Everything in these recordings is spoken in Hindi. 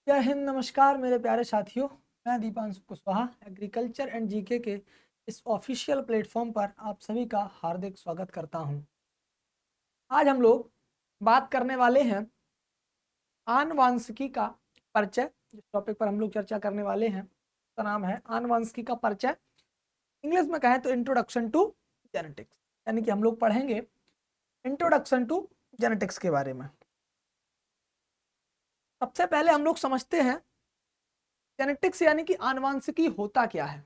जय हिंद, नमस्कार मेरे प्यारे साथियों। मैं Deepanshu Kushwaha agriculture and GK के इस ऑफिशियल प्लेटफॉर्म पर आप सभी का हार्दिक स्वागत करता हूं। आज हम लोग बात करने वाले हैं आनुवंशिकी का परिचय। जिस टॉपिक पर हम लोग चर्चा करने वाले हैं उसका नाम है आनुवंशिकी का परिचय। इंग्लिश में कहें तो इंट्रोडक्शन टू जेनेटिक्स, यानी कि हम लोग पढ़ेंगे इंट्रोडक्शन टू जेनेटिक्स के बारे में। सबसे पहले हम लोग समझते हैं जेनेटिक्स यानी कि आनुवंशिकी होता क्या है।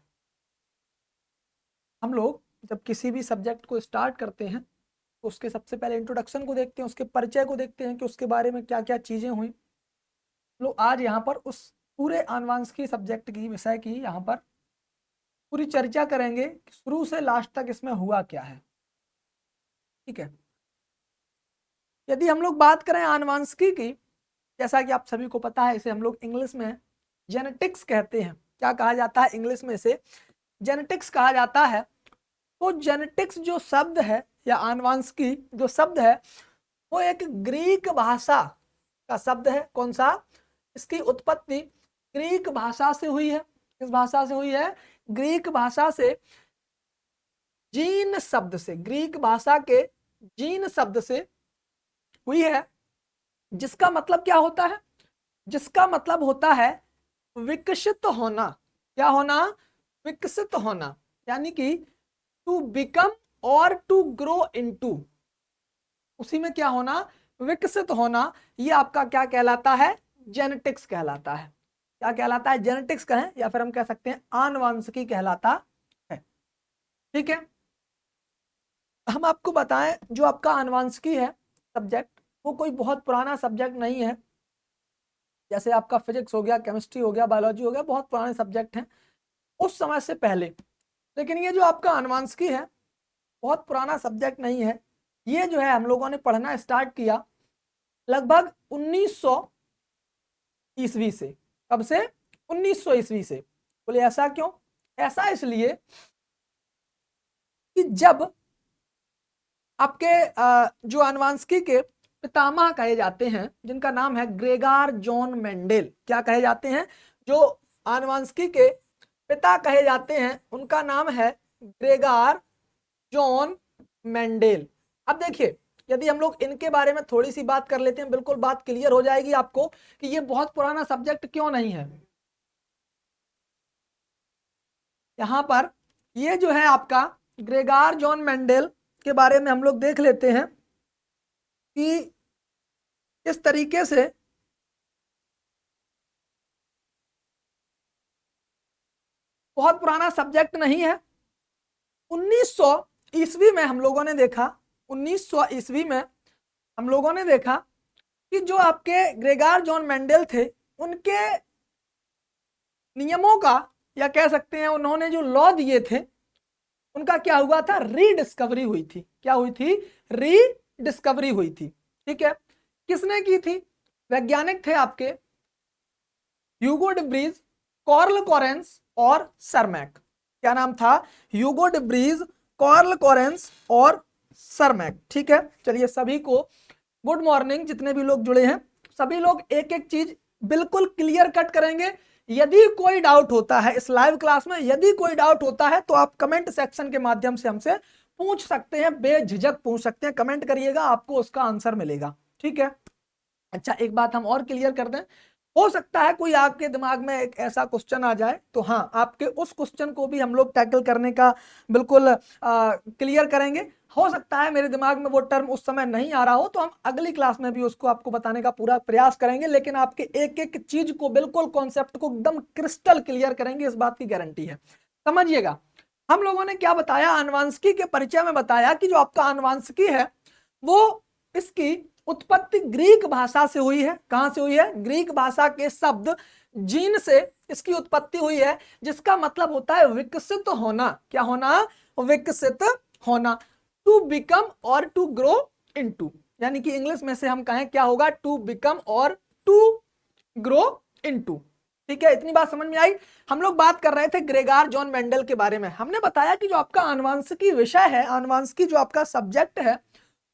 हम लोग जब किसी भी सब्जेक्ट को स्टार्ट करते हैं तो उसके सबसे पहले इंट्रोडक्शन को देखते हैं, उसके परिचय को देखते हैं कि उसके बारे में क्या क्या चीजें हुई। लोग आज यहाँ पर उस पूरे आनुवंशिकी सब्जेक्ट की विषय की यहाँ पर पूरी चर्चा करेंगे कि शुरू से लास्ट तक इसमें हुआ क्या है। ठीक है, यदि हम लोग बात करें आनुवंशिकी की, जैसा कि आप सभी को पता है, इसे हम लोग इंग्लिश में जेनेटिक्स कहते हैं। क्या कहा जाता है इंग्लिश में? इसे जेनेटिक्स कहा जाता है। तो जेनेटिक्स जो शब्द है या आनुवंशिकी जो शब्द है वो एक ग्रीक भाषा का शब्द है। कौन सा? इसकी उत्पत्ति ग्रीक भाषा से हुई है। किस भाषा से हुई है? ग्रीक भाषा से, जीन शब्द से, ग्रीक भाषा के जीन शब्द से हुई है। जिसका मतलब क्या होता है? जिसका मतलब होता है विकसित होना। क्या होना? विकसित होना, यानी कि टू बिकम और टू ग्रो इनटू, उसी में क्या होना? विकसित होना। ये आपका क्या कहलाता है? जेनेटिक्स कहलाता है। क्या कहलाता है? जेनेटिक्स कहें या फिर हम कह सकते हैं आनुवंशिकी कहलाता है। ठीक है, हम आपको बताएं जो आपका आनुवंशिकी है सब्जेक्ट, वो कोई बहुत पुराना सब्जेक्ट नहीं है। जैसे आपका फिजिक्स हो गया, केमिस्ट्री हो गया, बायोलॉजी हो गया, बहुत पुराने सब्जेक्ट हैं उस समय से पहले। लेकिन ये जो आपका आनुवंशिकी है बहुत पुराना सब्जेक्ट नहीं है। ये जो है हम लोगों ने पढ़ना स्टार्ट किया लगभग 1900 ईस्वी से। कब से? 1900 ईस्वी से। बोले ऐसा क्यों? ऐसा इसलिए कि जब आपके जो आनुवंशिकी के पितामह कहे जाते हैं, जिनका नाम है ग्रेगार जॉन मेंडेल। क्या कहे जाते हैं? जो आनुवंशिकी के पिता कहे जाते हैं उनका नाम है ग्रेगार जॉन मेंडेल। अब देखिए, यदि हम लोग इनके बारे में थोड़ी सी बात कर लेते हैं, बिल्कुल बात क्लियर हो जाएगी आपको कि ये बहुत पुराना सब्जेक्ट क्यों नहीं है। यहां पर ये जो है आपका ग्रेगार जॉन मेंडेल के बारे में हम लोग देख लेते हैं कि इस तरीके से बहुत पुराना सब्जेक्ट नहीं है। 1900 ईस्वी में हम लोगों ने देखा, 1900 ईस्वी में हम लोगों ने देखा कि जो आपके ग्रेगार जॉन मेंडेल थे उनके नियमों का, या कह सकते हैं उन्होंने जो लॉ दिए थे उनका क्या हुआ था? रीडिस्कवरी हुई थी। क्या हुई थी? रीडिस्कवरी हुई थी। ठीक है, किसने की थी? वैज्ञानिक थे आपके ह्यूगो डिब्रीज, कॉर्ल कोरेंस और सरमैक। क्या नाम था? ह्यूगो डिब्रीज, कॉर्ल कोरेंस और सरमैक। ठीक है, चलिए सभी को गुड मॉर्निंग। जितने भी लोग जुड़े हैं सभी लोग एक एक चीज बिल्कुल क्लियर कट करेंगे। यदि कोई डाउट होता है इस लाइव क्लास में, यदि कोई डाउट होता है तो आप कमेंट सेक्शन के माध्यम से हमसे पूछ सकते हैं, बेझिझक पूछ सकते हैं। कमेंट करिएगा, आपको उसका आंसर मिलेगा। ठीक है, अच्छा एक बात हम और क्लियर कर दें, हो सकता है कोई आपके दिमाग में एक ऐसा क्वेश्चन आ जाए, तो हाँ आपके उस क्वेश्चन को भी हम लोग टैकल करने का बिल्कुल क्लियर करेंगे। हो सकता है मेरे दिमाग में वो टर्म उस समय नहीं आ रहा हो, तो हम अगली क्लास में भी उसको आपको बताने का पूरा प्रयास करेंगे। लेकिन आपके एक एक चीज को, बिल्कुल कॉन्सेप्ट को एकदम क्रिस्टल क्लियर करेंगे, इस बात की गारंटी है। समझिएगा, हम लोगों ने क्या बताया? आनुवंशिकी के परिचय में बताया कि जो आपका आनुवंशिकी है वो, इसकी उत्पत्ति ग्रीक भाषा से हुई है। कहां से हुई है? ग्रीक भाषा के शब्द जीन से इसकी उत्पत्ति हुई है, जिसका मतलब होता है विकसित होना। क्या होना? विकसित होना। टू बिकम और टू ग्रो इनटू, यानी कि इंग्लिश में से हम कहें क्या होगा? टू बिकम और टू ग्रो इनटू। ठीक है, इतनी बात समझ में आई। हम लोग बात कर रहे थे ग्रेगार जॉन मेंडल के बारे में। हमने बताया कि जो आपका आनुवंशिकी विषय है, आनुवंशिकी जो आपका सब्जेक्ट है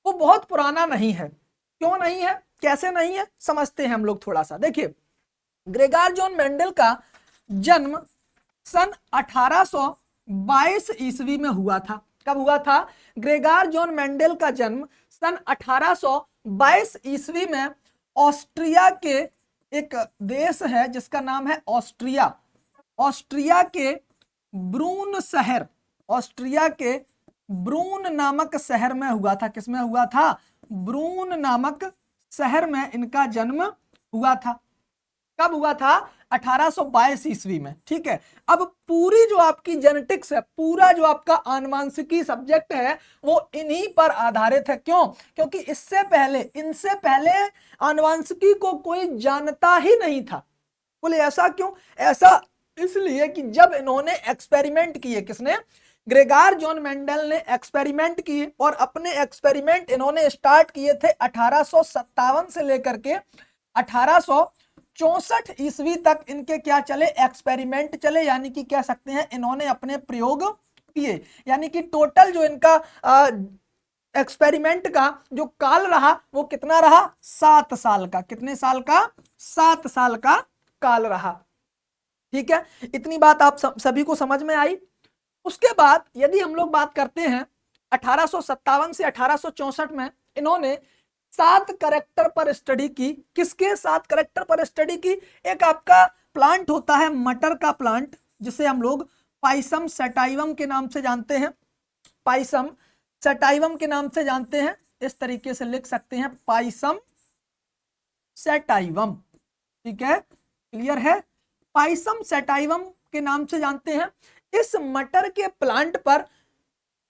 वो बहुत पुराना नहीं है। क्यों नहीं है? कैसे नहीं है? समझते हैं हम लोग थोड़ा सा। देखिए, ग्रेगार जॉन मेंडल का जन्म सन 1822 ईस्वी में हुआ था। कब हुआ था? ग्रेगार जॉन मेंडल का जन्म सन 1822 ईस्वी में ऑस्ट्रिया के एक देश है जिसका नाम है ऑस्ट्रिया। ऑस्ट्रिया के ब्रून शहर, ऑस्ट्रिया के ब्रून नामक शहर में हुआ था। किसमें हुआ था? ब्रून नामक शहर में इनका जन्म हुआ था। कब हुआ था? 1822 ईस्वी में। ठीक है, अब पूरी जो आपकी जेनेटिक्स है, पूरा जो आपका आनुवांशिकी सब्जेक्ट है, वो इन्हीं पर आधारित है। क्यों? क्योंकि इससे पहले, इनसे पहले आनुवांशिकी को कोई जानता ही नहीं था। बोले ऐसा क्यों? ऐसा इसलिए कि जब इन्होंने एक्सपेरिमेंट किए, किसने? ग्रेगार जॉन मेंडल ने एक्सपेरिमेंट किए, और अपने एक्सपेरिमेंट इन्होंने स्टार्ट किए थे 1857 से लेकर के 1864 ईस्वी तक इनके क्या चले? एक्सपेरिमेंट चले, यानी कि कह सकते हैं इन्होंने अपने प्रयोग किए। यानी कि टोटल जो इनका एक्सपेरिमेंट का जो काल रहा वो कितना रहा? 7 साल का। कितने साल का? 7 साल का काल रहा। ठीक है, इतनी बात आप सभी को समझ में आई। उसके बाद यदि हम लोग बात करते हैं 1857 से 1864 में इन्होंने 7 करेक्टर पर स्टडी की। किसके 7 करेक्टर पर स्टडी की? एक आपका प्लांट होता है मटर का प्लांट, जिसे हम लोग पाइसम सैटाइवम के नाम से जानते हैं। पाइसम सैटाइवम के नाम से जानते हैं, इस तरीके से लिख सकते हैं, पाइसम सैटाइवम। ठीक है, क्लियर है? पाइसम सैटाइवम के नाम से जानते हैं। इस मटर के प्लांट पर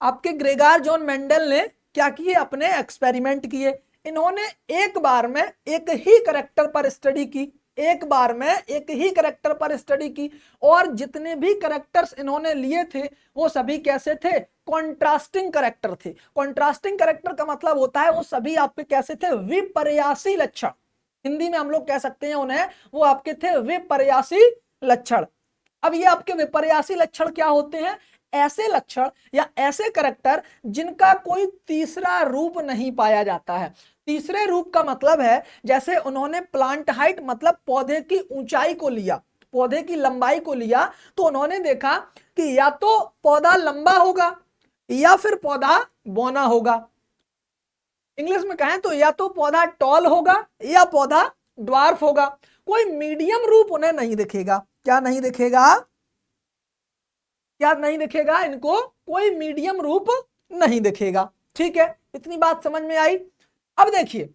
आपके ग्रेगार जॉन मेंडल ने क्या किए? अपने एक्सपेरिमेंट किए। इन्होंने एक बार में एक ही करेक्टर पर स्टडी की, एक बार में एक ही करेक्टर पर स्टडी की, और जितने भी करेक्टर्स इन्होंने लिए थे वो सभी कैसे थे? कॉन्ट्रास्टिंग करेक्टर थे। कॉन्ट्रास्टिंग करेक्टर का मतलब होता है वो सभी आपके कैसे थे? विपर्यासी लक्षण। हिंदी में हम लोग कह सकते हैं उन्हें, वो आपके थे विपर्यासी लक्षण। अब ये आपके विपर्यासी लक्षण क्या होते हैं? ऐसे लक्षण या ऐसे करेक्टर जिनका कोई तीसरा रूप नहीं पाया जाता है। तीसरे रूप का मतलब है, जैसे उन्होंने प्लांट हाइट मतलब पौधे की ऊंचाई को लिया, पौधे की लंबाई को लिया, तो उन्होंने देखा कि या तो पौधा लंबा होगा या फिर पौधा बौना होगा। इंग्लिश में कहें तो या तो पौधा टॉल होगा या पौधा ड्वार्फ होगा। कोई मीडियम रूप उन्हें नहीं दिखेगा। क्या नहीं दिखेगा? क्या नहीं दिखेगा? इनको कोई मीडियम रूप नहीं दिखेगा। ठीक है, इतनी बात समझ में आई। अब देखिए,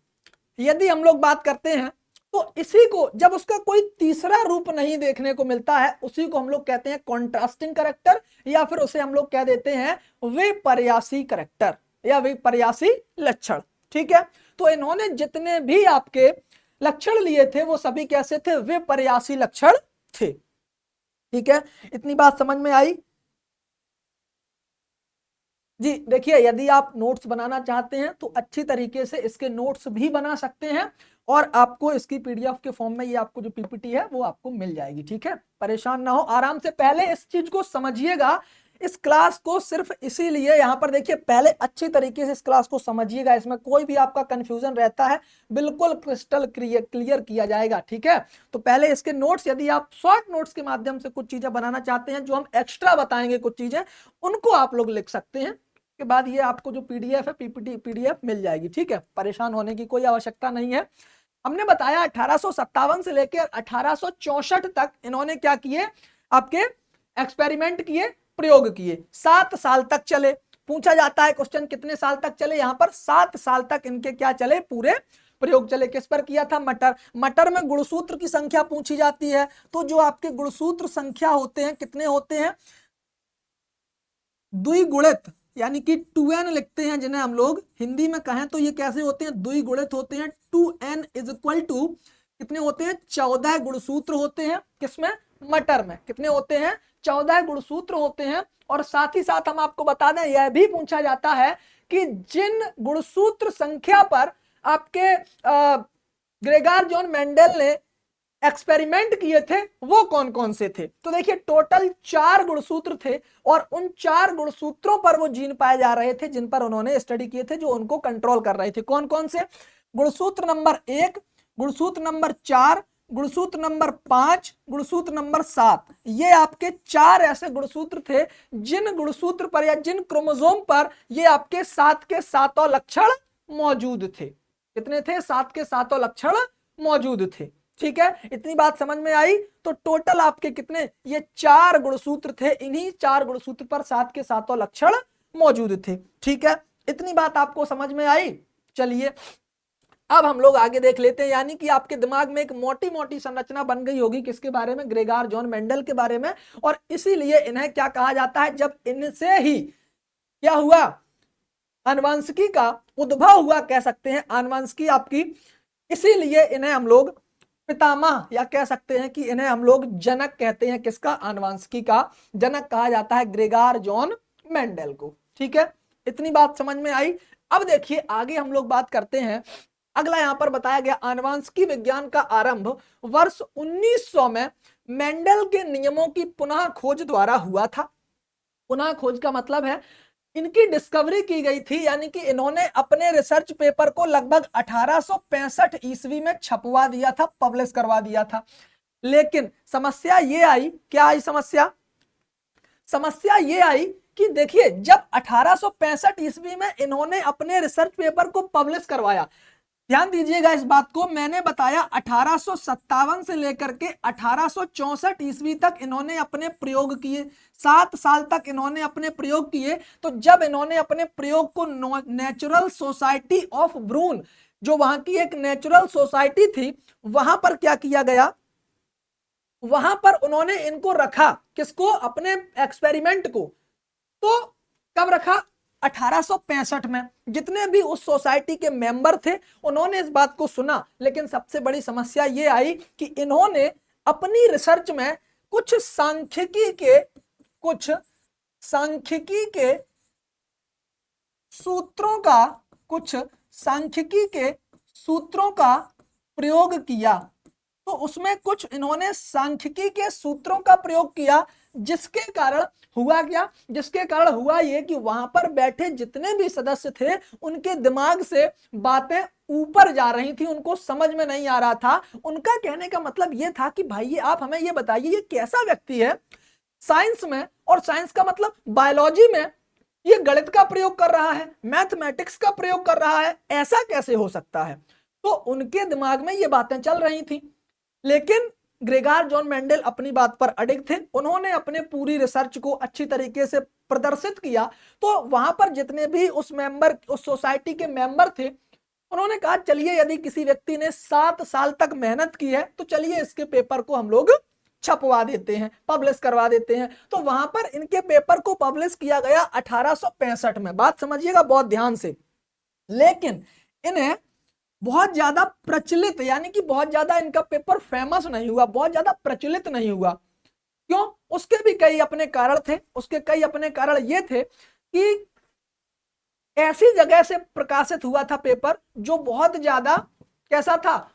यदि हम लोग बात करते हैं तो इसी को, जब उसका कोई तीसरा रूप नहीं देखने को मिलता है, उसी को हम लोग कहते हैं कॉन्ट्रास्टिंग करेक्टर, या फिर उसे हम लोग कह देते हैं विपर्यासी करेक्टर या विपर्यासी लक्षण। ठीक है, तो इन्होंने जितने भी आपके लक्षण लिए थे वो सभी कैसे थे? विपर्यासी लक्षण थे। ठीक है, इतनी बात समझ में आई जी। देखिए, यदि आप नोट्स बनाना चाहते हैं तो अच्छी तरीके से इसके नोट्स भी बना सकते हैं, और आपको इसकी पीडीएफ के फॉर्म में ये आपको जो पीपीटी है वो आपको मिल जाएगी। ठीक है, परेशान ना हो, आराम से पहले इस चीज को समझिएगा। इस क्लास को सिर्फ इसीलिए यहां पर देखिए, पहले अच्छी तरीके से इस क्लास को समझिएगा, इसमें कोई भी आपका कंफ्यूजन रहता है बिल्कुल क्रिस्टल क्लियर किया जाएगा। ठीक है, तो पहले इसके नोट्स, यदि आप शॉर्ट नोट्स के माध्यम से कुछ चीजें बनाना चाहते हैं, जो हम एक्स्ट्रा बताएंगे कुछ चीजें, उनको आप लोग लिख सकते हैं। के बाद ये आपको जो पीडीएफ है, पीपीटी पीडीएफ मिल जाएगी। ठीक है, परेशान होने की कोई आवश्यकता नहीं है। हमने बताया 1857 से लेकर 1864 तक इन्होंने क्या किए? आपके एक्सपेरिमेंट किए, प्रयोग किए, 7 साल तक चले। पूछा जाता है क्वेश्चन, कितने साल तक चले? यहां पर 7 साल तक इनके क्या चले? पूरे प्रयोग चले। किस पर किया था? मटर। मटर में गुणसूत्र की संख्या पूछी जाती है, तो जो आपके गुणसूत्र संख्या होते हैं, कितने होते हैं? द्विगुणित, यानी कि 2n लिखते हैं, जिन्हें हम लोग हिंदी में कहें तो ये कैसे होते हैं? द्विगुणित होते हैं। 2n इज इक्वल टू कितने होते हैं? 14 गुणसूत्र होते हैं। किसमें? मटर में। कितने होते हैं? 14 गुणसूत्र होते हैं। और साथ ही साथ हम आपको बता दें, यह भी पूछा जाता है कि जिन गुणसूत्र संख्या पर आपके ग्रेगार जॉन मेंडल ने एक्सपेरिमेंट किए थे वो कौन कौन से थे? तो देखिए, टोटल 4 गुणसूत्र थे, और उन 4 गुणसूत्रों पर वो जीन पाए जा रहे थे जिन पर उन्होंने स्टडी किए थे, जो उनको कंट्रोल कर रहे थे। कौन कौन से? गुणसूत्र नंबर 1, गुणसूत्र नंबर 4, गुणसूत्र नंबर 5, गुणसूत्र नंबर 7, ये आपके 4 ऐसे गुणसूत्र थे जिन गुणसूत्र पर या जिन क्रोमोसोम पर ये आपके 7 के 7 लक्षण मौजूद थे। कितने थे? 7 के 7 लक्षण मौजूद थे। ठीक है, इतनी बात समझ में आई। तो टोटल आपके कितने? ये 4 गुणसूत्र थे, इन्हीं 4 गुणसूत्र पर 7 के 7 लक्षण मौजूद थे। ठीक है, इतनी बात आपको समझ में आई। चलिए अब हम लोग आगे देख लेते हैं, यानी कि आपके दिमाग में एक मोटी मोटी संरचना बन गई होगी किसके बारे में? ग्रेगर जॉन मेंडल के बारे में। और इसीलिए इन्हें क्या कहा जाता है? जब इनसे ही क्या हुआ? आनुवंशिकी का उद्भव हुआ कह सकते हैं, आनुवंशिकी आपकी। इसीलिए इन्हें हम लोग पितामह या कह सकते हैं कि इन्हें हम लोग जनक कहते हैं। किसका? आनुवंशिकी का जनक कहा जाता है ग्रेगर जॉन मेंडल को। ठीक है, इतनी बात समझ में आई। अब देखिए आगे हम लोग बात करते हैं। अगला यहां पर बताया गया आनुवंशिकी विज्ञान का आरंभ वर्ष 1900 में मेंडल के नियमों की पुनः खोज द्वारा हुआ था। पुनः खोज का मतलब है इनकी डिस्कवरी की गई थी, यानी कि इन्होंने अपने रिसर्च पेपर को लगभग 1865 ईस्वी में छपवा दिया था, पब्लिश करवा दिया था। लेकिन समस्या ये आई, क्या आई समस्या? समस्या ये आई कि देखिए जब 1865 ईस्वी में इन्होंने अपने रिसर्च पेपर को पब्लिश करवाया, ध्यान दीजिएगा इस बात को, मैंने बताया 1857 से लेकर के 1864 ईस्वी तक इन्होंने अपने प्रयोग किए, 7 साल तक इन्होंने अपने प्रयोग किए। तो जब इन्होंने अपने प्रयोग को नेचुरल सोसाइटी ऑफ ब्रून, जो वहां की एक नेचुरल सोसाइटी थी, वहां पर क्या किया गया? वहां पर उन्होंने इनको रखा, किसको? अपने एक्सपेरिमेंट को। तो कब रखा? 1865 में। जितने भी उस सोसाइटी के मेंबर थे उन्होंने इस बात को सुना, लेकिन सबसे बड़ी समस्या ये आई कि इन्होंने अपनी रिसर्च में कुछ सांख्यिकी के सूत्रों का प्रयोग किया। तो उसमें कुछ इन्होंने सांख्यिकी के सूत्रों का प्रयोग किया, जिसके कारण हुआ क्या? जिसके कारण हुआ ये कि वहां पर बैठे जितने भी सदस्य थे उनके दिमाग से बातें ऊपर जा रही थी, उनको समझ में नहीं आ रहा था। उनका कहने का मतलब ये था कि भाई आप हमें ये बताइए, ये कैसा व्यक्ति है साइंस में, और साइंस का मतलब बायोलॉजी में, ये गणित का प्रयोग कर रहा है, मैथमेटिक्स का प्रयोग कर रहा है, ऐसा कैसे हो सकता है? तो उनके दिमाग में ये बातें चल रही थी। लेकिन ग्रेगर जॉन मेंडल अपनी बात पर अडिग थे, उन्होंने अपने पूरी रिसर्च को अच्छी तरीके से प्रदर्शित किया। तो वहां पर जितने भी उस सोसाइटी के मेंबर थे, उन्होंने कहा चलिए यदि किसी व्यक्ति ने 7 साल तक मेहनत की है तो चलिए इसके पेपर को हम लोग छपवा देते हैं, पब्लिश करवा देते हैं। तो वहां पर इनके पेपर को पब्लिश किया गया 1865 में। बात समझिएगा बहुत ध्यान से। लेकिन इन्हें बहुत ज्यादा प्रचलित, यानी कि बहुत ज्यादा इनका पेपर फेमस नहीं हुआ, बहुत ज्यादा प्रचलित नहीं हुआ। क्यों? उसके भी कई अपने कारण थे। उसके कई अपने कारण ये थे कि ऐसी जगह से प्रकाशित हुआ था पेपर जो बहुत ज्यादा कैसा था,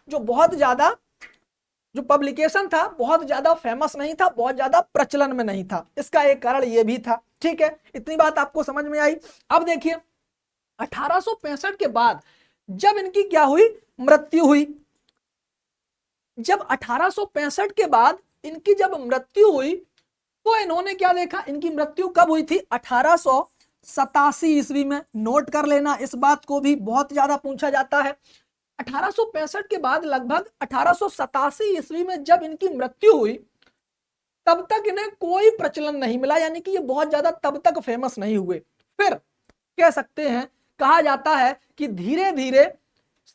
जो पब्लिकेशन था बहुत ज्यादा फेमस नहीं था, बहुत ज्यादा प्रचलन में नहीं था। इसका एक कारण यह भी था। ठीक है, इतनी बात आपको समझ में आई। अब देखिए 1865 के बाद जब इनकी क्या हुई? मृत्यु हुई। जब 1865 के बाद इनकी जब मृत्यु हुई तो इन्होंने क्या देखा? इनकी मृत्यु कब हुई थी? 1887 ईस्वी में। नोट कर लेना, इस बात को भी बहुत ज्यादा पूछा जाता है। 1865 के बाद लगभग 1887 ईस्वी में जब इनकी मृत्यु हुई, तब तक इन्हें कोई प्रचलन नहीं मिला, यानी कि ये बहुत ज्यादा तब तक फेमस नहीं हुए। फिर कह सकते हैं, कहा जाता है कि धीरे धीरे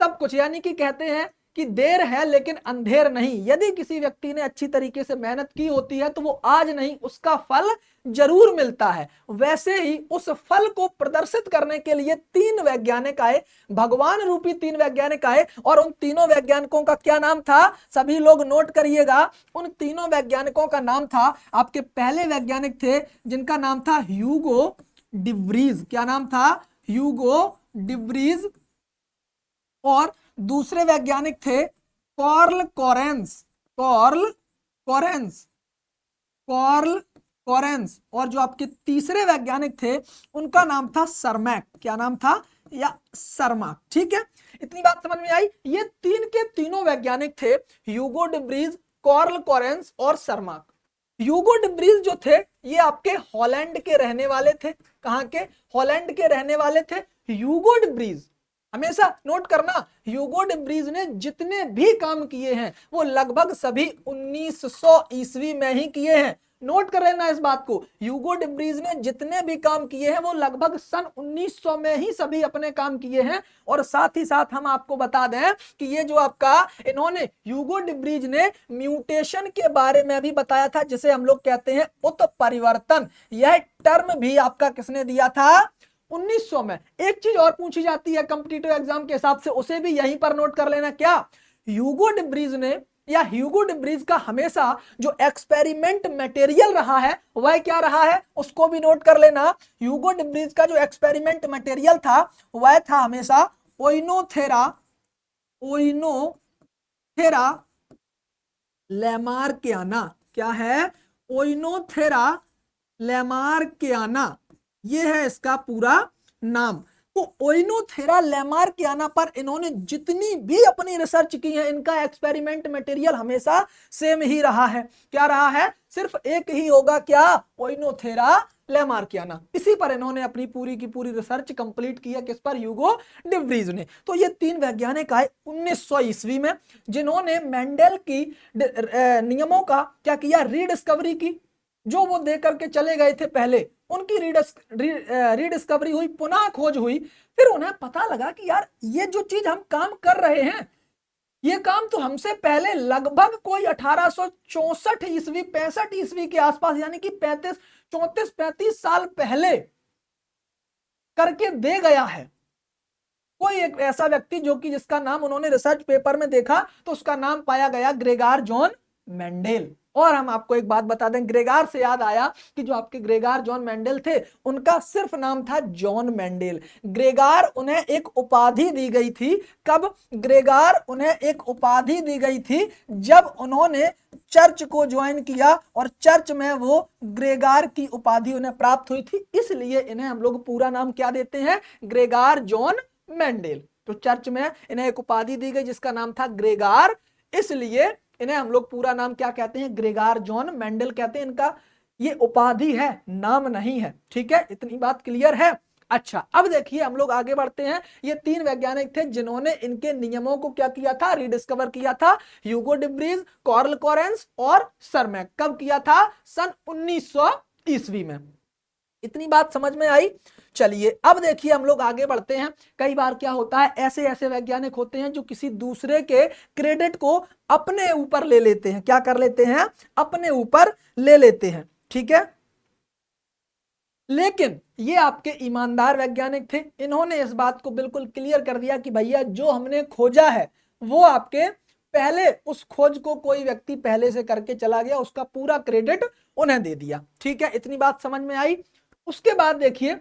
सब कुछ, यानी कि कहते हैं कि देर है लेकिन अंधेर नहीं। यदि किसी व्यक्ति ने अच्छी तरीके से मेहनत की होती है तो वो आज नहीं, उसका फल जरूर मिलता है। वैसे ही उस फल को प्रदर्शित करने के लिए 3 वैज्ञानिक आए, भगवान रूपी 3 वैज्ञानिक आए। और उन तीनों वैज्ञानिकों का क्या नाम था? सभी लोग नोट करिएगा। उन तीनों वैज्ञानिकों का नाम था, आपके पहले वैज्ञानिक थे जिनका नाम था ह्यूगो डिव्रीज। क्या नाम था? ह्यूगो डिव्रीज। और दूसरे वैज्ञानिक थे कार्ल कोरेंस। और जो आपके तीसरे वैज्ञानिक थे उनका नाम था सरमैक। क्या नाम था? या सरमाक। ठीक है, इतनी बात समझ में आई। ये तीन के तीनों वैज्ञानिक थे, Hugo de Vries, Carl Correns और सरमाक। ह्यूगो डे व्रीज जो थे ये आपके हॉलैंड के रहने वाले थे। कहां के? हॉलैंड के रहने वाले थे ह्यूगो डे व्रीज। हमेशा नोट करना, ह्यूगो डे व्रीज ने जितने भी काम किए हैं वो लगभग सभी 1900 ईस्वी में ही किए हैं। नोट कर लेना इस बात को, ह्यूगो डे व्रीज ने जितने भी काम किए हैं वो लगभग सन 1900 में ही सभी अपने काम किए हैं। और साथ ही साथ हम आपको बता दें कि ये जो आपका इन्होंने ह्यूगो डे व्रीज ने म्यूटेशन के बारे में भी बताया था, जिसे हम लोग कहते हैं उत्परिवर्तन। यह टर्म भी आपका किसने दिया था? 1900 में। एक चीज और पूछी जाती है कॉम्पिटिटिव एग्जाम के हिसाब से, उसे भी यहीं पर नोट कर लेना। क्या? ह्यूगो डे व्रीज ने या ह्यूगो डे व्रीज का हमेशा जो एक्सपेरिमेंट मटेरियल रहा है वह क्या रहा है, उसको भी नोट कर लेना। ह्यूगो डे व्रीज का जो एक्सपेरिमेंट मटेरियल था वह था हमेशा ओइनोथेरा लैमार्कियाना। क्या है? ओइनोथेरा लैमार्कियाना, ये है इसका पूरा नाम। तो ओइनोथेरा लैमार्कियाना पर इन्होंने जितनी भी अपनी रिसर्च की है, इनका एक्सपेरिमेंट मटेरियल हमेशा सेम ही रहा है। क्या रहा है? सिर्फ एक ही होगा। क्या? ओइनोथेरा लैमार्कियाना। इसी पर इन्होंने अपनी पूरी की पूरी रिसर्च कंप्लीट की है। किस पर? ह्यूगो डे व्रीज ने। तो ये तीन वैज्ञानिक आए 1900 ईस्वी में, जिन्होंने मेंडल की नियमों का क्या किया? रीडिस्कवरी की। जो वो दे करके चले गए थे पहले, उनकी रीडिस्कवरी हुई, पुनः खोज हुई। फिर उन्हें पता लगा कि यार ये जो चीज हम काम कर रहे हैं, ये काम तो हमसे पहले लगभग कोई 1864 ईस्वी 65 ईस्वी के आसपास, यानी कि 35 साल पहले करके दे गया है। कोई एक ऐसा व्यक्ति जो कि जिसका नाम उन्होंने रिसर्च पेपर में देखा तो उसका नाम पाया गया ग्रेगार जॉन मेंडेल। और हम आपको एक बात बता दें, ग्रेगार से याद आया कि जो आपके ग्रेगार जॉन मेंडेल थे उनका सिर्फ नाम था जॉन मेंडेल। ग्रेगार उन्हें एक उपाधि दी गई थी। कब? ग्रेगार उन्हें एक उपाधि दी गई थी जब उन्होंने चर्च को ज्वाइन किया और चर्च में वो ग्रेगार की उपाधि उन्हें प्राप्त हुई थी। इसलिए इन्हें हम लोग पूरा नाम क्या देते हैं? Gregor John Mendel. तो चर्च में इन्हें एक उपाधि दी गई जिसका नाम था ग्रेगार, इसलिए इन्हें हम लोग पूरा नाम क्या कहते हैं? ग्रेगार जॉन मेंडेल कहते हैं। इनका ये उपाधि है, नाम नहीं है। ठीक है, इतनी बात क्लियर है। अच्छा, अब देखिए हम लोग आगे बढ़ते हैं। ये तीन वैज्ञानिक थे जिन्होंने इनके नियमों को क्या किया था? रीडिस्कवर किया था। Hugo de Vries, Carl Correns और सरमैक। कब किया था? सन 1900 ईस्वी में। इतनी बात समझ में आई। चलिए अब देखिए हम लोग आगे बढ़ते हैं। कई बार क्या होता है, ऐसे ऐसे वैज्ञानिक होते हैं जो किसी दूसरे के क्रेडिट को अपने ऊपर ले लेते हैं। क्या कर लेते हैं? अपने ऊपर ले लेते हैं। ठीक है, लेकिन ये आपके ईमानदार वैज्ञानिक थे। इन्होंने इस बात को बिल्कुल क्लियर कर दिया कि भैया जो हमने खोजा है वो आपके पहले, उस खोज को कोई व्यक्ति पहले से करके चला गया, उसका पूरा क्रेडिट उन्हें दे दिया। ठीक है, इतनी बात समझ में आई। उसके बाद देखिए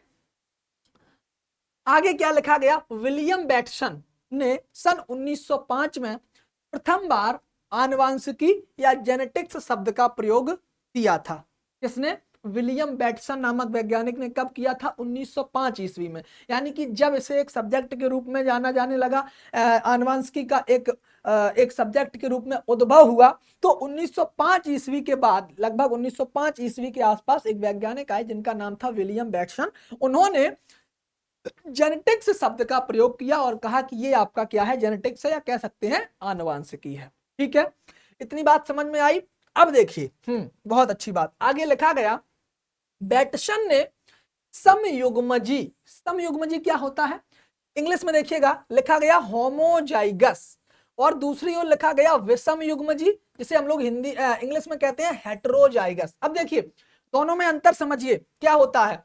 आगे क्या लिखा गया। विलियम बैटसन ने सन 1905 में प्रथम बार आनुवांशिकी या जेनेटिक्स शब्द का प्रयोग किया था। किसने? विलियम बैटसन नामक वैज्ञानिक ने। कब किया था? 1905 ईस्वी में। यानी कि जब इसे एक सब्जेक्ट के रूप में जाना जाने लगा, आनुवांशिकी का एक सब्जेक्ट के रूप में उद्भव हुआ, तो 1905 ईस्वी के बाद, लगभग 1905 ईस्वी के आसपास एक वैज्ञानिक आए जिनका नाम था विलियम बैटसन। उन्होंने जेनेटिक्स शब्द का प्रयोग किया और कहा कि ये आपका क्या है? जेनेटिक्स है, या कह सकते हैं आनुवांशिकी है। ठीक है, इतनी बात समझ में आई। अब देखिए बहुत अच्छी बात आगे लिखा गया। बैटसन ने समयुग्मजी क्या होता है? इंग्लिश में देखिएगा लिखा गया होमोजाइगस, और दूसरी ओर लिखा गया विषम युग्मजी, जिसे हम लोग इंग्लिश में कहते हैं हेटेरोजाइगस। अब देखिए दोनों में अंतर समझिए क्या होता है।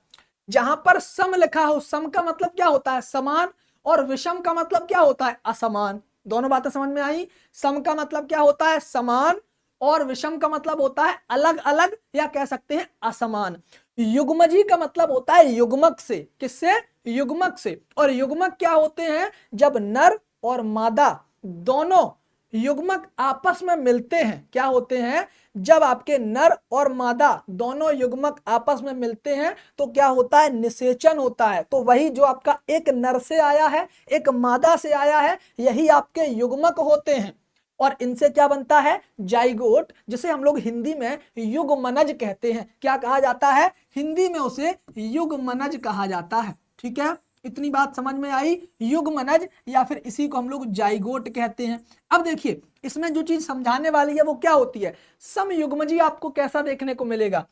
जहां पर सम लिखा हो, सम का मतलब क्या होता है? समान, और विषम का मतलब क्या होता है? असमान। दोनों बातें समझ में आई। सम का मतलब क्या होता है? समान, और विषम का मतलब होता है अलग अलग, या कह सकते हैं असमान। युग्मजी का मतलब होता है युग्मक से। किससे? युग्मक से। और युग्मक क्या होते हैं? जब नर और मादा दोनों युग्मक आपस में मिलते हैं, क्या होते हैं, जब आपके नर और मादा दोनों युग्मक आपस में मिलते हैं तो क्या होता है, निषेचन होता है। तो वही जो आपका एक नर से आया है, एक मादा से आया है, यही आपके युग्मक होते हैं और इनसे क्या बनता है, जाइगोट, जिसे हम लोग हिंदी में युग्मनज कहते हैं। क्या कहा जाता है, हिंदी में उसे युग्मनज कहा जाता है। ठीक है, इतनी बात समझ में आई, युग्मनज या फिर इसी को हम लोग जाइगोट कहते हैं। अब देखिए इसमें जो चीज समझाने वाली है वो क्या होती है, समयुग्मजी आपको कैसा देखने को मिलेगा।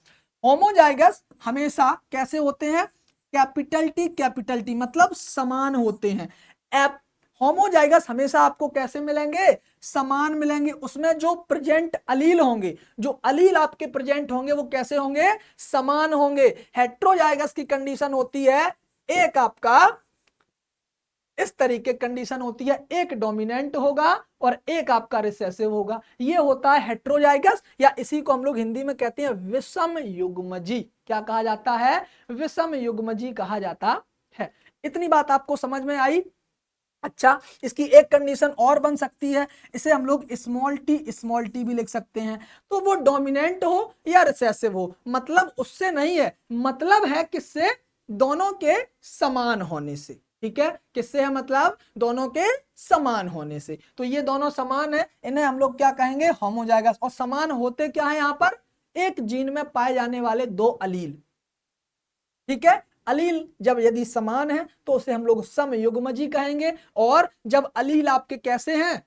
होमोजाइगस हमेशा कैसे होते हैं, कैपिटल टी मतलब समान होते हैं। होमोजाइगस हमेशा आपको कैसे मिलेंगे, समान मिलेंगे। उसमें जो प्रेजेंट अलील होंगे, जो अलील आपके प्रेजेंट होंगे वो कैसे होंगे, समान होंगे। हेट्रोजाइगस की कंडीशन होती है, एक आपका इस तरीके कंडीशन होती है, एक डोमिनेंट होगा और एक आपका रिसेसिव होगा। ये होता है हेट्रोजाइगस, या इसी को हम लोग हिंदी में कहते हैं विषम युग्मजी। क्या कहा जाता है, विषम युग्मजी कहा जाता है। इतनी बात आपको समझ में आई। अच्छा, इसकी एक कंडीशन और बन सकती है, इसे हम लोग स्मॉल टी भी लिख सकते हैं। तो वो डोमिनेंट हो या रिसेसिव हो, मतलब उससे नहीं है, मतलब है किससे, दोनों के समान होने से। ठीक है, किससे है, मतलब दोनों के समान होने से। तो ये दोनों समान है, इन्हें हम लोग क्या कहेंगे, होमोजाइगस। और समान होते क्या है, यहां पर एक जीन में पाए जाने वाले दो अलील। ठीक है, अलील जब यदि समान है तो उसे हम लोग समयुग्मजी कहेंगे, और जब अलील आपके कैसे हैं,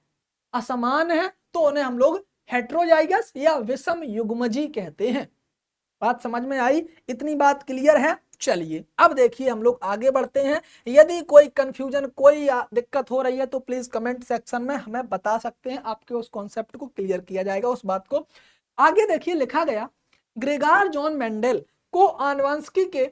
असमान है, तो उन्हें हम लोग हेट्रोजाइगस या विषम युग्मजी कहते हैं। बात समझ में आई, इतनी बात क्लियर है। चलिए अब देखिए हम लोग आगे बढ़ते हैं। यदि कोई कंफ्यूजन, कोई दिक्कत हो रही है तो प्लीज कमेंट सेक्शन में हमें बता सकते हैं, आपके उस कॉन्सेप्ट को क्लियर किया जाएगा, उस बात को। आगे देखिए लिखा गया, ग्रेगार जॉन मेंडल को आनुवंशिकी के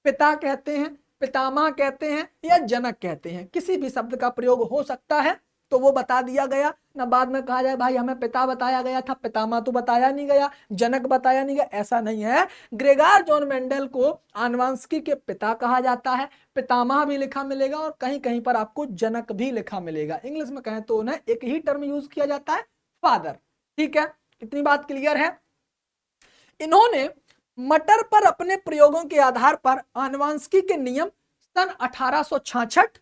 पिता कहते हैं, पितामह कहते हैं या जनक कहते हैं, किसी भी शब्द का प्रयोग हो सकता है। तो वो बता दिया गया ना, बाद में कहा जाए भाई हमें पिता बताया गया था, पितामह तो बताया नहीं गया, जनक बताया नहीं गया, ऐसा नहीं है। ग्रेगार जॉन मेंडल को आनुवंशिकी के पिता कहा जाता है, पितामह भी लिखा मिलेगा और कहीं कहीं पर आपको जनक भी लिखा मिलेगा। इंग्लिश में कहें तो उन्हें एक ही टर्म यूज किया जाता है, फादर। ठीक है, इतनी बात क्लियर है। इन्होंने मटर पर अपने प्रयोगों के आधार पर आनुवंशिकी के नियम सन 1866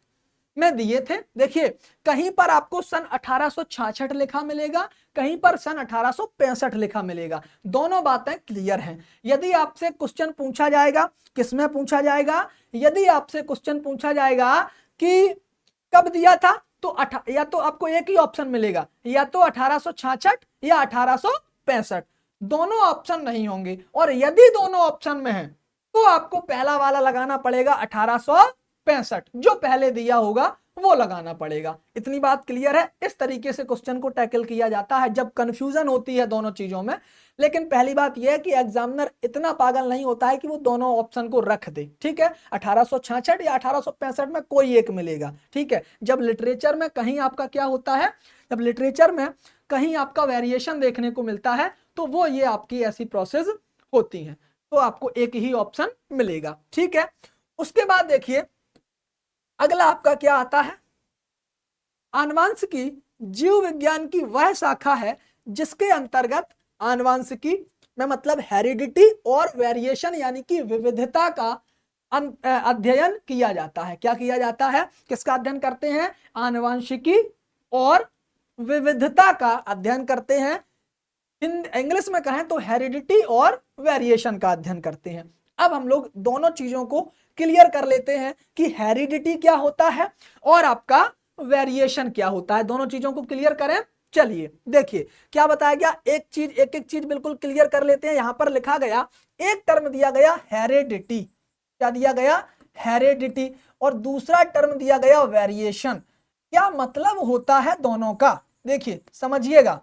में दिए थे। देखिए कहीं पर आपको सन 1866 लिखा मिलेगा, कहीं पर सन 1865 लिखा मिलेगा, दोनों बातें क्लियर हैं। यदि आपसे क्वेश्चन पूछा जाएगा, किसमें पूछा जाएगा, यदि आपसे क्वेश्चन पूछा जाएगा कि कब दिया था, तो या तो आपको एक ही ऑप्शन मिलेगा, या तो 1866 या 1865, दोनों ऑप्शन नहीं होंगे। और यदि दोनों ऑप्शन में है तो आपको पहला वाला लगाना पड़ेगा, 1865, जो पहले दिया होगा वो लगाना पड़ेगा। इतनी बात क्लियर है। इस तरीके से क्वेश्चन को टैकल किया जाता है जब कंफ्यूजन होती है दोनों चीजों में। लेकिन पहली बात यह है कि एग्जामिनर इतना पागल नहीं होता है कि वो दोनों ऑप्शन को रख दे। ठीक है, 1866 या 1865 में कोई एक मिलेगा। ठीक है, जब लिटरेचर में कहीं आपका क्या होता है, जब लिटरेचर में कहीं आपका वेरिएशन देखने को मिलता है तो वो ये आपकी ऐसी प्रोसेस होती है, तो आपको एक ही ऑप्शन मिलेगा। ठीक है, उसके बाद देखिए अगला आपका क्या आता है, आनुवंशिकी जीव विज्ञान की वह शाखा है जिसके अंतर्गत आनुवंशिकी में मतलब हेरिडिटी और वेरिएशन यानी कि विविधता का अध्ययन किया जाता है। क्या किया जाता है, किसका अध्ययन करते हैं, आनुवंशिकी और विविधता का अध्ययन करते हैं। इंग्लिश में कहें तो हेरिडिटी और वेरिएशन का अध्ययन करते हैं। अब हम लोग दोनों चीजों को क्लियर कर लेते हैं कि हेरिडिटी क्या होता है और आपका वेरिएशन क्या होता है, दोनों चीजों को क्लियर करें। चलिए देखिए क्या बताया गया, एक चीज एक एक चीज बिल्कुल क्लियर कर लेते हैं। यहां पर लिखा गया, एक टर्म दिया गया हेरिडिटी, क्या दिया गया, हेरिडिटी, और दूसरा टर्म दिया गया वेरिएशन। क्या मतलब होता है दोनों का, देखिए समझिएगा,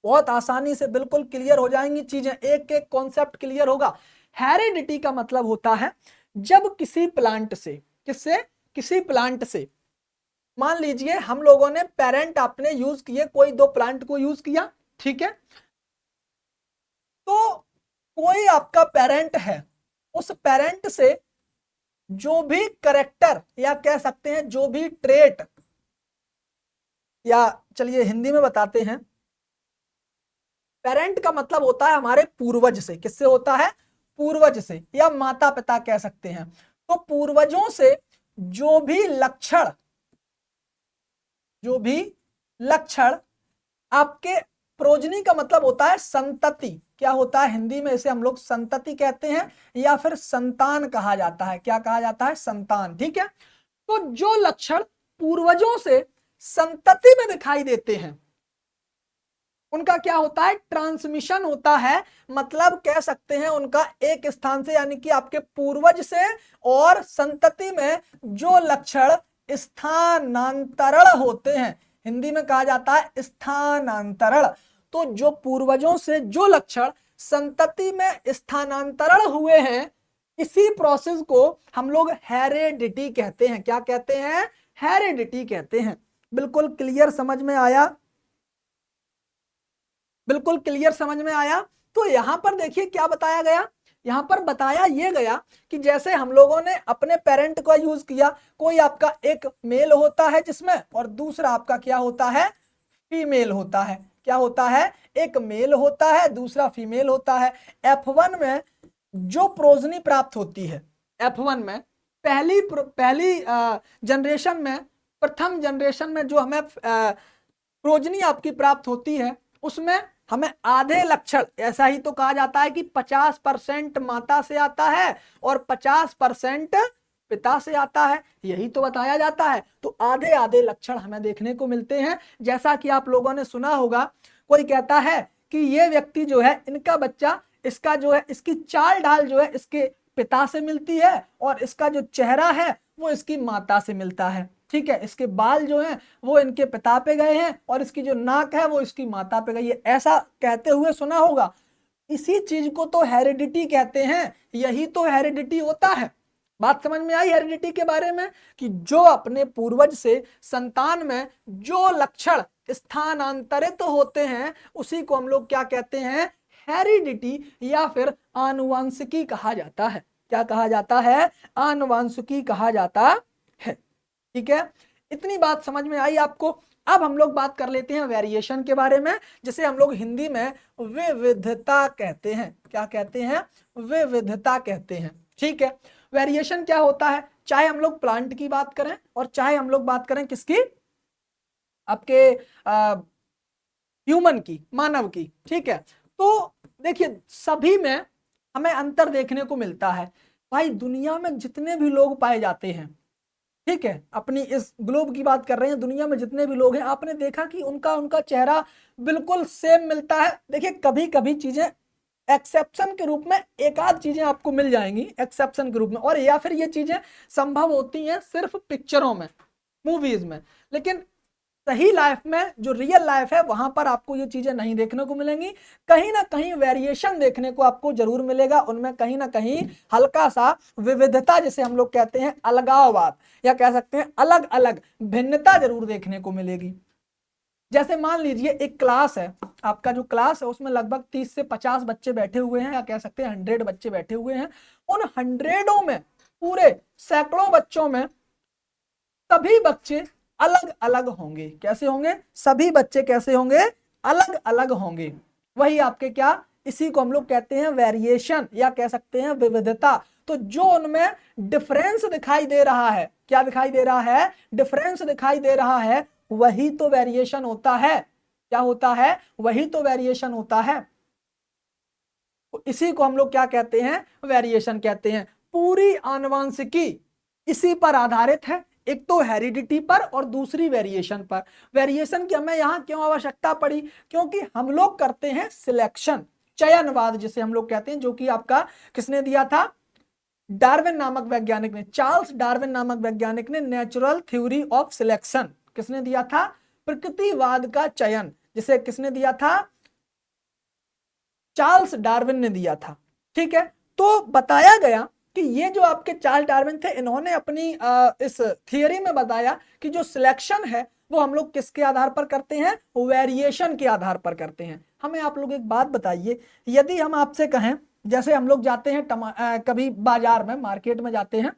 बहुत आसानी से बिल्कुल क्लियर हो जाएंगी चीजें, एक एक कॉन्सेप्ट क्लियर होगा। हेरिडिटी का मतलब होता है जब किसी प्लांट से, किससे, किसी प्लांट से, मान लीजिए हम लोगों ने पेरेंट आपने यूज किए, कोई दो प्लांट को यूज किया, ठीक है, तो कोई आपका पेरेंट है, उस पेरेंट से जो भी करेक्टर या कह सकते हैं जो भी ट्रेट या चलिए हिंदी में बताते हैं। पेरेंट का मतलब होता है हमारे पूर्वज से। किससे होता है? पूर्वज से, या माता पिता कह सकते हैं। तो पूर्वजों से जो भी लक्षण, जो भी लक्षण आपके प्रोजनी का मतलब होता है संतति। क्या होता है हिंदी में? इसे हम लोग संतति कहते हैं या फिर संतान कहा जाता है। क्या कहा जाता है? संतान। ठीक है। तो जो लक्षण पूर्वजों से संतति में दिखाई देते हैं उनका क्या होता है? ट्रांसमिशन होता है। मतलब कह सकते हैं उनका एक स्थान से, यानी कि आपके पूर्वज से और संतति में जो लक्षण स्थानांतरण होते हैं, हिंदी में कहा जाता है स्थानांतरण। तो जो पूर्वजों से जो लक्षण संतति में स्थानांतरण हुए हैं, इसी प्रोसेस को हम लोग हेरेडिटी कहते हैं। क्या कहते हैं? हेरेडिटी कहते हैं। बिल्कुल क्लियर समझ में आया? बिल्कुल क्लियर समझ में आया? तो यहां पर देखिए क्या बताया गया। यहां पर बताया यह गया कि जैसे हम लोगों ने अपने पेरेंट का यूज किया, कोई आपका एक मेल होता है जिसमें, और दूसरा आपका क्या होता है? फीमेल होता है। क्या होता है? एक मेल होता है, दूसरा फीमेल होता है। F1 में जो प्रोजनी प्राप्त होती है, F1 में पहली जनरेशन में, प्रथम जनरेशन में जो हमें प्रोजनी आपकी प्राप्त होती है, उसमें हमें आधे लक्षण, ऐसा ही तो कहा जाता है कि 50% माता से आता है और 50% पिता से आता है, यही तो बताया जाता है। तो आधे आधे लक्षण हमें देखने को मिलते हैं। जैसा कि आप लोगों ने सुना होगा, कोई कहता है कि ये व्यक्ति जो है, इनका बच्चा, इसका जो है, इसकी चाल ढाल जो है इसके पिता से मिलती है, और इसका जो चेहरा है वो इसकी माता से मिलता है। ठीक है। इसके बाल जो हैं वो इनके पिता पे गए हैं, और इसकी जो नाक है वो इसकी माता पे गई है, ऐसा कहते हुए सुना होगा। इसी चीज को तो हेरिडिटी कहते हैं। यही तो हेरिडिटी होता है। बात समझ में आई हेरिडिटी के बारे में? कि जो अपने पूर्वज से संतान में जो लक्षण स्थानांतरित तो होते हैं, उसी को हम लोग क्या कहते हैं? हेरिडिटी, या फिर आनुवंशिकी कहा जाता है। क्या कहा जाता है? आनुवंशिकी कहा जाता है। ठीक है। इतनी बात समझ में आई आपको? अब हम लोग बात कर लेते हैं वेरिएशन के बारे में, जिसे हम लोग हिंदी में विविधता कहते हैं। क्या कहते हैं? विविधता कहते हैं। ठीक है। वेरिएशन क्या होता है? चाहे हम लोग प्लांट की बात करें और चाहे हम लोग बात करें किसकी? आपके ह्यूमन की, मानव की। ठीक है। तो देखिए सभी में हमें अंतर देखने को मिलता है। भाई दुनिया में जितने भी लोग पाए जाते हैं, ठीक है, अपनी इस ग्लोब की बात कर रहे हैं, दुनिया में जितने भी लोग हैं, आपने देखा कि उनका उनका चेहरा बिल्कुल सेम मिलता है। देखिए कभी कभी चीजें एक्सेप्शन के रूप में, एक आध चीजें आपको मिल जाएंगी एक्सेप्शन के रूप में, और या फिर ये चीजें संभव होती हैं सिर्फ पिक्चरों में, मूवीज में। लेकिन सही लाइफ में, जो रियल लाइफ है, वहां पर आपको ये चीजें नहीं देखने को मिलेंगी। कहीं ना कहीं वेरिएशन देखने को आपको जरूर मिलेगा, उनमें कहीं ना कहीं हल्का सा विविधता, जिसे हम लोग कहते हैं अलगाववाद, या कह सकते हैं अलग अलग भिन्नता जरूर देखने को मिलेगी। जैसे मान लीजिए एक क्लास है, आपका जो क्लास है उसमें लगभग 30 से 50 बच्चे बैठे हुए हैं, या कह सकते हैं 100 बच्चे बैठे हुए हैं। उन 100 में, पूरे सैकड़ों बच्चों में सभी बच्चे अलग अलग होंगे। कैसे होंगे? सभी बच्चे कैसे होंगे? अलग अलग होंगे। वही आपके क्या, इसी को हम लोग कहते हैं वेरिएशन, या कह सकते हैं विविधता। तो जो उनमें डिफरेंस दिखाई दे रहा है, क्या दिखाई दे रहा है? डिफरेंस दिखाई दे रहा है, वही तो वेरिएशन होता है। क्या होता है? वही तो वेरिएशन होता है। तो इसी को हम लोग क्या कहते हैं? वेरिएशन कहते हैं। पूरी आनुवंशिकी इसी पर आधारित है, एक तो हेरिडिटी पर और दूसरी वेरिएशन पर। वेरिएशन की हमें यहां क्यों आवश्यकता पड़ी? क्योंकि हम लोग करते हैं सिलेक्शन, चयनवाद जिसे हम लोग कहते हैं, जो कि आपका किसने दिया था? डार्विन नामक वैज्ञानिक ने, चार्ल्स डार्विन नामक वैज्ञानिक ने नेचुरल थ्योरी ऑफ सिलेक्शन किसने दिया था? प्रकृतिवाद का चयन, जिसे किसने दिया था? चार्ल्स डार्विन ने दिया था। ठीक है। तो बताया गया कि ये जो आपके चार्ल्स डार्विन थे, इन्होंने अपनी इस थियरी में बताया कि जो सिलेक्शन है वो हम लोग किसके आधार पर करते हैं? वेरिएशन के आधार पर करते हैं। हमें आप लोग एक बात बताइए, यदि हम आपसे कहें, जैसे हम लोग जाते हैं कभी बाजार में, मार्केट में जाते हैं,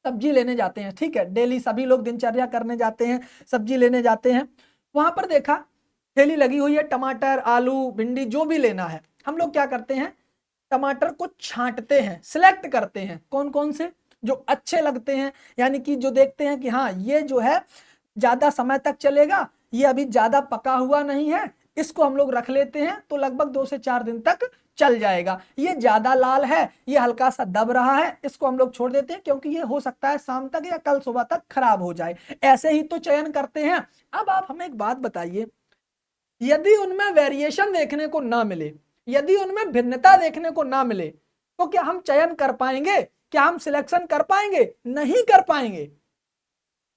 सब्जी लेने जाते हैं, ठीक है, डेली सभी लोग दिनचर्या करने जाते हैं, सब्जी लेने जाते हैं, वहां पर देखा थैली लगी हुई है, टमाटर, आलू, भिंडी, जो भी लेना है, हम लोग क्या करते हैं, टमाटर को छांटते हैं, सिलेक्ट करते हैं, कौन कौन से जो अच्छे लगते हैं, यानी कि जो देखते हैं कि हाँ ये जो है ज्यादा समय तक चलेगा, ये अभी ज्यादा पका हुआ नहीं है, इसको हम लोग रख लेते हैं तो लगभग 2 से 4 दिन तक चल जाएगा। ये ज्यादा लाल है, ये हल्का सा दब रहा है, इसको हम लोग छोड़ देते हैं क्योंकि ये हो सकता है शाम तक या कल सुबह तक खराब हो जाए। ऐसे ही तो चयन करते हैं। अब आप हमें एक बात बताइए, यदि उनमें वेरिएशन देखने को ना मिले, यदि उनमें भिन्नता देखने को ना मिले, तो क्या हम चयन कर पाएंगे? क्या हम सिलेक्शन कर पाएंगे? नहीं कर पाएंगे,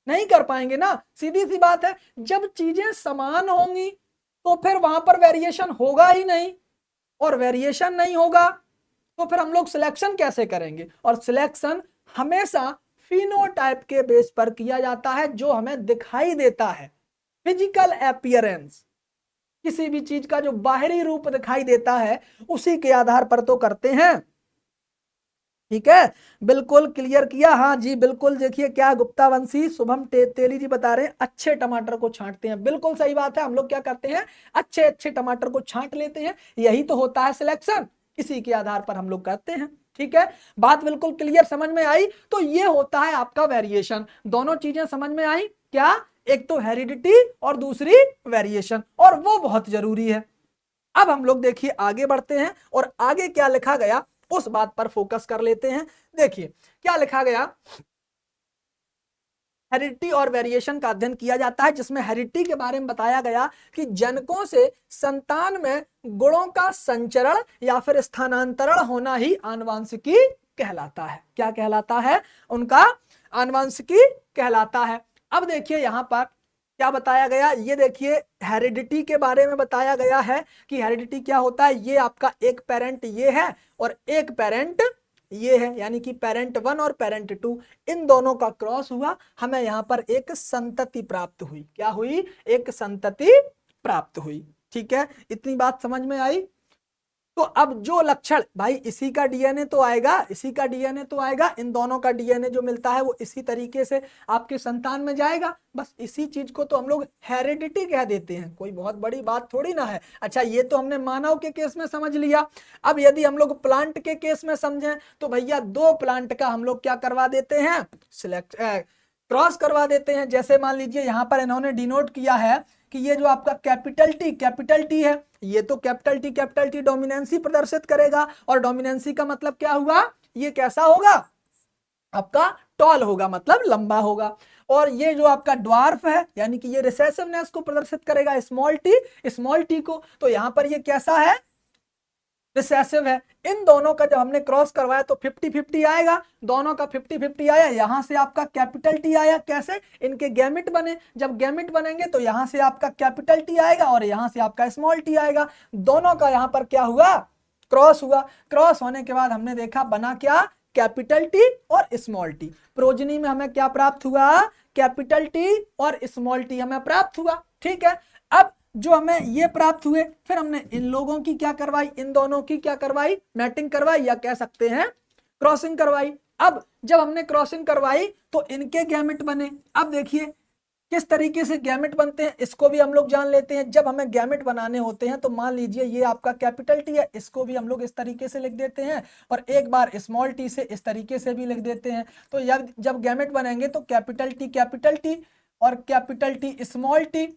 नहीं कर पाएंगे ना, सीधी सी बात है। जब चीजें समान होंगी तो फिर वहां पर वेरिएशन होगा ही नहीं, और वेरिएशन नहीं होगा तो फिर हम लोग सिलेक्शन कैसे करेंगे? और सिलेक्शन हमेशा फिनोटाइप के बेस पर किया जाता है, जो हमें दिखाई देता है, फिजिकल अपीयरेंस, किसी भी चीज का जो बाहरी रूप दिखाई देता है उसी के आधार पर तो करते हैं। ठीक है, बिल्कुल क्लियर किया, हाँ जी बिल्कुल। देखिए क्या गुप्ता वंशी, शुभम तेली जी बता रहे हैं अच्छे टमाटर को छांटते हैं, बिल्कुल सही बात है। हम लोग क्या करते हैं, अच्छे अच्छे टमाटर को छांट लेते हैं, यही तो होता है सिलेक्शन, इसी के आधार पर हम लोग करते हैं। ठीक है, बात बिल्कुल क्लियर समझ में आई। तो ये होता है आपका वेरिएशन। दोनों चीजें समझ में आई क्या? एक तो हेरिडिटी और दूसरी वेरिएशन, और वो बहुत जरूरी है। अब हम लोग देखिए आगे बढ़ते हैं, और आगे क्या लिखा गया उस बात पर फोकस कर लेते हैं। देखिए क्या लिखा गया, हेरिडिटी और वेरिएशन का अध्ययन किया जाता है, जिसमें हेरिडिटी के बारे में बताया गया कि जनकों से संतान में गुणों का संचरण या फिर स्थानांतरण होना ही आनुवंशिकी कहलाता है। क्या कहलाता है? उनका आनुवंशिकी कहलाता है। अब देखिए यहां पर क्या बताया गया, ये देखिए हेरिडिटी के बारे में बताया गया है कि हेरिडिटी क्या होता है। ये आपका एक पेरेंट ये है और एक पेरेंट ये है, यानी कि पेरेंट 1 और पेरेंट 2, इन दोनों का क्रॉस हुआ, हमें यहां पर एक संतति प्राप्त हुई। क्या हुई? एक संतति प्राप्त हुई। ठीक है, इतनी बात समझ में आई। तो अब जो लक्षण भाई, इसी का डीएनए तो आएगा, इसी का डीएनए तो आएगा, इन दोनों का डीएनए जो मिलता है वो इसी तरीके से आपके संतान में जाएगा। बस इसी चीज को तो हम लोग हेरिडिटी कह देते हैं, कोई बहुत बड़ी बात थोड़ी ना है। अच्छा, ये तो हमने मानव के केस में समझ लिया। अब यदि हम लोग प्लांट के केस में समझें तो भैया 2 प्लांट का हम लोग क्या करवा देते हैं, सिलेक्ट क्रॉस करवा देते हैं। जैसे मान लीजिए यहां पर इन्होंने डिनोट किया है कि ये जो आपका कैपिटल टी है, ये तो कैपिटल टी डोमिनेंसी प्रदर्शित करेगा, और डोमिनेंसी का मतलब क्या हुआ, ये कैसा होगा आपका, टॉल होगा, मतलब लंबा होगा। और ये जो आपका ड्वार्फ है, यानी कि ये रिसेसिवनेस को प्रदर्शित करेगा, स्मॉल टी को, तो यहां पर ये कैसा है, रिसेसिव है। इन दोनों का जब हमने क्रॉस करवाया तो 50-50 आएगा, दोनों का 50-50 आया, यहां से आपका कैपिटल टी आया। कैसे? इनके गैमेट बने, जब गैमेट बनेंगे तो यहां से आपका कैपिटल टी आएगा और यहां से आपका स्मॉल टी आएगा। दोनों का यहां पर क्या हुआ, क्रॉस हुआ। क्रॉस होने के बाद हमने देखा बना क्या, कैपिटल टी और स्मॉल टी। प्रोजनी में हमें क्या प्राप्त हुआ, कैपिटल टी और स्मॉल टी हमें प्राप्त हुआ। ठीक है, अब जो हमें ये प्राप्त हुए, फिर हमने इन लोगों की क्या करवाई, इन दोनों की क्या करवाई, मैटिंग करवाई, या कह सकते हैं क्रॉसिंग करवाई। अब जब हमने क्रॉसिंग करवाई तो इनके गैमेट बने। अब देखिए किस तरीके से गैमेट बनते हैं, इसको भी हम लोग जान लेते हैं। जब हमें गैमेट बनाने होते हैं तो मान लीजिए ये आपका कैपिटल टी है, इसको भी हम लोग इस तरीके से लिख देते हैं, और एक बार स्मॉल टी से इस तरीके से भी लिख देते हैं। तो जब गैमेट बनेंगे तो कैपिटल टी और कैपिटल टी स्मॉल टी,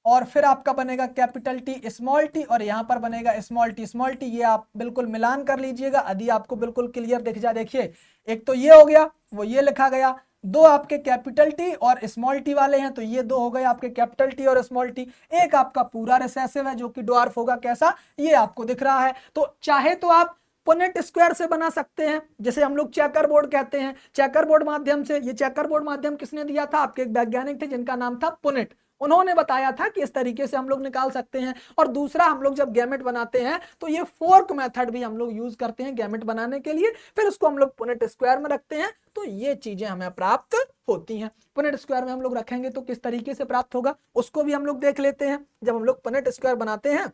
और फिर आपका बनेगा कैपिटल टी स्मॉल टी, और यहां पर बनेगा स्मॉल टी। ये आप बिल्कुल मिलान कर लीजिएगा, यदि आपको बिल्कुल क्लियर दिख जाए। देखिए एक तो ये हो गया, वो ये लिखा गया, 2 आपके कैपिटल टी और स्मॉल टी वाले हैं, तो ये 2 हो गए आपके कैपिटल टी और स्मॉल टी। एक आपका पूरा रिसेसिव है जो कि ड्वार्फ होगा, कैसा, ये आपको दिख रहा है। तो चाहे तो आप पुनेट स्क्वायर से बना सकते हैं, जैसे हम लोग चेकर बोर्ड कहते हैं, चेकर बोर्ड माध्यम से। ये चेकर बोर्ड माध्यम किसने दिया था? आपके एक वैज्ञानिक थे जिनका नाम था पुनेट, उन्होंने बताया था कि इस तरीके से हम लोग निकाल सकते हैं। और दूसरा, हम लोग जब गैमेट बनाते हैं तो ये फोर्क मेथड भी हम लोग यूज करते हैं गैमेट बनाने के लिए, फिर उसको हम लोग पुनेट स्क्वायर में रखते हैं, तो ये चीजें हमें प्राप्त होती हैं। पुनेट स्क्वायर में हम लोग रखेंगे तो किस तरीके से प्राप्त होगा उसको भी हम लोग देख लेते हैं। जब हम लोग पुनेट स्क्वायर बनाते हैं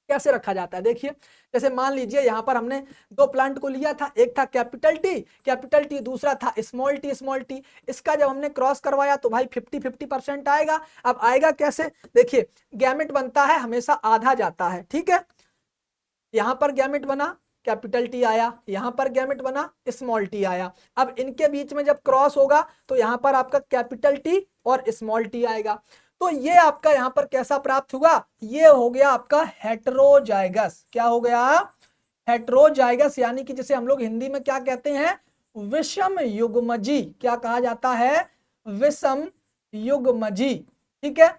कैसे रखा जाता है देखिए, जैसे मान लीजिए यहाँ पर हमने दो प्लांट को लिया था, एक था कैपिटल टी, दूसरा था स्मॉल टी। इसका जब हमने क्रॉस करवाया तो भाई 50-50% आएगा। अब आएगा कैसे, देखिए गैमेट बनता है हमेशा आधा जाता है, ठीक है। यहां पर गैमेट बना कैपिटल टी आया, यहां पर गैमेट बना स्मॉल टी आया। अब इनके बीच में जब क्रॉस होगा तो यहां पर आपका कैपिटल टी और स्मॉल टी आएगा। तो ये आपका यहां पर कैसा प्राप्त हुआ, ये हो गया आपका हेटेरोजाइगस। क्या हो गया, हेटेरोजाइगस, यानी कि जिसे हम लोग हिंदी में क्या कहते हैं, विषम युग्मजी। क्या कहा जाता है, विषम युग्मजी। ठीक है,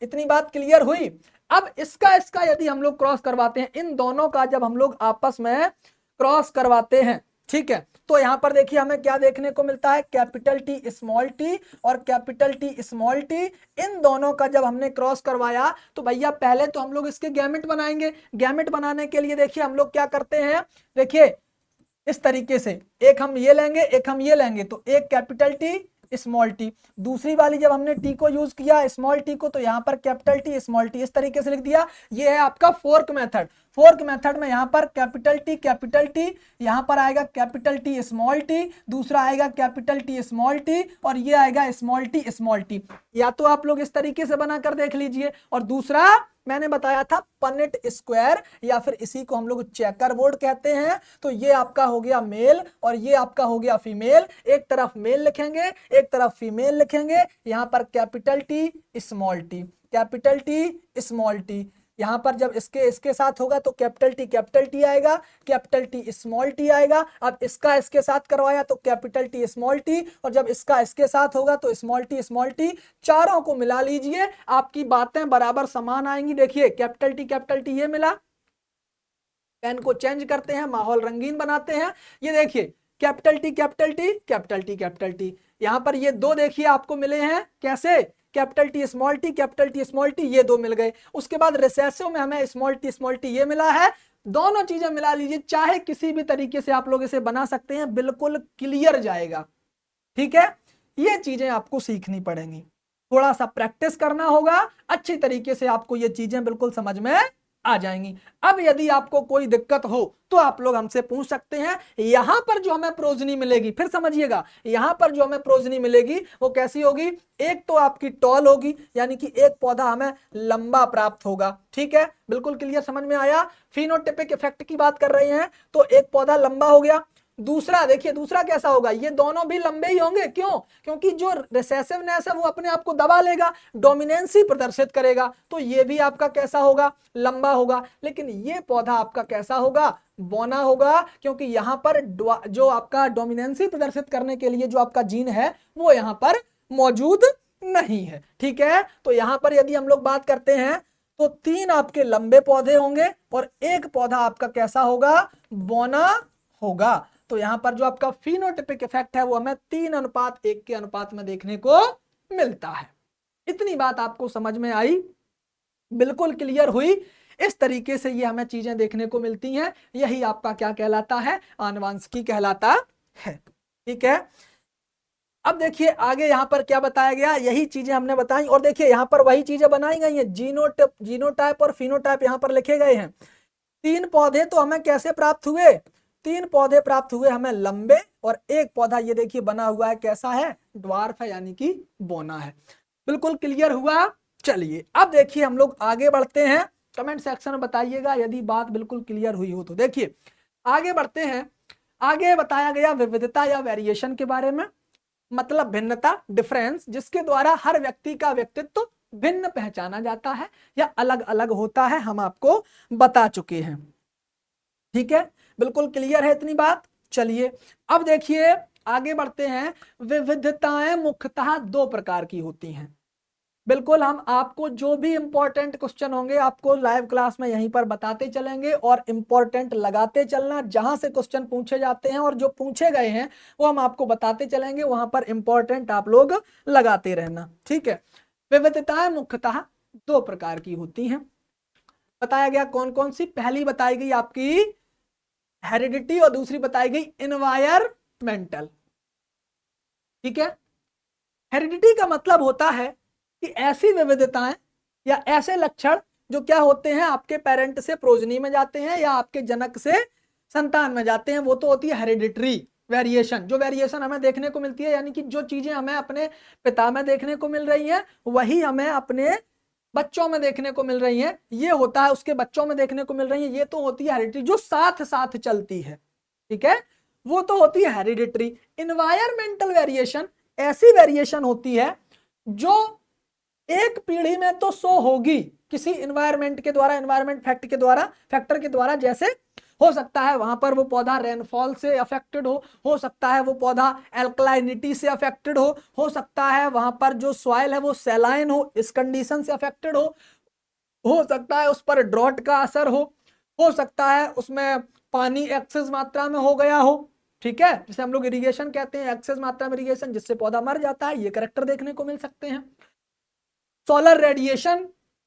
इतनी बात क्लियर हुई। अब इसका इसका यदि हम लोग क्रॉस करवाते हैं, इन दोनों का जब हम लोग आपस में क्रॉस करवाते हैं, ठीक है, तो यहां पर देखिए हमें क्या देखने को मिलता है, कैपिटल टी स्मॉल टी और कैपिटल टी स्मॉल टी, इन दोनों का जब हमने क्रॉस करवाया तो भैया पहले तो हम लोग इसके गैमेट बनाएंगे। गैमेट बनाने के लिए देखिए हम लोग क्या करते हैं, देखिए इस तरीके से, एक हम ये लेंगे एक हम ये लेंगे, तो एक कैपिटल टी स्मॉल टी, दूसरी वाली जब हमने टी को यूज किया स्मॉल टी को, तो यहां पर कैपिटल टी स्मॉल टी, इस तरीके से लिख दिया। ये है आपका फोर्क मेथड। फोर्क मेथड में यहां पर कैपिटल टी, यहां पर आएगा कैपिटल टी स्मॉल टी, दूसरा आएगा कैपिटल टी स्मॉल टी, और ये आएगा स्मॉल टी। या तो आप लोग इस तरीके से बनाकर देख लीजिए, और दूसरा मैंने बताया था पनेट स्क्वायर, या फिर इसी को हम लोग चेकर बोर्ड कहते हैं। तो ये आपका हो गया मेल और ये आपका हो गया फीमेल। एक तरफ मेल लिखेंगे एक तरफ फीमेल लिखेंगे। यहां पर capital T small T, capital T small T. यहां पर जब इसके साथ होगा तो कैपिटल टी आएगा, कैपिटल टी स्मॉल टी आएगा। अब इसका इसके साथ करवाया तो कैपिटल टी स्मॉल टी, और जब इसका इसके साथ होगा तो स्मॉल टी। चारों को मिला लीजिए, आपकी बातें बराबर समान आएंगी। देखिए कैपिटल टी ये मिला, पेन को चेंज करते हैं, माहौल रंगीन बनाते हैं। ये देखिए कैपिटल टी, यहां पर ये दो देखिए आपको मिले हैं, कैसे, कैपिटल टी स्मॉल टी, ये दो मिल गए। उसके बाद रिसेसिव में हमें स्मॉल टी ये मिला है। दोनों चीजें मिला लीजिए, चाहे किसी भी तरीके से आप लोग इसे बना सकते हैं, बिल्कुल क्लियर जाएगा। ठीक है, ये चीजें आपको सीखनी पड़ेंगी, थोड़ा सा प्रैक्टिस करना होगा, अच्छी तरीके से आपको ये चीजें बिल्कुल समझ में आ जाएंगी। अब यदि आपको कोई दिक्कत हो तो आप लोग हमसे पूछ सकते हैं। यहां पर जो हमें प्रोजनी मिलेगी, फिर समझिएगा, यहां पर जो हमें प्रोजनी मिलेगी वो कैसी होगी, एक तो आपकी टॉल होगी, यानी कि एक पौधा हमें लंबा प्राप्त होगा। ठीक है, बिल्कुल क्लियर, समझ में आया। फिनोटिपिक इफेक्ट की बात कर रहे हैं तो एक पौधा लंबा हो गया। दूसरा देखिए, दूसरा कैसा होगा, ये दोनों भी लंबे ही होंगे। क्यों, क्योंकि जो रिसेसिवनेस है वो अपने आप को दबा लेगा, डोमिनेंसी प्रदर्शित करेगा, तो ये भी आपका कैसा होगा, लंबा होगा। लेकिन ये पौधा आपका कैसा होगा, बौना होगा, क्योंकि यहां पर जो आपका डोमिनेंसी प्रदर्शित करने के लिए जो आपका जीन है वो यहां पर मौजूद नहीं है। ठीक है, तो यहां पर यदि हम लोग बात करते हैं तो 3 आपके लंबे पौधे होंगे और एक पौधा आपका कैसा होगा, बौना होगा। तो यहां पर जो आपका फिनोटिपिक इफेक्ट है वो हमें 3:1 के अनुपात में देखने को मिलता है। इतनी बात आपको समझ में आई, बिल्कुल क्लियर हुई। इस तरीके से ये हमें चीजें देखने को मिलती हैं, यही आपका क्या कहलाता है, आनुवंशिकी कहलाता है। ठीक है, अब देखिए आगे यहां पर क्या बताया गया, यही चीजें हमने बताई, और देखिए यहां पर वही चीजें बनाई गई हैं, जीनोटाइप और फिनोटाइप यहां पर लिखे गए हैं। 3 पौधे तो हमें कैसे प्राप्त हुए, 3 पौधे प्राप्त हुए हमें लंबे, और एक पौधा ये देखिए बना हुआ है, कैसा है, ड्वार्फ है, यानी कि बौना है। बिल्कुल क्लियर हुआ। चलिए अब देखिए हम लोग आगे बढ़ते हैं, कमेंट सेक्शन में बताइएगा यदि बात बिल्कुल क्लियर हुई हो तो। देखिए आगे बढ़ते हैं, आगे बताया गया विविधता या वेरिएशन के बारे में, मतलब भिन्नता, डिफरेंस, जिसके द्वारा हर व्यक्ति का व्यक्तित्व भिन्न पहचाना जाता है या अलग अलग होता है, हम आपको बता चुके हैं। ठीक है, बिल्कुल क्लियर है इतनी बात। चलिए अब देखिए आगे बढ़ते हैं। विविधताएं मुख्यतः 2 प्रकार की होती हैं। बिल्कुल, हम आपको जो भी इंपॉर्टेंट क्वेश्चन होंगे आपको लाइव क्लास में यहीं पर बताते चलेंगे, और इंपॉर्टेंट लगाते चलना, जहां से क्वेश्चन पूछे जाते हैं और जो पूछे गए हैं वो हम आपको बताते चलेंगे, वहां पर इंपॉर्टेंट आप लोग लगाते रहना। ठीक है, विविधताएं मुख्यतः 2 प्रकार की होती हैं। बताया गया कौन कौन सी, पहली बताई गई आपकी हेरिडिटी और दूसरी बताई गई एनवायरमेंटल। ठीक है, हेरिडिटी का मतलब होता है कि ऐसी विविधताएं या ऐसे लक्षण जो क्या होते हैं, आपके पेरेंट से प्रोजनी में जाते हैं या आपके जनक से संतान में जाते हैं, वो तो होती है हेरिडिटरी वेरिएशन। जो वेरिएशन हमें देखने को मिलती है, यानी कि जो चीजें हमें अपने पिता में देखने को मिल रही हैं वही हमें अपने बच्चों में देखने को मिल रही हैं, ये होता है उसके बच्चों में देखने को मिल रही है, ये तो होती है हेरिडिटरी, जो साथ साथ चलती है, ठीक है, वो तो होती है हेरिडिटरी। इन्वायरमेंटल वेरिएशन ऐसी वेरिएशन होती है जो एक पीढ़ी में तो शो होगी किसी इन्वायरमेंट के द्वारा, इन्वायरमेंट फैक्टर के द्वारा, जैसे हो सकता है वहां पर वो पौधा रेनफॉल से अफेक्टेड हो सकता है वो पौधा एल्कलाइनिटी से अफेक्टेड हो सकता है वहां पर जो सॉइल है वो सैलाइन हो, इस कंडीशन से अफेक्टेड हो सकता है उस पर ड्रॉट का असर हो सकता है उसमें पानी एक्सेस मात्रा में हो गया हो, ठीक है, जिसे हम लोग इरिगेशन कहते हैं, एक्सेस मात्रा में इरिगेशन, जिससे पौधा मर जाता है, ये करेक्टर देखने को मिल सकते हैं। सोलर रेडिएशन,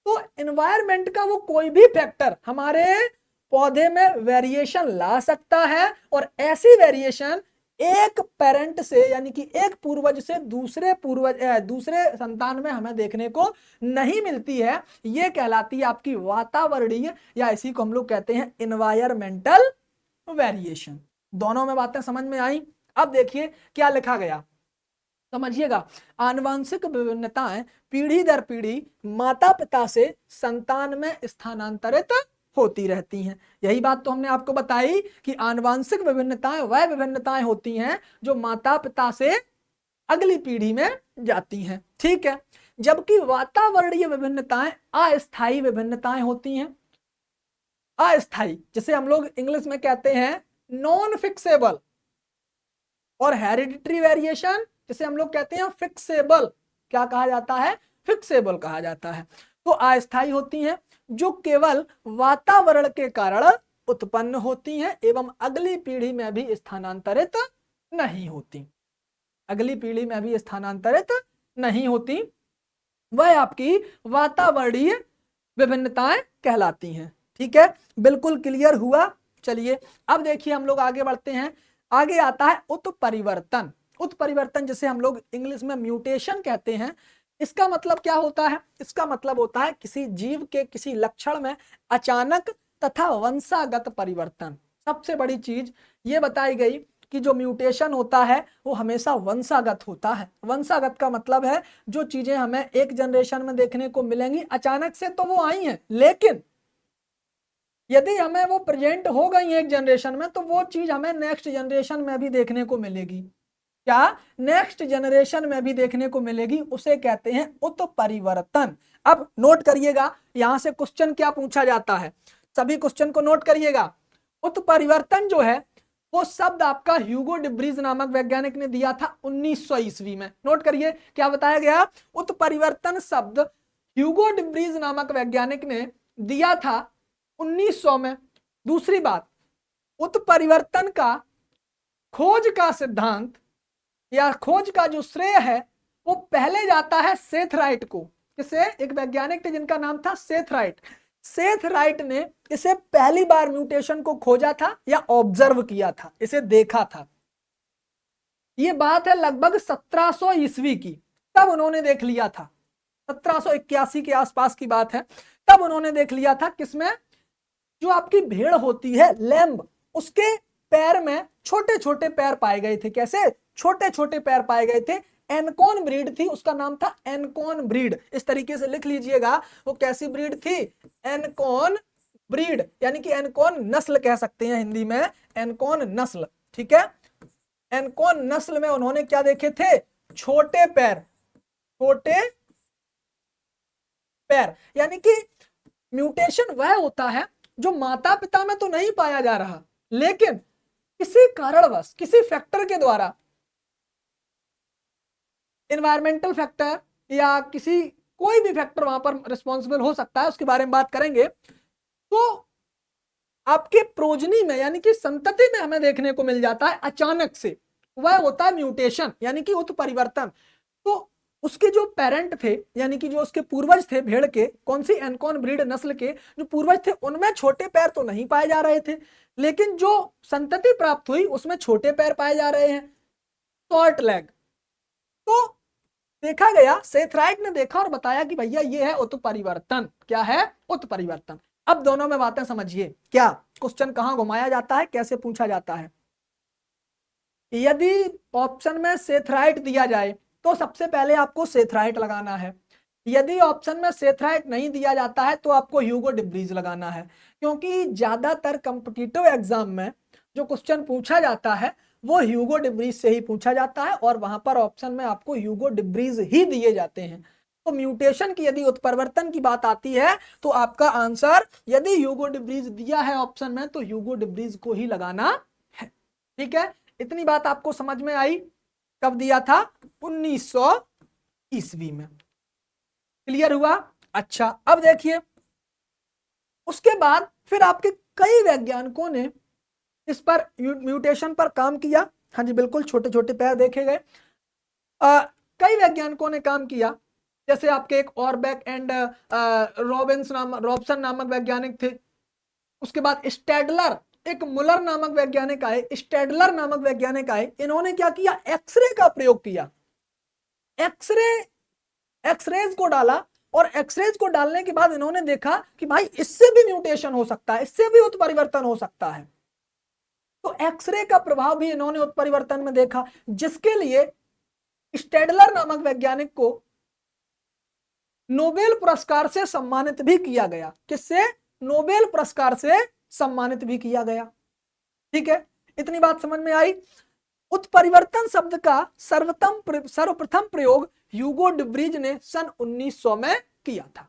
तो एनवायरमेंट का वो कोई भी फैक्टर हमारे पौधे में वेरिएशन ला सकता है, और ऐसी वेरिएशन एक पेरेंट से यानी कि एक पूर्वज से दूसरे संतान में हमें देखने को नहीं मिलती है, ये कहलाती है आपकी वातावरणीय, या इसी को हम लोग कहते हैं एनवायरमेंटल वेरिएशन। दोनों में बातें समझ में आई। अब देखिए क्या लिखा गया, समझिएगा, आनुवंशिक विभिन्नताएं पीढ़ी दर पीढ़ी माता पिता से संतान में स्थानांतरित होती रहती हैं। यही बात तो हमने आपको बताई कि आनुवंशिक विभिन्नताएं वह विभिन्नताएं होती हैं जो माता पिता से अगली पीढ़ी में जाती हैं, ठीक है, जबकि वातावरणीय विभिन्नताएं अस्थायी विभिन्नताएं होती हैं। अस्थायी जिसे हम लोग इंग्लिश में कहते हैं नॉन फिक्सेबल, और हेरिडिटरी वेरिएशन जिसे हम लोग कहते हैं फिक्सेबल, क्या कहा जाता है, फिक्सेबल कहा जाता है। तो अस्थायी होती हैं जो केवल वातावरण के कारण उत्पन्न होती हैं एवं अगली पीढ़ी में भी स्थानांतरित नहीं होती, अगली पीढ़ी में भी स्थानांतरित नहीं होती, वह आपकी वातावरणीय विभिन्नताएं कहलाती हैं, ठीक है, बिल्कुल क्लियर हुआ। चलिए अब देखिए हम लोग आगे बढ़ते हैं, आगे आता है उत्परिवर्तन। उत्परिवर्तन जिसे हम लोग इंग्लिश में म्यूटेशन कहते हैं, इसका मतलब क्या होता है, इसका मतलब होता है किसी जीव के किसी लक्षण में अचानक तथा वंशागत परिवर्तन। सबसे बड़ी चीज ये बताई गई कि जो म्यूटेशन होता है वो हमेशा वंशागत होता है। वंशागत का मतलब है जो चीजें हमें एक जनरेशन में देखने को मिलेंगी अचानक से तो वो आई हैं, लेकिन यदि हमें वो प्रेजेंट हो गई एक जनरेशन में तो वो चीज हमें नेक्स्ट जनरेशन में भी देखने को मिलेगी। क्या, नेक्स्ट जनरेशन में भी देखने को मिलेगी, उसे कहते हैं उत्परिवर्तन। अब नोट करिएगा यहां से क्वेश्चन क्या पूछा जाता है, सभी क्वेश्चन को नोट करिएगा। उत्परिवर्तन जो है वो शब्द आपका ह्यूगो डिब्रीज नामक वैज्ञानिक ने दिया था 1900 ईस्वी में। नोट करिए क्या बताया गया, उत्परिवर्तन शब्द ह्यूगो डिब्रीज नामक वैज्ञानिक ने दिया था 1900 में। दूसरी बात, उत्परिवर्तन का खोज का सिद्धांत या खोज का जो श्रेय है वो पहले जाता है सेथराइट को। किसे, एक वैज्ञानिक थे जिनका नाम था सेथराइट। सेथराइट ने इसे पहली बार म्यूटेशन को खोजा था या ऑब्जर्व किया था, इसे देखा था। ये बात है लगभग 1700 ईस्वी की, तब उन्होंने देख लिया था, 1781 के आसपास की बात है, तब उन्होंने देख लिया था। किसमें, जो आपकी भेड़ होती है लैम्ब, उसके पैर में छोटे छोटे पैर पाए गए थे। कैसे, छोटे छोटे पैर पाए गए थे। एनकॉन ब्रीड थी, उसका नाम था एनकॉन ब्रीड, इस तरीके से लिख लीजिएगा। वो कैसी ब्रीड थी, एनकॉन ब्रीड, यानी कि एनकॉन नस्ल कह सकते हैं हिंदी में, एनकॉन नस्ल, ठीक है। एनकॉन नस्ल में उन्होंने क्या देखे थे, छोटे पैर, छोटे पैर, यानी कि म्यूटेशन वह होता है जो माता पिता में तो नहीं पाया जा रहा, लेकिन किसी कारणवश किसी फैक्टर के द्वारा, एनवायरमेंटल फैक्टर या किसी कोई भी फैक्टर वहां पर रिस्पॉन्सिबल हो सकता है, उसके बारे में बात करेंगे। तो आपके प्रोजनी में यानी कि संतति में हमें देखने को मिल जाता है अचानक से, वह होता है म्यूटेशन यानी कि उत्परिवर्तन। तो उसके जो पेरेंट थे यानी कि जो उसके पूर्वज थे भेड़ के, कौन सी, एनकॉन ब्रीड नस्ल के जो पूर्वज थे, उनमें छोटे पैर तो नहीं पाए जा रहे थे, लेकिन जो संतति प्राप्त हुई उसमें छोटे पैर पाए जा रहे हैं, शॉर्ट लेग। तो देखा गया, सेथराइट ने देखा और बताया कि भैया ये है उत्परिवर्तन। क्या है? उत्परिवर्तन। अब दोनों में बातें समझिए, क्या क्वेश्चन कहां घुमाया जाता है, कैसे पूछा जाता है। यदि ऑप्शन में सेथराइट दिया जाए तो सबसे पहले आपको सेथराइट लगाना है। यदि ऑप्शन में सेथराइट नहीं दिया जाता है तो आपको ह्यूगो डिब्रीज लगाना है, क्योंकि ज्यादातर कॉम्पिटिटिव एग्जाम में जो क्वेश्चन पूछा जाता है वो ह्यूगो डिब्रीज से ही पूछा जाता है, और वहां पर ऑप्शन में आपको ह्यूगो डिब्रीज ही दिए जाते हैं। तो म्यूटेशन की यदि उत्परिवर्तन की बात आती है तो आपका आंसर, यदि ह्यूगो डिब्रीज दिया है ऑप्शन में, तो ह्यूगो डिब्रीज को ही लगाना है। ठीक है, इतनी बात आपको समझ में आई। कब दिया था? 1900 ईस्वी में। क्लियर हुआ? अच्छा, अब देखिए, उसके बाद फिर आपके कई वैज्ञानिकों ने इस पर म्यूटेशन पर काम किया। हाँ जी बिल्कुल, छोटे छोटे पैर देखे गए। कई वैज्ञानिकों ने काम किया, जैसे आपके एक ऑरबैक एंड रॉबसन नामक वैज्ञानिक थे। उसके बाद स्टैडलर, एक मुलर नामक वैज्ञानिक आए, स्टैडलर नामक वैज्ञानिक आए। इन्होंने क्या किया? एक्सरे का प्रयोग किया। एक्सरेज को डाला, और एक्सरेज को डालने के बाद इन्होंने देखा कि भाई इससे भी म्यूटेशन हो सकता है, इससे भी उत्परिवर्तन हो सकता है। तो एक्सरे का प्रभाव भी इन्होंने उत्परिवर्तन में देखा, जिसके लिए स्टेडलर नामक वैज्ञानिक को नोबेल पुरस्कार से सम्मानित भी किया गया। किससे? नोबेल पुरस्कार से सम्मानित भी किया गया। ठीक है, इतनी बात समझ में आई। उत्परिवर्तन शब्द का सर्वप्रथम प्रयोग ह्यूगो डिब्रीज ने सन 1900 में किया था।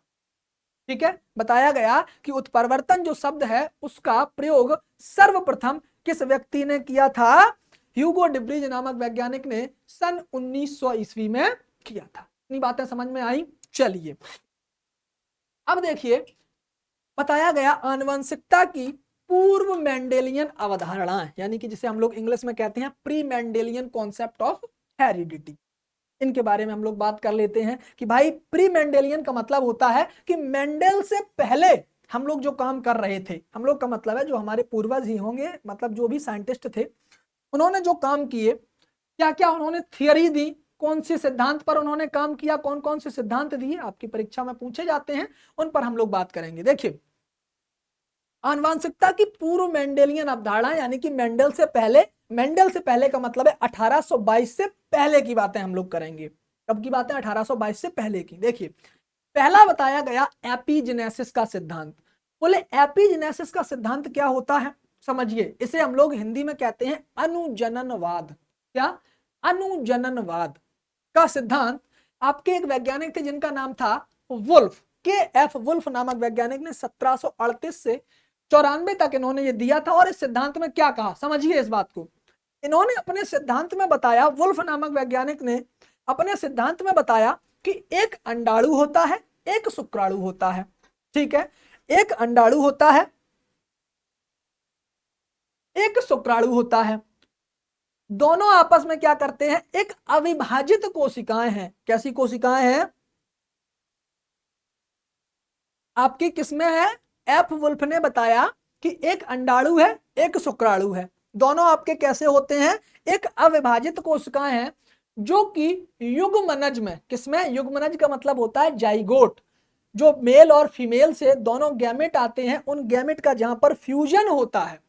ठीक है, बताया गया कि उत्परिवर्तन जो शब्द है उसका प्रयोग सर्वप्रथम किस व्यक्ति ने किया था? ह्यूगो डिब्रीज नामक वैज्ञानिक ने सन 1900 ईस्वी में किया था। इतनी बातें समझ में आई। चलिए, अब देखिए, बताया गया आनुवंशिकता की पूर्व मेंडेलियन अवधारणा, यानी कि जिसे हम लोग इंग्लिश में कहते हैं pre Mendelian concept of heredity. इनके बारे में हम लोग बात कर लेते हैं कि भाई प्री मेंडेलियन का मतलब होता है कि मेंडल से पहले हम लोग जो काम कर रहे थे, हम लोग का मतलब है जो हमारे पूर्वज ही होंगे, मतलब जो भी साइंटिस्ट थे, उन्होंने जो काम किए, क्या क्या उन्होंने थियरी दी, कौन से सिद्धांत पर उन्होंने काम किया, कौन कौन से सिद्धांत दिए, आपकी परीक्षा में पूछे जाते हैं, उन पर हम लोग बात करेंगे। देखिए, आनुवंशिकता की पूर्व मेंडेलियन अवधारणा, यानी कि मेंडल से पहले का मतलब है 1822 से पहले की बातें हम लोग करेंगे। कब की बातें? 1822 से पहले की। देखिए, पहला बताया गया एपिजेनेसिस का सिद्धांत। बोले एपिजेनेसिस का सिद्धांत क्या होता है? समझिए, इसे हम लोग हिंदी में कहते हैं अनुजननवाद। क्या? अनुजननवाद का सिद्धांत आपके एक वैज्ञानिक थे जिनका नाम था वुल्फ, के एफ वुल्फ नामक वैज्ञानिक ने 1738 से 94 तक इन्होंने ये दिया था। और इस सिद्धांत में क्या कहा, समझिए इस बात को। इन्होंने अपने सिद्धांत में बताया, वुल्फ नामक वैज्ञानिक ने अपने सिद्धांत में बताया कि एक अंडाणु होता है, एक शुक्राणु होता है। ठीक है, एक अंडाणु होता है, एक शुक्राणु होता है। दोनों आपस में क्या करते हैं? एक अविभाजित कोशिकाएं हैं। कैसी कोशिकाएं हैं आपकी? किसमें है? एफ वुल्फ ने बताया कि एक अंडाणु है, एक शुक्राणु है। दोनों आपके कैसे होते हैं? एक अविभाजित कोशिकाएं हैं, जो कि युग्मनज में, किसमें? युग्मनज का मतलब होता है जाइगोट, जो मेल और फीमेल से दोनों गैमेट आते हैं, उन गैमेट का जहां पर फ्यूजन होता है,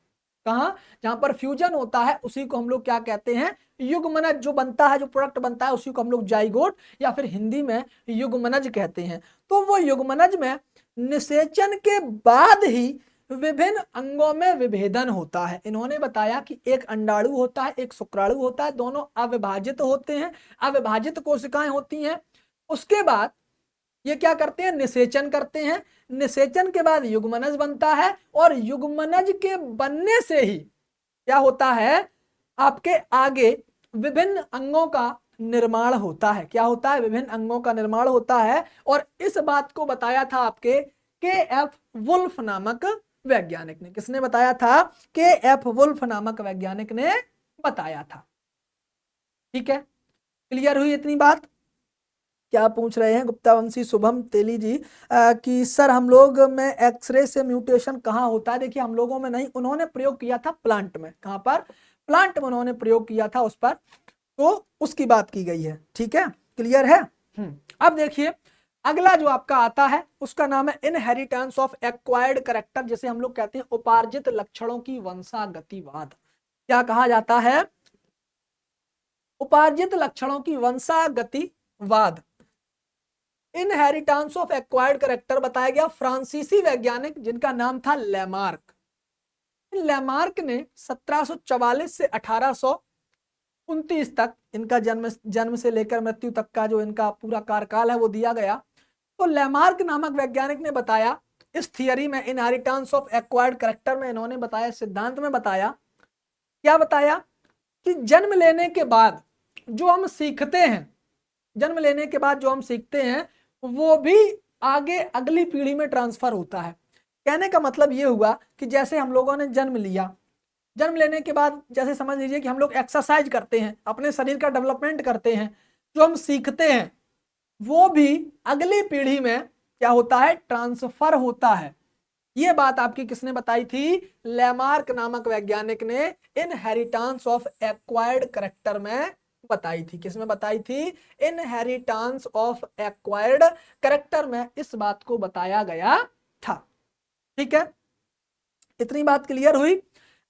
कहां? जहां पर फ्यूजन होता है उसी को हम लोग क्या कहते हैं? युग्मनज। जो बनता है, जो प्रोडक्ट बनता है, उसी को हम लोग जाइगोट या फिर हिंदी में युग्मनज कहते हैं। तो वो युग्मनज में निषेचन के बाद ही विभिन्न अंगों में विभेदन होता है। इन्होंने बताया कि एक अंडाणु होता है, एक शुक्राणु होता है, दोनों अविभाजित होते हैं, अविभाजित कोशिकाएं होती हैं। उसके बाद ये क्या करते हैं? निषेचन करते हैं। निषेचन के बाद युग्मनज बनता है, और युग्मनज के बनने से ही क्या होता है? आपके आगे विभिन्न अंगों का निर्माण होता है। क्या होता है? विभिन्न अंगों का निर्माण होता है। और इस बात को बताया था आपके के एफ वुल्फ नामक वैज्ञानिक ने। किसने बताया था? के एफ वुल्फ नामक वैज्ञानिक ने बताया था। ठीक है, क्लियर हुई इतनी बात? क्या पूछ रहे हैं गुप्ता वंशी शुभम तेली जी कि सर हम लोग में एक्सरे से म्यूटेशन कहाँ होता है? देखिए, हम लोगों में नहीं, उन्होंने प्रयोग किया था प्लांट में। कहाँ पर? प्लांट में उन्होंने प्रयोग किया था उस पर, तो उसकी बात की गई है। ठीक है, क्लियर है? अब देखिए अगला जो आपका आता है उसका नाम है इनहेरिटेंस ऑफ एक्वायर्ड कैरेक्टर, जिसे हम लोग कहते हैं उपार्जित लक्षणों की वंशागतिवाद। क्या कहा जाता है? उपार्जित लक्षणों की वंशागतिवाद। इनहेरिटेंस ऑफ एक्वायर्ड कैरेक्टर बताया गया फ्रांसीसी वैज्ञानिक जिनका नाम था लेमार्क। लेमार्क ने 1744 से 1829 तक इनका जन्म से लेकर मृत्यु तक का जो इनका पूरा कार्यकाल है वो दिया गया। तो लेमार्क नामक वैज्ञानिक ने बताया इस थियरी में, इनहेरिटेंस ऑफ एक्वायर्ड कैरेक्टर में इन्होंने बताया, सिद्धांत में बताया, क्या बताया कि जन्म लेने के बाद जो हम सीखते हैं, जन्म लेने के बाद जो हम सीखते हैं वो भी आगे अगली पीढ़ी में ट्रांसफर होता है। कहने का मतलब ये हुआ कि जैसे हम लोगों ने जन्म लिया, जन्म लेने के बाद जैसे समझ लीजिए कि हम लोग एक्सरसाइज करते हैं, अपने शरीर का डेवलपमेंट करते हैं, जो हम सीखते हैं वो भी अगली पीढ़ी में क्या होता है? ट्रांसफर होता है। ये बात आपकी किसने बताई थी? लेमार्क नामक वैज्ञानिक ने इनहेरिटेंस ऑफ एक्वायर्ड कैरेक्टर में बताई थी। किसमें बताई थी? इनहेरिटेंस ऑफ एक्वायर्ड कैरेक्टर में इस बात को बताया गया था। ठीक है, इतनी बात क्लियर हुई।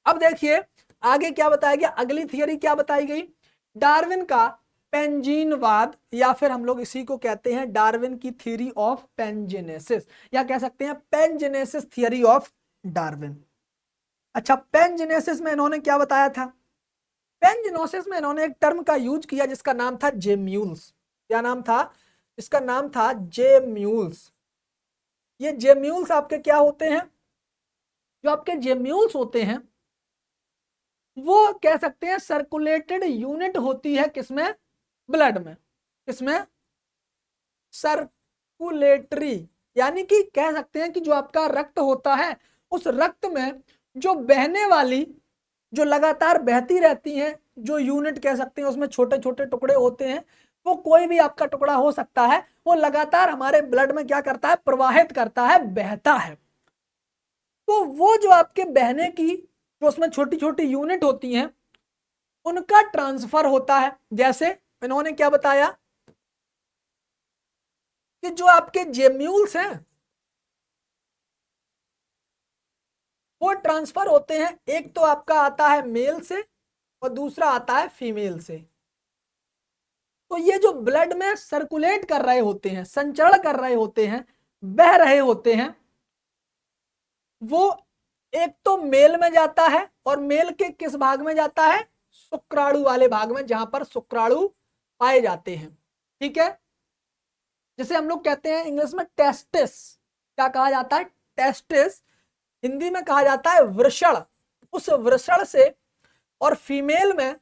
अब देखिए आगे क्या बताया गया, अगली थियरी क्या बताई गई? डार्विन का पेंजीनवाद, या फिर हम लोग इसी को कहते हैं डार्विन की थ्योरी ऑफ पेंजेनेसिस, या कह सकते हैं पेंजेनेसिस थ्योरी ऑफ डार्विन। अच्छा, पेंजेनेसिस में इन्होंने क्या बताया था? पेंजेनोसिस में इन्होंने एक टर्म का यूज किया जिसका नाम था जेम्यूल्स। क्या नाम था? इसका नाम था जेम्यूल्स। ये जेम्यूल्स आपके क्या होते हैं? जो आपके जेम्यूल्स होते हैं वो कह सकते हैं सर्कुलेटेड यूनिट होती है किसमें? ब्लड में। किसमें? सर्कुलेटरी, यानी कि कह सकते हैं कि जो आपका रक्त होता है उस रक्त में जो बहने वाली, जो लगातार बहती रहती हैं, जो यूनिट कह सकते हैं उसमें छोटे छोटे टुकड़े होते हैं, वो कोई भी आपका टुकड़ा हो सकता है, वो लगातार हमारे ब्लड में क्या करता है? प्रवाहित करता है, बहता है। तो वो जो आपके बहने की जो उसमें छोटी छोटी यूनिट होती हैं उनका ट्रांसफर होता है। जैसे इन्होंने क्या बताया कि जो आपके जेम्यूल्स हैं वो ट्रांसफर होते हैं, एक तो आपका आता है मेल से और दूसरा आता है फीमेल से। तो ये जो ब्लड में सर्कुलेट कर रहे होते हैं, संचरण कर रहे होते हैं, बह रहे होते हैं, वो एक तो मेल में जाता है, और मेल के किस भाग में जाता है? शुक्राणु वाले भाग में, जहां पर शुक्राणु पाए जाते हैं। ठीक है, जिसे हम लोग कहते हैं इंग्लिश में टेस्टिस। क्या कहा जाता है? टेस्टिस। हिंदी में कहा जाता है वृषण। उस वृषण से, और फीमेल में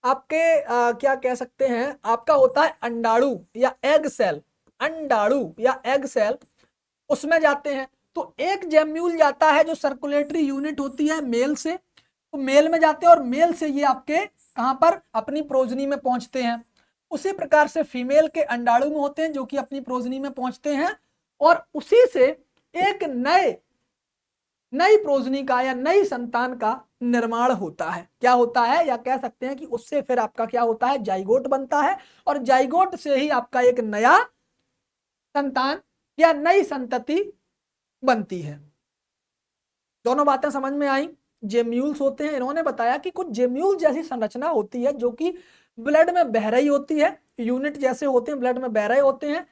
आपके क्या कह सकते हैं, आपका होता है अंडाणु या एग सेल। अंडाणु या एग सेल उसमें जाते हैं। तो एक जेम्यूल जाता है जो सर्कुलेटरी यूनिट होती है मेल से, तो मेल में जाते हैं, और मेल से ये आपके कहां पर? अपनी प्रोजनी में पहुंचते हैं। उसी प्रकार से फीमेल के अंडाणु में होते हैं जो कि अपनी प्रोजनी में पहुंचते हैं, और उसी से एक नई प्रोजनी का या नई संतान का निर्माण होता है। क्या होता है? या कह सकते हैं कि उससे फिर आपका क्या होता है? जाइगोट बनता है, और जाइगोट से ही आपका एक नया संतान या नई संतति बनती है। दोनों बातें समझ में आई? जेम्यूल्स होते हैं, इन्होंने बताया कि कुछ जेम्यूल जैसी संरचना होती है जो कि ब्लड में बह रही होती है, यूनिट जैसे होते हैं ब्लड में बह रहे होते हैं।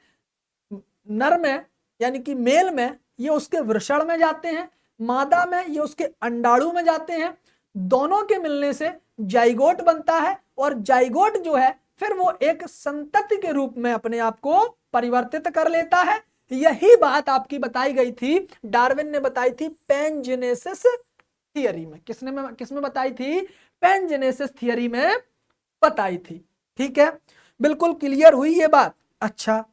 नर में यानी कि मेल में ये उसके वृषण में जाते हैं, मादा में ये उसके अंडाणु में जाते हैं। दोनों के मिलने से जाइगोट बनता है, और जाइगोट जो है फिर वो एक संतति के रूप में अपने आप को परिवर्तित कर लेता है। यही बात आपकी बताई गई थी, डार्विन ने बताई थी पेंजेनेसिस थियरी में। किसमें बताई थी? पेंजेनेसिस थियरी में बताई थी। ठीक है, बिल्कुल क्लियर हुई ये बात। अच्छा,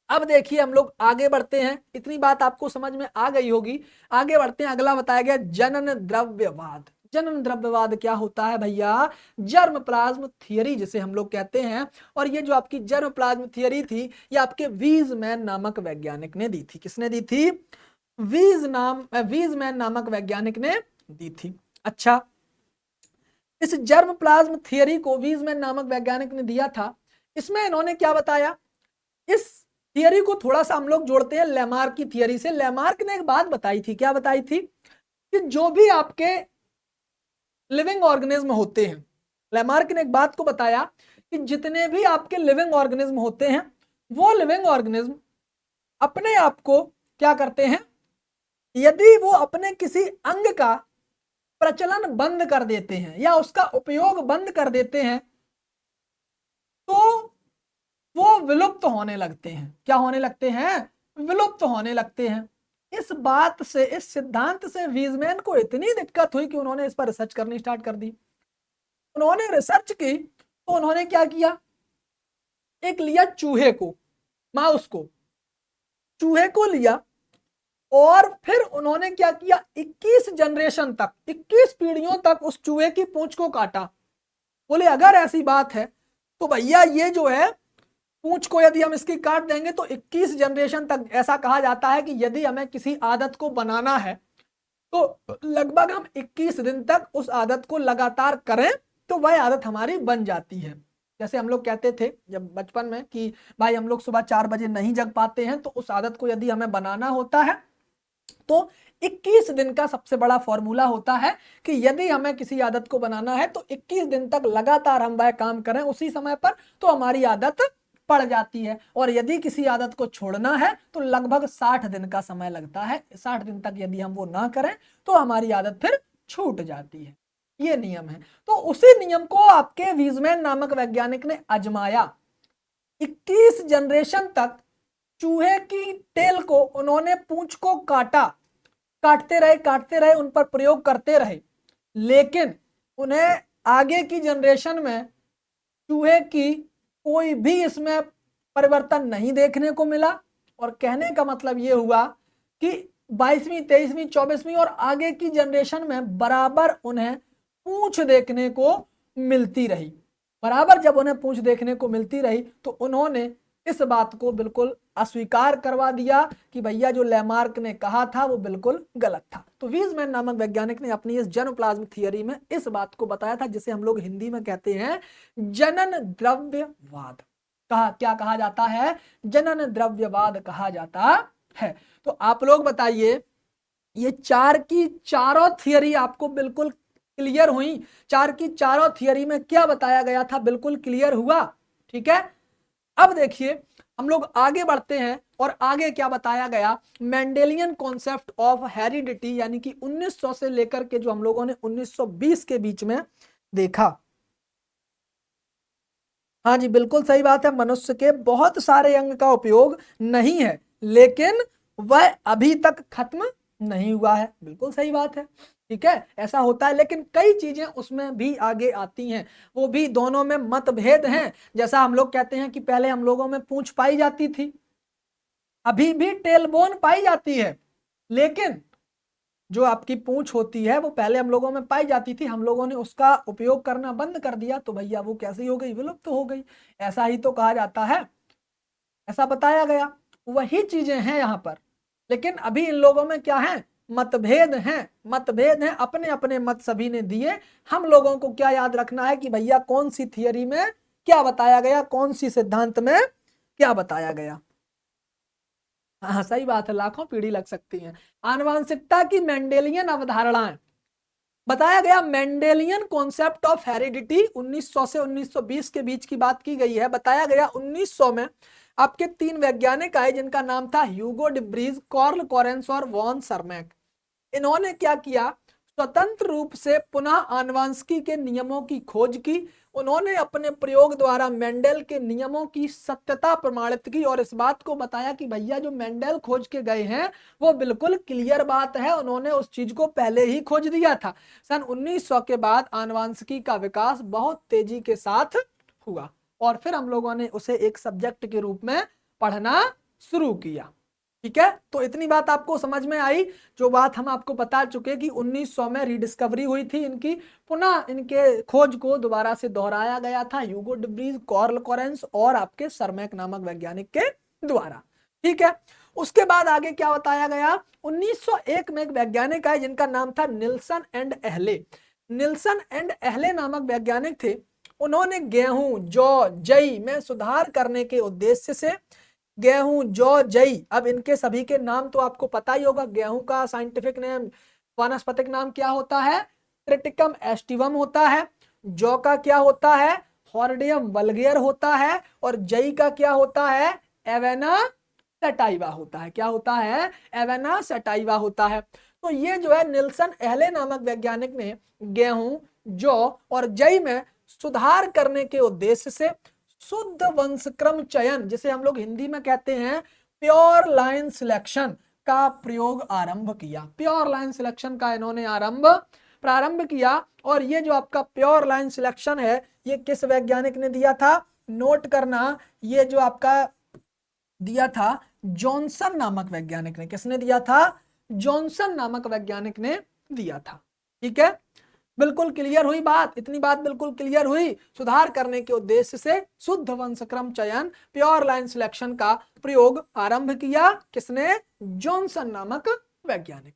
अब देखिए हम लोग आगे बढ़ते हैं, इतनी बात आपको समझ में आ गई होगी। आगे बढ़ते हैं, अगला बताया गया जनन द्रव्यवाद। जनन द्रव्यवाद क्या होता है भैया? जर्म प्लाज्म थियरी जिसे हम लोग कहते हैं। और ये जो आपकी जर्म प्लाज्म थियरी थी ये आपके वीजमैन नामक वैज्ञानिक ने दी थी। किसने दी थी? वीजमैन नामक वैज्ञानिक ने दी थी। अच्छा, इस जर्म प्लाज्म थियरी को वीजमैन नामक वैज्ञानिक ने दिया था। इसमें इन्होंने क्या बताया इस थियरी को थोड़ा सा हम लोग जोड़ते हैं लेमार्क की थियरी से। लेमार्क ने एक बात बताई थी, क्या बताई थी, कि जो भी आपके लिविंग ऑर्गेनिज्म होते हैं, लेमार्क ने एक बात को बताया कि जितने भी आपके लिविंग ऑर्गेनिज्म होते हैं, वो लिविंग ऑर्गेनिज्म अपने आप को क्या करते हैं, यदि वो अपने किसी अंग का प्रचलन बंद कर देते हैं या उसका उपयोग बंद कर देते हैं, तो वो विलुप्त होने लगते हैं। क्या होने लगते हैं? विलुप्त होने लगते हैं। इस बात से, इस सिद्धांत से वीजमैन को इतनी दिक्कत हुई कि उन्होंने इस पर रिसर्च करनी स्टार्ट कर दी। उन्होंने रिसर्च की तो उन्होंने क्या किया, एक लिया चूहे को, माउस को, चूहे को लिया और फिर उन्होंने क्या किया, 21 जनरेशन तक, 21 पीढ़ियों तक उस चूहे की पूंछ को काटा। बोले अगर ऐसी बात है तो भैया ये जो है पूंछ को यदि हम इसकी काट देंगे तो 21 जनरेशन तक, ऐसा कहा जाता है कि यदि हमें किसी आदत को बनाना है तो लगभग हम 21 दिन तक उस आदत को लगातार करें तो वह आदत हमारी बन जाती है। जैसे हम लोग कहते थे जब बचपन में कि भाई हम लोग सुबह 4 बजे नहीं जग पाते हैं, तो उस आदत को यदि हमें बनाना होता है तो 21 दिन का सबसे बड़ा फॉर्मूला होता है कि यदि हमें किसी आदत को बनाना है तो 21 दिन तक लगातार हम वह काम करें उसी समय पर, तो हमारी आदत पड़ जाती है। और यदि किसी आदत को छोड़ना है तो लगभग 60 दिन का समय लगता है। 60 दिन तक यदि हम वो ना करें तो हमारी आदत फिर छूट जाती है। ये नियम है। तो उसी नियम को आपके वीजमैन नामक वैज्ञानिक ने आजमाया। 21 जनरेशन तक चूहे की टेल को उन्होंने पूंछ को काटा, काटते रहे, उन पर प्रयोग करते रहे, लेकिन उन्हें आगे की जनरेशन में चूहे की कोई भी इसमें परिवर्तन नहीं देखने को मिला। और कहने का मतलब यह हुआ कि 22वीं, 23वीं, 24वीं और आगे की जनरेशन में बराबर उन्हें पूंछ देखने को मिलती रही। बराबर जब उन्हें पूंछ देखने को मिलती रही तो उन्होंने इस बात को बिल्कुल अस्वीकार करवा दिया कि भैया जो लेमार्क ने कहा था वो बिल्कुल गलत था। तो वीजमैन नामक वैज्ञानिक ने अपनी इस जर्मोप्लाज्म थियरी में इस बात को बताया था, जिसे हम लोग हिंदी में कहते हैं जनन द्रव्यवाद। क्या कहा जाता है? जनन द्रव्यवाद कहा जाता है। तो आप लोग बताइए, ये चार की चारों थियरी आपको बिल्कुल क्लियर हुई? चार की चारों थियरी में क्या बताया गया था, बिल्कुल क्लियर हुआ? ठीक है, अब देखिए हम लोग आगे बढ़ते हैं और आगे क्या बताया गया। मेंडेलियन कॉन्सेप्ट ऑफ हेरिडिटी, यानी कि 1900 से लेकर के जो हम लोगों ने 1920 के बीच में देखा। हाँ जी, बिल्कुल सही बात है, मनुष्य के बहुत सारे अंग का उपयोग नहीं है, लेकिन वह अभी तक खत्म नहीं हुआ है। बिल्कुल सही बात है, ठीक है, ऐसा होता है, लेकिन कई चीजें उसमें भी आगे आती हैं, वो भी दोनों में मतभेद हैं। जैसा हम लोग कहते हैं कि पहले हम लोगों में पूंछ पाई जाती थी, अभी भी टेलबोन पाई जाती है, लेकिन जो आपकी पूंछ होती है वो पहले हम लोगों में पाई जाती थी, हम लोगों ने उसका उपयोग करना बंद कर दिया, तो भैया वो कैसी हो गई, विलुप्त हो गई। ऐसा ही तो कहा जाता है, ऐसा बताया गया। वही चीजें हैं यहाँ पर, लेकिन अभी इन लोगों में क्या है, मतभेद हैं। मतभेद हैं, अपने अपने मत सभी ने दिए। हम लोगों को क्या याद रखना है कि भैया कौन सी थियरी में क्या बताया गया, कौन सी सिद्धांत में क्या बताया गया। हाँ सही बात है, लाखों पीढ़ी लग सकती हैं। आनुवांशिकता की मेंडेलियन अवधारणाएं बताया गया। मेंडेलियन कॉन्सेप्ट ऑफ हेरिडिटी 1900 से 1920 के बीच की बात की गई है। बताया गया 1900 में आपके 3 वैज्ञानिक आए जिनका नाम था ह्यूगो डिब्रीज, कार्ल कोरेंस और वॉन सरमैक। इन्होंने क्या किया, स्वतंत्र रूप से पुनः आनुवंशिकी के नियमों की खोज की। उन्होंने अपने प्रयोग द्वारा मेंडल के नियमों की सत्यता प्रमाणित की और इस बात को बताया कि भैया जो मेंडल खोज के गए हैं वो बिल्कुल क्लियर बात है, उन्होंने उस चीज को पहले ही खोज दिया था। सन 1900 के बाद आनुवंशिकी का विकास बहुत तेजी के साथ हुआ और फिर हम लोगों ने उसे एक सब्जेक्ट के रूप में पढ़ना शुरू किया। ठीक है, तो इतनी बात आपको समझ में आई। जो बात हम आपको बता चुके कि 1900 में रिडिस्कवरी हुई थी इनकी, पुनः इनके खोज को दोबारा से दोहराया गया था ह्यूगो डिब्रीज, कार्ल कोरेंस और आपके सरमैक नामक वैज्ञानिक के द्वारा। ठीक है, उसके बाद आगे क्या बताया गया, 1901 में एक वैज्ञानिक आए जिनका नाम था निल्सन एंड एहले। निल्सन एंड एहले नामक वैज्ञानिक थे। उन्होंने गेहूं, जौ, जई में सुधार करने के उद्देश्य से गेहूं, जौ, जई। अब इनके सभी के नाम तो आपको पता ही होगा। गेहूं का साइंटिफिक नेम, वानस्पतिक नाम क्या होता है? ट्रिटिकम एस्टिवम होता है। जौ का क्या होता है? हॉर्डियम वल्गेर होता है। और जई का क्या होता है? एवेना सेटाइवा होता है। क्या होता है? एवेना सेटाइवा होता है। तो ये जो है निल्सन एहले नामक वैज्ञानिक ने गेहूं, जौ और जई में सुधार करने के उद्देश्य से शुद्ध वंशक्रम चयन, जिसे हम लोग हिंदी में कहते हैं प्योर लाइन सिलेक्शन, का प्रयोग आरंभ किया। प्योर लाइन सिलेक्शन का इन्होंने प्रारंभ किया। और ये जो आपका प्योर लाइन सिलेक्शन है, ये किस वैज्ञानिक ने दिया था? नोट करना, ये जो आपका दिया था जॉनसन नामक वैज्ञानिक ने। किसने दिया था? जॉनसन नामक वैज्ञानिक ने दिया था। ठीक है, बिल्कुल क्लियर हुई बात? इतनी बात बिल्कुल क्लियर हुई। सुधार करने के उद्देश्य से शुद्ध वंशक्रम चयन, प्योर लाइन सिलेक्शन का प्रयोग आरंभ किया। किसने? जॉनसन नामक वैज्ञानिक।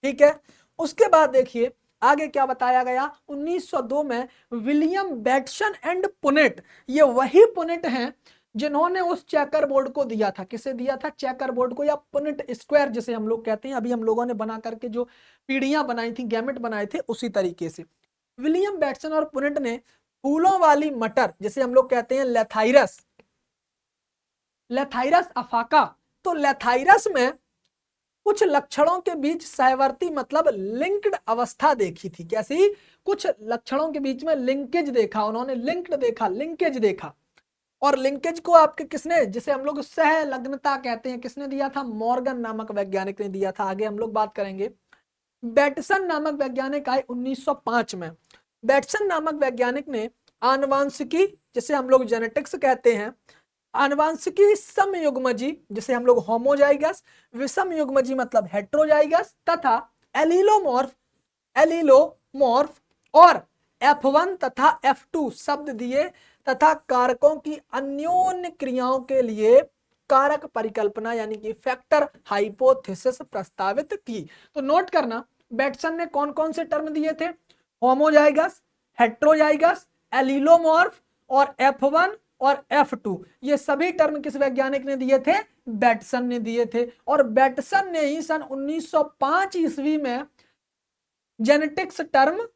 ठीक है, उसके बाद देखिए आगे क्या बताया गया। 1902 में विलियम बैटसन एंड पुनेट, ये वही पुनेट हैं जिन्होंने उस चेकर बोर्ड को दिया था। किसे दिया था? चेकर बोर्ड को, या पुनेट स्क्वायर जिसे हम लोग कहते हैं। अभी हम लोगों ने बना करके जो पीढ़ियां बनाई थी, गैमेट बनाए थे, उसी तरीके से विलियम बैटसन और पुनेट ने फूलों वाली मटर, जिसे हम लोग कहते हैं लेथाइरस, लेथाइरस अफाका, तो लेथाइरस में कुछ लक्षणों के बीच सहवर्ती मतलब लिंक्ड अवस्था देखी थी। कैसी? कुछ लक्षणों के बीच में लिंकेज देखा उन्होंने, लिंक्ड देखा, लिंकेज देखा। और लिंकेज को आपके किसने, जिसे हम लोग सहलग्नता कहते हैं, किसने दिया था? मॉर्गन नामक वैज्ञानिक ने दिया था। आगे हम लोग बात करेंगे। बैटसन नामक वैज्ञानिक आए 1905 में। बैटसन नामक वैज्ञानिक ने आनुवांशिकी, जिसे हम लोग जेनेटिक्स कहते हैं, आनुवांशिकी समयुग्मजी, जिसे हम लोग होमोजाइगस, विषम युग्मजी मतलब हेट्रोजाइगस, तथा एलिलोमॉर्फ, एलिलोमॉर्फ और F1 तथा F2 शब्द दिए, तथा कारकों की अन्योन्य क्रियाओं के लिए कारक परिकल्पना यानी कि फैक्टर हाइपोथेसिस प्रस्तावित की। तो नोट करना, बैटसन ने कौन कौन से टर्म दिए थे? होमोजाइगस, हेट्रोजाइगस, एलिलोमॉर्फ और F1 और F2, ये सभी टर्म किस वैज्ञानिक ने दिए थे? बैटसन ने दिए थे। और बैटसन ने ही सन 1905 ईस्वी में जेनेटिक्स टर्म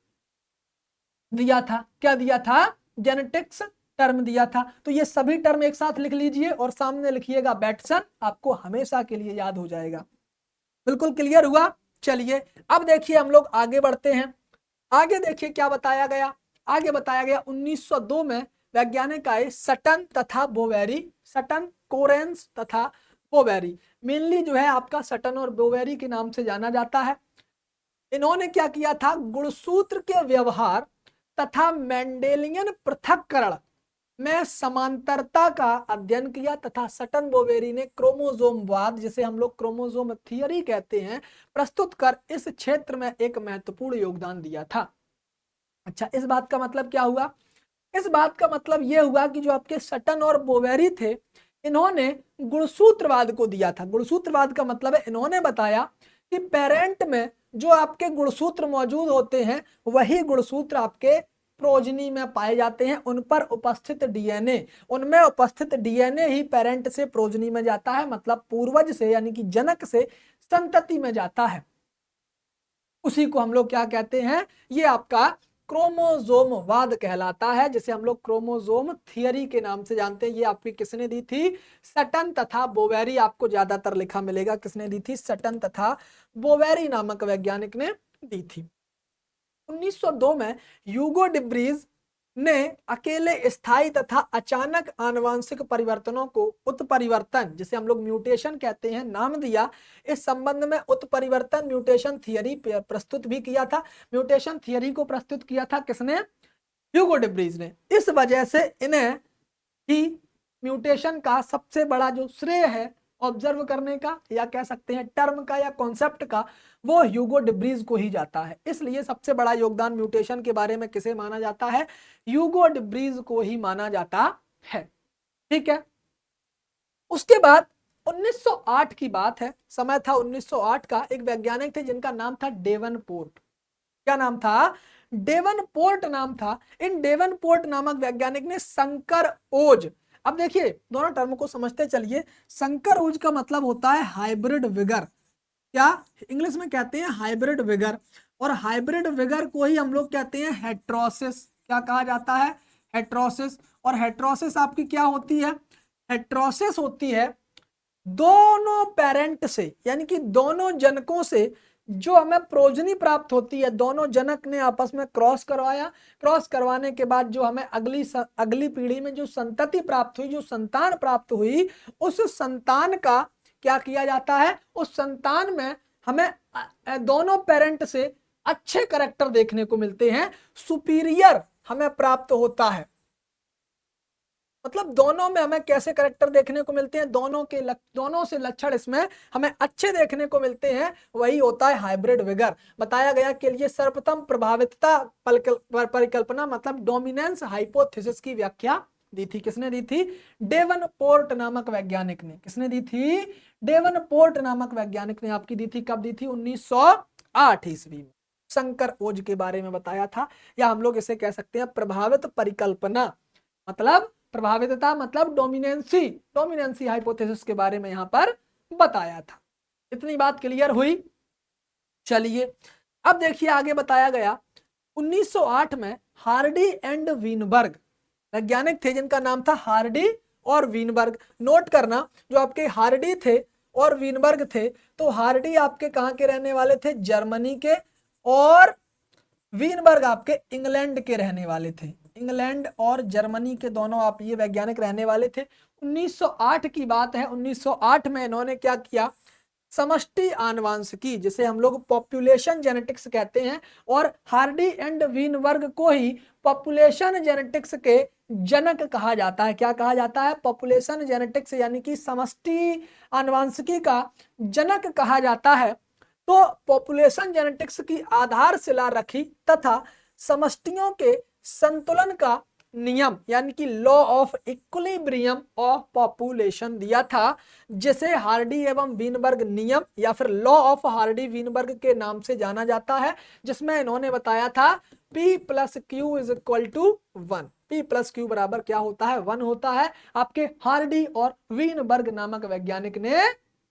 दिया था। क्या दिया था? जेनेटिक्स टर्म दिया था। तो ये सभी टर्म एक साथ लिख लीजिए और सामने लिखिएगा बैटसन, आपको हमेशा के लिए याद हो जाएगा। बिल्कुल क्लियर हुआ? चलिए अब देखिए हम लोग आगे बढ़ते हैं। आगे देखिए क्या बताया गया। आगे बताया गया 1902 में वैज्ञानिक आए सटन तथा बोवेरी, सटन, कोरेंस तथा बोवेरी। मेनली जो है आपका सटन और बोवेरी के नाम से जाना जाता है। इन्होंने क्या किया था? गुणसूत्र के व्यवहार तथा मेंडेलियन पृथक्करण में समांतरता का अध्ययन किया, तथा सटन बोवेरी ने क्रोमोसोमवाद, जिसे हम लोग क्रोमोसोम थियरी कहते हैं, प्रस्तुत कर इस क्षेत्र में एक महत्वपूर्ण योगदान दिया था। अच्छा, इस बात का मतलब क्या हुआ? इस बात का मतलब यह हुआ कि जो आपके सटन और बोवेरी थे, इन्होंने गुणसूत्रवाद को दिया था। गुणसूत्रवाद का मतलब है इन्होंने बताया कि पेरेंट में जो आपके गुणसूत्र मौजूद होते हैं, वही गुणसूत्र आपके प्रोजनी में पाए जाते हैं। उन पर उपस्थित डीएनए, उनमें उपस्थित डीएनए ही पेरेंट से प्रोजनी में जाता है, मतलब पूर्वज से यानी कि जनक से संतति में जाता है। उसी को हम लोग क्या कहते हैं? ये आपका क्रोमोसोमवाद कहलाता है, जिसे हम लोग क्रोमोसोम थियरी के नाम से जानते हैं। ये आपकी किसने दी थी? सटन तथा बोवेरी। आपको ज्यादातर लिखा मिलेगा किसने दी थी? सटन तथा बोवेरी नामक वैज्ञानिक ने दी थी। 1902 में ह्यूगो डिब्रीज ने अकेले स्थायी तथा अचानक आनुवंशिक परिवर्तनों को उत्परिवर्तन, जिसे हम लोग म्यूटेशन कहते हैं, नाम दिया। इस संबंध में उत्परिवर्तन म्यूटेशन थियरी प्रस्तुत भी किया था। म्यूटेशन थियरी को प्रस्तुत किया था किसने? ह्यूगो डिब्रीज ने। इस वजह से इन्हें ही म्यूटेशन का सबसे बड़ा जो श्रेय है ऑब्जर्व करने का, या कह सकते हैं टर्म का या कॉन्सेप्ट का, वो ह्यूगो डिब्रीज को ही जाता है। इसलिए सबसे बड़ा योगदान म्यूटेशन के बारे में किसे माना जाता है? ह्यूगो डिब्रीज को ही माना जाता है। ठीक है, उसके बाद 1908 की बात है, समय था 1908 का। एक वैज्ञानिक थे जिनका नाम था डेवनपोर्ट। क्या नाम था? डेवनपोर्ट नाम था। इन डेवनपोर्ट नामक वैज्ञानिक ने संकर ओज अब देखिए दोनों टर्म को समझते चलिए। संकर ऊज का मतलब होता है हाइब्रिड विगर, क्या इंग्लिश में कहते हैं हाइब्रिड विगर, और हाइब्रिड विगर को ही हम लोग कहते हैं हेट्रोसिस। क्या कहा जाता है? हेट्रोसिस। और हेट्रोसिस आपकी क्या होती है? हेट्रोसिस होती है दोनों पेरेंट से, यानी कि दोनों जनकों से जो हमें प्रोजनी प्राप्त होती है, दोनों जनक ने आपस में क्रॉस करवाया, क्रॉस करवाने के बाद जो हमें अगली पीढ़ी में जो संतति प्राप्त हुई, जो संतान प्राप्त हुई, उस संतान का क्या किया जाता है? उस संतान में हमें दोनों पेरेंट से अच्छे करेक्टर देखने को मिलते हैं, सुपीरियर हमें प्राप्त होता है। मतलब दोनों में हमें कैसे करेक्टर देखने को मिलते हैं? दोनों से लक्षण इसमें हमें अच्छे देखने को मिलते हैं, वही होता है हाइब्रिड विगर। बताया गया के लिए सर्वप्रथम प्रभावितता परिकल्पना मतलब डोमिनेंस हाइपोथेसिस की व्याख्या दी थी। किसने दी थी? डेवनपोर्ट नामक वैज्ञानिक ने। किसने दी थी? डेवनपोर्ट नामक वैज्ञानिक ने आपकी दी थी। कब दी थी? 1908 ईस्वी में संकर ओज के बारे में बताया था, या हम लोग इसे कह सकते हैं प्रभावित परिकल्पना, मतलब प्रभावितता मतलब डोमिनेंसी हाइपोथेसिस के बारे में यहां पर बताया था। इतनी बात क्लियर हुई? चलिए अब देखिए आगे बताया गया 1908 में हार्डी एंड वीनबर्ग वैज्ञानिक थे, जिनका नाम था हार्डी और वीनबर्ग। नोट करना, जो आपके हार्डी थे और वीनबर्ग थे, तो हार्डी आपके कहां के रहने वाले थे? जर्मनी के, और वीनबर्ग आपके इंग्लैंड के रहने वाले थे। इंग्लैंड और जर्मनी के दोनों आप ये वैज्ञानिक रहने वाले थे। 1908 की बात है। 1908 में इन्होंने क्या किया? समष्टि आनुवंशिकी, जिसे हम लोग पॉपुलेशन जेनेटिक्स कहते हैं, और हार्डी एंड वीनबर्ग को ही पॉपुलेशन जेनेटिक्स के जनक कहा जाता है। क्या कहा जाता है? पॉपुलेशन जेनेटिक्स यानी कि समष्टि आनुवंशिकी का जनक कहा जाता है। तो पॉपुलेशन जेनेटिक्स की आधारशिला रखी तथा समष्टियों के संतुलन का नियम यानी कि law of equilibrium of population दिया था, जिसे हार्डी एवं वीनबर्ग नियम या फिर लॉ ऑफ हार्डी वीनबर्ग के नाम से जाना जाता है, जिसमें इन्होंने बताया था P plus Q is equal to 1। P plus Q बराबर क्या होता है? 1 होता है। आपके हार्डी और वीनबर्ग नामक वैज्ञानिक ने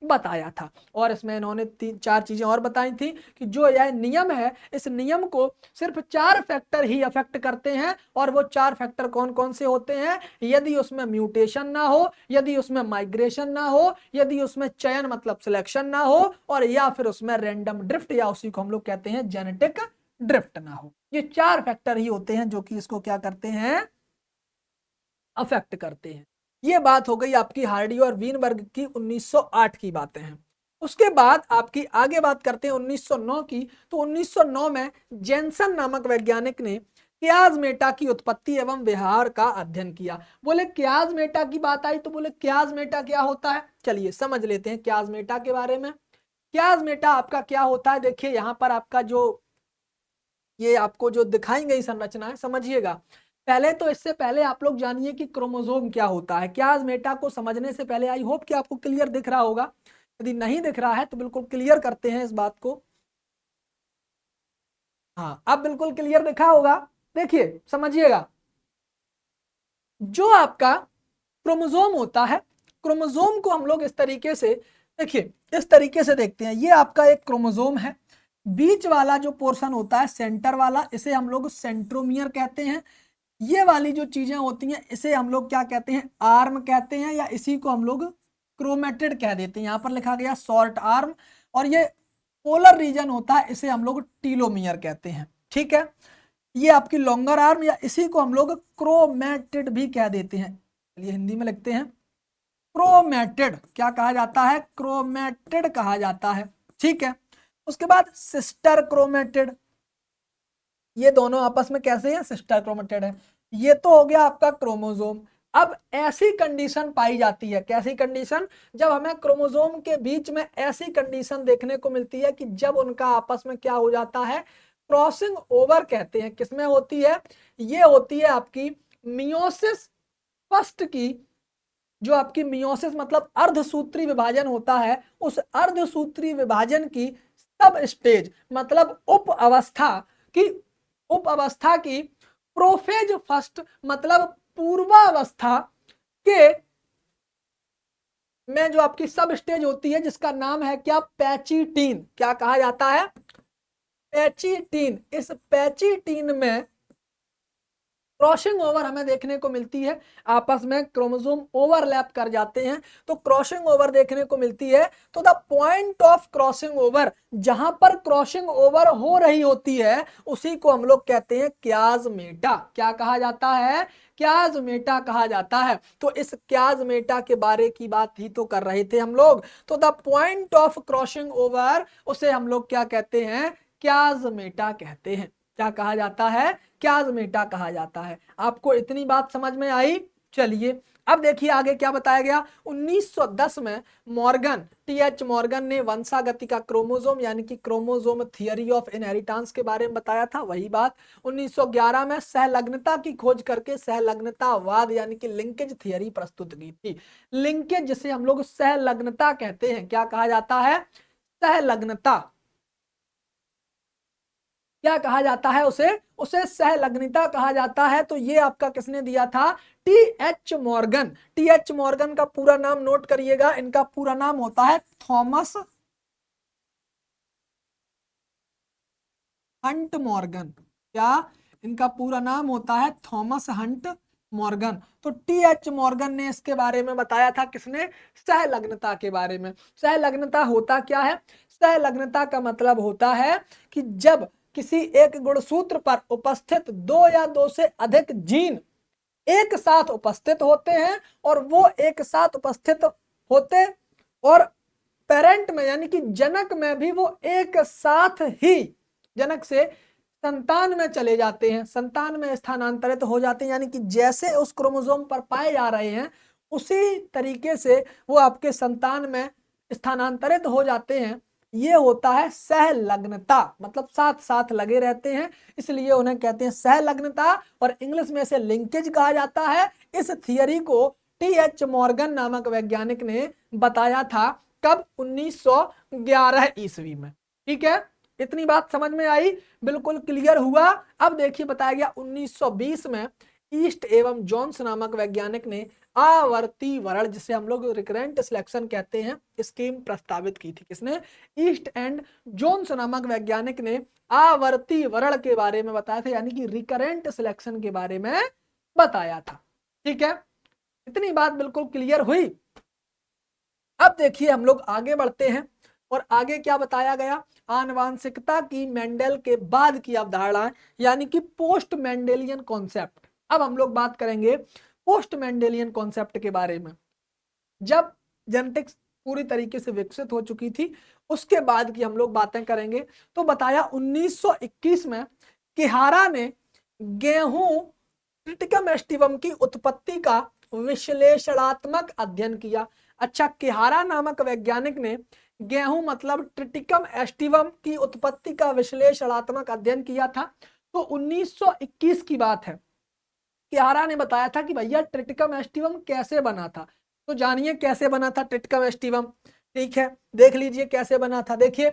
बताया था। और इसमें इन्होंने 3-4 चीजें और बताई थी कि जो यह नियम है, इस नियम को सिर्फ 4 फैक्टर ही अफेक्ट करते हैं, और वो 4 फैक्टर कौन कौन से होते हैं? यदि उसमें म्यूटेशन ना हो, यदि उसमें माइग्रेशन ना हो, यदि उसमें चयन मतलब सिलेक्शन ना हो, और या फिर उसमें रैंडम ड्रिफ्ट या उसी को हम लोग कहते हैं जेनेटिक ड्रिफ्ट ना हो। ये 4 फैक्टर ही होते हैं जो कि इसको क्या करते हैं? अफेक्ट करते हैं। ये बात हो गई आपकी हार्डी और वीनबर्ग की 1908 की बातें हैं। उसके बाद आपकी आगे बात करते हैं 1909 की। तो 1909 में जेनसन नामक वैज्ञानिक ने क्याज़मेटा की उत्पत्ति एवं व्यवहार का अध्ययन किया। बोले क्याज़मेटा की बात आई तो बोले क्याज़मेटा क्या होता है? चलिए समझ लेते हैं क्याज़मेटा के बारे में। क्याज़मेटा आपका क्या होता है? देखिए यहाँ पर आपका जो ये आपको जो दिखाई गई संरचना है, समझिएगा। पहले तो इससे पहले आप लोग जानिए कि क्रोमोसोम क्या होता है। क्याज़मेटा को समझने से पहले आई होप कि आपको क्लियर दिख रहा होगा। यदि नहीं दिख रहा है तो बिल्कुल क्लियर करते हैं इस बात को। हाँ, अब बिल्कुल क्लियर दिखा होगा। देखिए समझिएगा, जो आपका क्रोमोसोम होता है, क्रोमोसोम को हम लोग इस तरीके से देखिए, इस तरीके से देखते हैं। ये आपका एक क्रोमोसोम है, बीच वाला जो पोर्शन होता है सेंटर वाला, इसे हम लोग सेंट्रोमियर कहते हैं। ये वाली जो चीजें होती हैं इसे हम लोग क्या कहते हैं? आर्म कहते हैं, या इसी को हम लोग क्रोमेटिड कह देते हैं। यहाँ पर लिखा गया शॉर्ट आर्म, और ये पोलर रीजन होता है, इसे हम लोग टीलोमियर कहते हैं। ठीक है, ये आपकी लॉन्गर आर्म, या इसी को हम लोग क्रोमेटिड भी कह देते हैं। चलिए हिंदी में लिखते हैं, क्रोमेटिड। क्या कहा जाता है? क्रोमेटिड कहा जाता है। ठीक है, उसके बाद सिस्टर क्रोमेटिड। ये दोनों आपस में कैसे हैं? सिस्टर क्रोमेटिड है। ये तो हो गया आपका क्रोमोसोम। अब ऐसी कंडीशन पाई जाती है, कैसी कंडीशन? जब हमें क्रोमोसोम के बीच में ऐसी कंडीशन देखने को मिलती है कि जब उनका आपस में क्या हो जाता है? क्रॉसिंग ओवर कहते हैं। किसमें होती है? ये होती है आपकी मियोसिस फर्स्ट की। जो आपकी मियोसिस मतलब अर्धसूत्री विभाजन होता है, उस अर्धसूत्री विभाजन की सब स्टेज मतलब उप अवस्था की प्रोफेज फर्स्ट मतलब पूर्वावस्था के में जो आपकी सब स्टेज होती है जिसका नाम है क्या, पैचिटीन। क्या कहा जाता है, पैचिटीन। इस पैचिटीन में क्रॉसिंग ओवर हमें देखने को मिलती है, आपस में क्रोमोसोम ओवरलैप कर जाते हैं तो क्रॉसिंग ओवर देखने को मिलती है। तो the point of crossing over, जहां पर क्रॉसिंग ओवर हो रही होती है उसी को हम लोग कहते हैं क्याजमेटा। क्या कहा जाता है, क्याजमेटा कहा जाता है। तो इस क्याजमेटा के बारे की बात ही तो कर रहे थे हम लोग। तो the point of crossing over, उसे हम लोग क्या कहते हैं, क्याजमेटा कहते हैं। क्या कहा जाता है, क्याजमेटा कहा जाता है। आपको इतनी बात समझ में आई। चलिए अब देखिए आगे क्या बताया गया। 1910 में मॉर्गन, टीएच मॉर्गन ने वंशागति का क्रोमोसोम यानी कि क्रोमोसोम थियरी ऑफ इनहेरिटेंस के बारे में बताया था। वही बात 1911 में सहलग्नता की खोज करके सहलग्नतावाद यानी कि लिंकेज थियरी प्रस्तुत की थी। लिंकेज जिसे हम लोग सहलग्नता कहते हैं, क्या कहा जाता है, सहलग्नता। क्या कहा जाता है उसे, उसे सहलग्नता कहा जाता है। तो ये आपका किसने दिया था, T H Morgan. T H Morgan का पूरा नाम नोट करिएगा, इनका पूरा नाम होता है थॉमस हंट मॉर्गन। क्या इनका पूरा नाम होता है, थॉमस हंट मॉर्गन। तो टी एच मॉर्गन ने इसके बारे में बताया था, किसने, सहलग्नता के बारे में। सहलग्नता होता क्या है, सहलग्नता का मतलब होता है कि जब किसी एक गुणसूत्र पर उपस्थित दो या दो से अधिक जीन एक साथ उपस्थित होते हैं और वो एक साथ उपस्थित होते और पेरेंट में यानी कि जनक में भी वो एक साथ ही जनक से संतान में चले जाते हैं, संतान में स्थानांतरित हो जाते हैं। यानी कि जैसे उस क्रोमोसोम पर पाए जा रहे हैं उसी तरीके से वो आपके संतान में स्थानांतरित हो जाते हैं। ये होता है सहलग्नता, मतलब साथ साथ लगे रहते हैं, इसलिए उन्हें कहते हैं सहलग्नता और इंग्लिश में इसे लिंकेज कहा जाता है। इस थियरी को टी एच मॉर्गन नामक वैज्ञानिक ने बताया था, कब, 1911 ईस्वी में। ठीक है, इतनी बात समझ में आई, बिल्कुल क्लियर हुआ। अब देखिए बताया गया 1920 में ईस्ट एवं जोन्स नामक वैज्ञानिक ने आवर्ती वरण, जिसे हम लोग रिकरेंट सिलेक्शन कहते हैं, स्कीम प्रस्तावित की थी। किसने, ईस्ट एंड जोन्स नामक वैज्ञानिक ने आवर्ती वरण के बारे में बताया था, यानी कि रिकरेंट सिलेक्शन के बारे में बताया था। ठीक है, इतनी बात बिल्कुल क्लियर हुई। अब देखिए हम लोग आगे बढ़ते हैं और आगे क्या बताया गया, आनुवांशिकता की मेंडल के बाद की अवधारणा यानी कि पोस्ट मेंडेलियन कॉन्सेप्ट। अब हम लोग बात करेंगे पोस्ट मेंडेलियन कॉन्सेप्ट के बारे में। जब जेनेटिक्स पूरी तरीके से विकसित हो चुकी थी उसके बाद की हम लोग बातें करेंगे। तो बताया 1921 में किहारा ने गेहूं ट्रिटिकम एस्टिवम की उत्पत्ति का विश्लेषणात्मक अध्ययन किया। अच्छा, किहारा नामक वैज्ञानिक ने गेहूं मतलब ट्रिटिकम एस्टिवम की उत्पत्ति का विश्लेषणात्मक अध्ययन किया था। तो 1921 की बात है, किहारा ने बताया था कि भैया ट्रिटिकम एस्टिवम कैसे बना था। तो जानिए कैसे बना था ट्रिटिकम एस्टिवम। ठीक है, देख लीजिए कैसे बना था। देखिए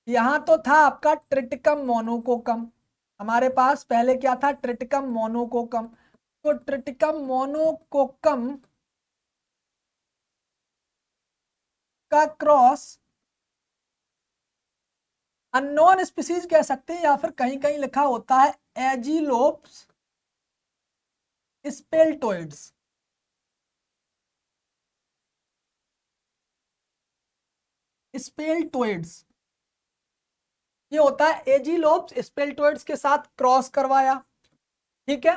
यहां तो था आपका ट्रिटिकम मोनोकोकम, हमारे पास पहले क्या था, ट्रिटिकम मोनोकोकम। तो ट्रिटिकम मोनोकोकम का क्रॉस अननोन स्पीसीज कह सकते हैं या फिर कहीं कहीं लिखा होता है एजिलोप्स स्पेल्टोइड्स। स्पेल्टोइड्स ये होता है एजिलोप्स स्पेल्टोइड्स के साथ क्रॉस करवाया। ठीक है,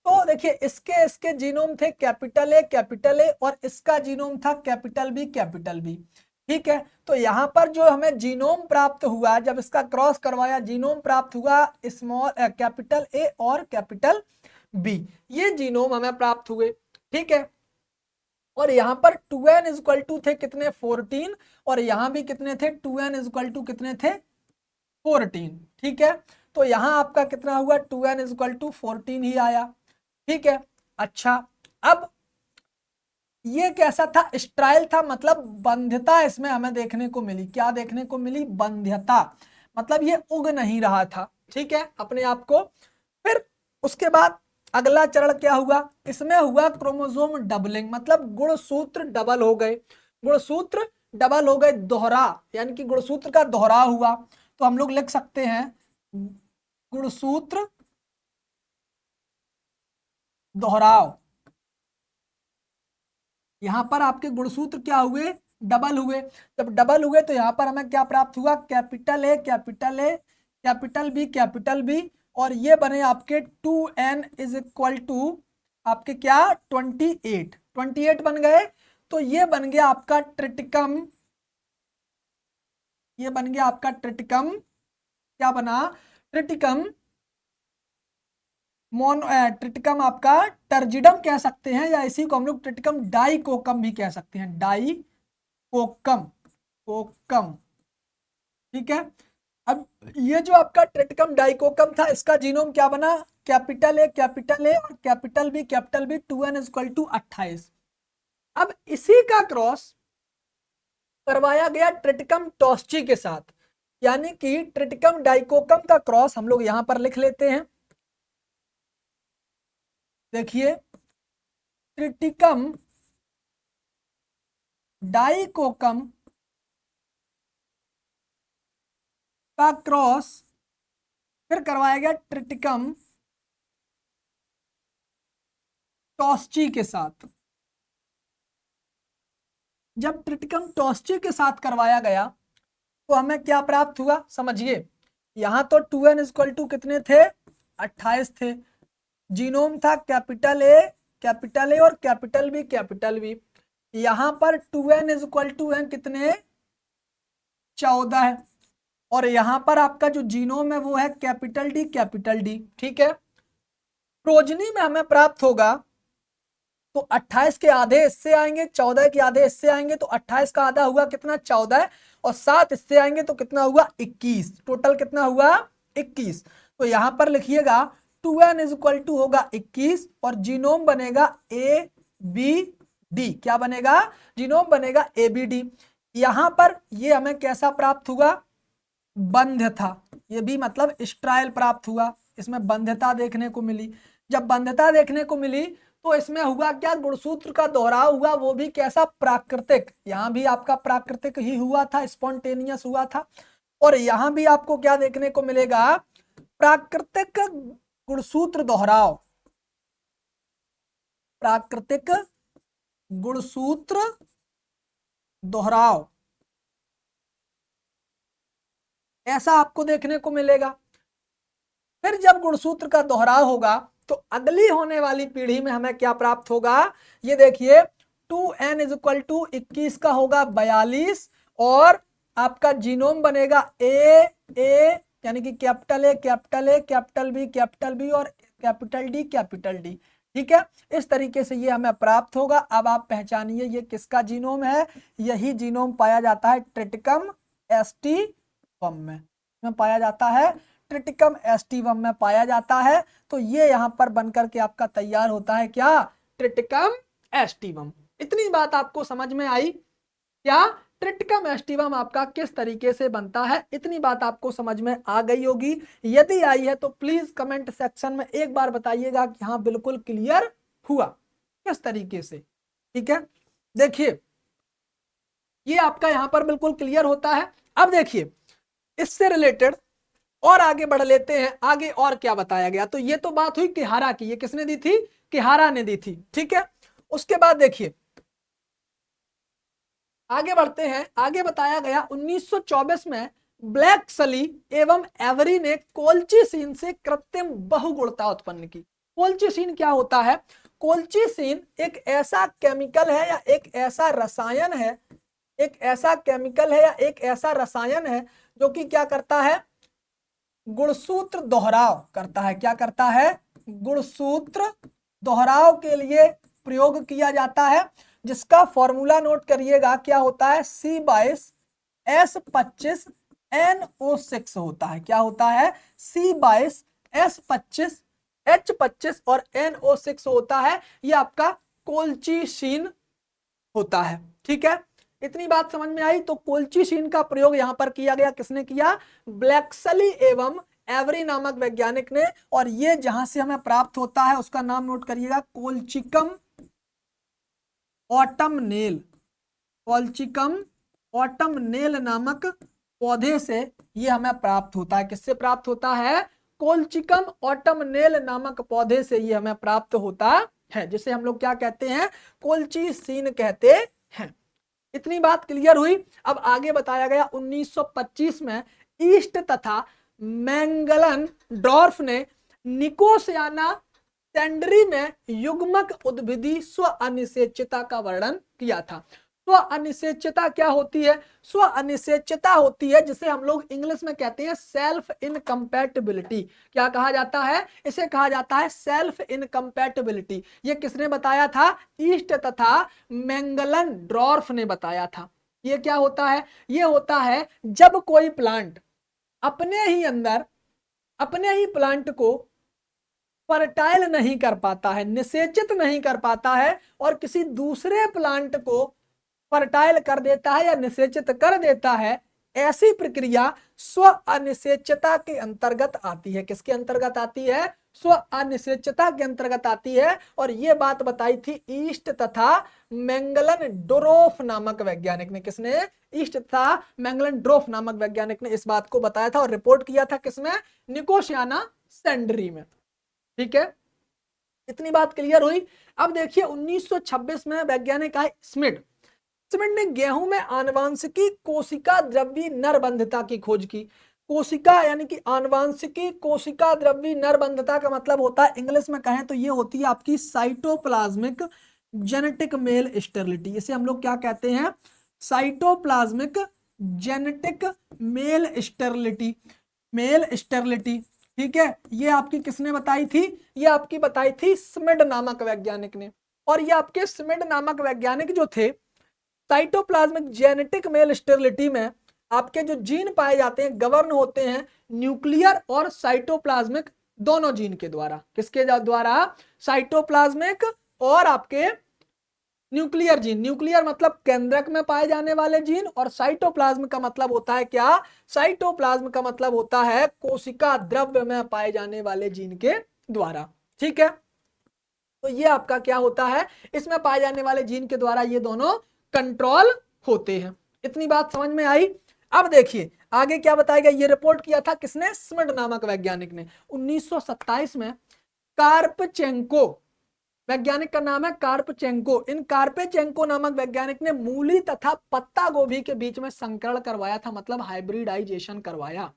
तो देखिए इसके इसके जीनोम थे कैपिटल ए और इसका जीनोम था कैपिटल बी। ठीक है, तो यहां पर जो हमें जीनोम प्राप्त हुआ, जब इसका क्रॉस करवाया जीनोम प्राप्त हुआ स्मॉल कैपिटल ए और कैपिटल बी, ये जीनोम हमें प्राप्त हुए। ठीक है, और यहां पर 2n इक्वल टू थे कितने, 14, और यहां भी कितने थे, 2n इक्वल टू कितने थे, 14। ठीक है, तो यहां आपका कितना हुआ, 2n इक्वल टू 14 ही आया। ठीक है, अच्छा अब ये कैसा था, स्ट्राइल था, मतलब बंध्यता इसमें हमें देखने को मिली। क्या देखने को मिली, बंध्यता, मतलब ये उग नहीं रहा था। ठीक है, अपने आप को। फिर उसके बाद अगला चरण क्या हुआ, इसमें हुआ क्रोमोसोम डबलिंग, मतलब गुणसूत्र डबल हो गए, गुणसूत्र डबल हो गए, दोहरा, यानी कि गुणसूत्र का दोहराव हुआ। तो हम लोग लिख सकते हैं गुणसूत्र दोहराव। यहां पर आपके गुणसूत्र क्या हुए, डबल हुए। जब डबल हुए तो यहां पर हमें क्या प्राप्त हुआ, capital A capital A capital B capital B, और ये बने आपके 2n इज इक्वल टू आपके क्या 28, 28 बन गए। तो ये बन गया आपका ट्रिटिकम, ये बन गया आपका ट्रिटिकम, क्या बना, ट्रिटिकम ट्रिटिकम आपका टर्जिडम कह सकते हैं, या इसी को हम लोग ट्रिटिकम डाइकोकम भी कह सकते हैं, डाइकोकम, कोकम, ठीक है। अब ये जो आपका ट्रिटिकम डाइकोकम था, इसका जीनोम क्या बना, कैपिटल ए और capital B 2n equal to 28। अब इसी का क्रॉस करवाया गया ट्रिटिकम टॉस्ची के साथ, यानी कि ट्रिटिकम डाइकोकम का क्रॉस हम लोग यहां पर लिख लेते हैं। देखिए ट्रिटिकम डाइकोकम का क्रॉस फिर करवाया गया ट्रिटिकम टॉस्ची के साथ। जब ट्रिटिकम टॉस्ची के साथ करवाया गया तो हमें क्या प्राप्त हुआ, समझिए। यहां तो 2n इक्वल टू कितने थे, 28 थे। जीनोम था कैपिटल ए और कैपिटल बी। यहां पर 2n इक्वल टू है कितने, 14 है। और यहां पर आपका जो जीनोम है वो है कैपिटल डी, ठीक है। प्रोजनी में हमें प्राप्त होगा तो 28 के आधे इससे आएंगे, 14 के आधे इससे आएंगे, तो 28 का आधा हुआ कितना, 14, और 7 इससे आएंगे तो कितना हुआ, 21। टोटल कितना हुआ, 21। तो यहां पर लिखिएगा 2n इज इक्वल टू होगा 21 और जीनोम बनेगा ABD। क्या बनेगा, जीनोम बनेगा ABD। यहां पर ये हमें कैसा प्राप्त हुआ, बंध्य था, ये भी मतलब स्ट्रायल प्राप्त हुआ, इसमें बंध्यता देखने को मिली। जब बंध्यता देखने को मिली तो इसमें हुआ क्या, गुणसूत्र का दोहराव हुआ, वो भी कैसा, प्राकृतिक। यहां भी आपका प्राकृतिक ही हुआ था, स्पॉन्टेनियस हुआ था। और यहां भी आपको क्या देखने को मिलेगा, प्राकृतिक गुणसूत्र दोहराव, प्राकृतिक गुणसूत्र दोहराव, ऐसा आपको देखने को मिलेगा। फिर जब गुणसूत्र का दोहराव होगा तो अगली होने वाली पीढ़ी में हमें क्या प्राप्त होगा, ये देखिए 2n इज इक्वल टू 21 का होगा 42, और आपका जीनोम बनेगा ए यानी कि कैपिटल बी और कैपिटल डी, ठीक है। इस तरीके से ये हमें प्राप्त होगा। अब आप पहचानिए ये किसका जीनोम है, यही जीनोम पाया जाता है ट्रिटिकम एस्टिवम में पाया जाता है, ट्रिटिकम एस्टिवम में पाया जाता है। तो ये यहां पर बनकर के आपका तैयार होता है क्या, ट्रिटिकम एस्टिवम। इतनी बात आपको समझ में आई क्या, ट्रिटिकम एस्टिवम आपका किस तरीके से बनता है, इतनी बात आपको समझ में आ गई होगी। यदि आई है तो प्लीज कमेंट सेक्शन में एक बार बताइएगा कि हाँ बिल्कुल क्लियर हुआ किस तरीके से, ठीक है। देखिए ये आपका यहां पर बिल्कुल क्लियर होता है। अब देखिए इससे रिलेटेड और आगे बढ़ लेते हैं, आगे और क्या बताया गया। तो ये तो बात हुई किहारा की, ये किसने दी थी, किहारा ने दी थी, ठीक है। उसके बाद देखिए आगे बढ़ते हैं, आगे बताया गया 1924 में ब्लैक सली एवं एवरी ने कोल्चिसिन से कृत्रिम बहुगुणता उत्पन्न की। कोल्चिसिन क्या होता है, कोल्चिसिन एक ऐसा केमिकल है या एक ऐसा रसायन है, एक ऐसा केमिकल है या एक ऐसा रसायन है जो कि क्या करता है, गुणसूत्र दोहराव करता है। क्या करता है, गुणसूत्र दोहराव के लिए प्रयोग किया जाता है, जिसका फॉर्मूला नोट करिएगा, क्या होता है, C22S25NO6 होता है। क्या होता है, C22S25H25 और NO6 होता है, ये आपका कोल्चिसिन होता है, ठीक है। इतनी बात समझ में आई। तो कोल्चिसिन का प्रयोग यहां पर किया गया, किसने किया, ब्लैक्सली एवं एवरी नामक वैज्ञानिक ने, और ये जहां से हमें प्राप्त होता है उसका नाम नोट करिएगा, कोल्चिकम ऑटमनेल। कोल्चिकम ऑटमनेल नामक पौधे से ये हमें प्राप्त होता है। किससे प्राप्त होता है? कोल्चिकम ऑटमनेल नामक पौधे से ये हमें प्राप्त होता है, जिसे हम लोग क्या कहते हैं? कोल्चिसीन कहते हैं। इतनी बात क्लियर हुई। अब आगे बताया गया 1925 में ईस्ट तथा मैंगलन डॉर्फ ने निकोसियाना सेंडरी में युग्मक उद्भिदी स्व अनिषेच्यता का वर्णन किया था। स्व अनिषेच्यता क्या होती है? स्व अनिषेच्यता होती है जिसे हम लोग इंग्लिश में कहते हैं सेल्फ इनकम्पैटिबिलिटी। क्या कहा जाता है? इसे कहा जाता है सेल्फ इनकम्पैटिबिलिटी। ये किसने बताया था? ईस्ट तथा मैंगलन डॉर्फ ने बताया था। ये क्या होता है? ये होता है जब कोई प्लांट अपने ही अंदर अपने ही प्लांट को फर्टाइल नहीं कर पाता है, निषेचित नहीं कर पाता है, और किसी दूसरे प्लांट को फर्टाइल कर देता है या निषेचित कर देता है, ऐसी प्रक्रिया स्व अनिषेच्यता के अंतर्गत आती है। किसके अंतर्गत आती है? स्व अनिषेच्यता के अंतर्गत आती है। और यह बात बताई थी ईस्ट तथा मैंगलन डोरोफ नामक वैज्ञानिक ने। किसने? ईस्ट तथा मैंगलन डोरोफ नामक वैज्ञानिक ने इस बात को बताया था और रिपोर्ट किया था किसमें? निकोसियाना सेंडरी में। ठीक है, इतनी बात क्लियर हुई। अब देखिए 1926 में वैज्ञानिक आए स्मिड। स्मिड ने गेहूं में आनुवांशिकी कोशिका द्रव्य नरबंधता की खोज की। कोशिका यानी कि आनुवांशिकी कोशिका द्रव्य नरबंधता का मतलब होता है, इंग्लिश में कहें तो ये होती है आपकी साइटोप्लाज्मिक जेनेटिक मेल स्टेरिलिटी। इसे हम लोग क्या कहते हैं? Cytoplasmic genetic male sterility. Male sterility, ठीक है। ये आपकी किसने बताई थी? ये आपकी बताई थी स्मिड नामक वैज्ञानिक ने। और ये आपके स्मिड नामक वैज्ञानिक जो थे, साइटोप्लाज्मिक जेनेटिक मेल स्टेरिलिटी में आपके जो जीन पाए जाते हैं गवर्न होते हैं न्यूक्लियर और साइटोप्लाज्मिक दोनों जीन के द्वारा। किसके द्वारा? साइटोप्लाज्मिक और आपके न्यूक्लियर जीन। न्यूक्लियर मतलब केंद्रक में पाए जाने वाले जीन, और साइटोप्लाज्म का मतलब होता है क्या? साइटोप्लाज्म का मतलब होता है कोशिका द्रव्य में पाए जाने वाले जीन के द्वारा। ठीक है, तो ये आपका क्या होता है? इसमें पाए जाने वाले जीन के द्वारा ये दोनों कंट्रोल होते हैं। इतनी बात समझ में आई। अब देखिए आगे क्या बताया गया। ये रिपोर्ट किया था किसने? स्मिड नामक वैज्ञानिक ने 1927 में। कार्पचेंको वैज्ञानिक का नाम है कार्पचेंको। इन कार्पचेंको नामक वैज्ञानिक ने मूली तथा पत्ता गोभी के बीच में संकरण करवाया था, मतलब हाइब्रिडाइजेशन करवाया।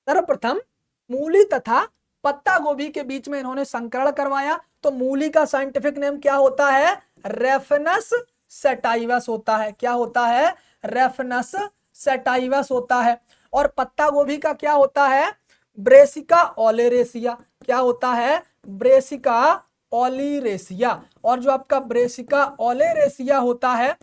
सर्वप्रथम मूली तथा पत्ता गोभी के बीच में इन्होंने संकरण करवाया। तो मूली का साइंटिफिक नेम क्या होता है? रेफनस सेटाइवस होता है। क्या होता है? रेफनस सेटाइवस होता है। और पत्ता गोभी का क्या होता है? Brassica oleracea. क्या होता है? Brassica oleracea. और जो आपका ब्रेसिका ओलेरेसिया होता है,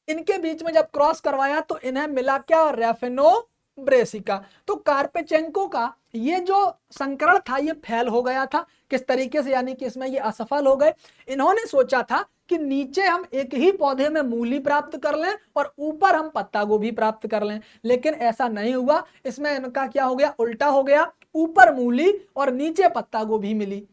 इनके बीच में जब क्रॉस करवाया तो इन्हें मिला क्या? रेफिनो ब्रेसिका। तो कार्पेचेंको का ये जो संकरण था ये फेल हो गया था। किस तरीके से? यानी कि इसमें ये असफल हो गए। इन्होंने सोचा था कि नीचे हम एक ही पौधे में मूली प्राप्त कर लें और ऊपर हम पत्ता गोभी प्राप्त कर लें, लेकिन ऐसा नहीं हुआ। इसमें इनका क्या हो गया? उल्टा हो गया। ऊपर मूली और नीचे पत्ता गोभी मिली,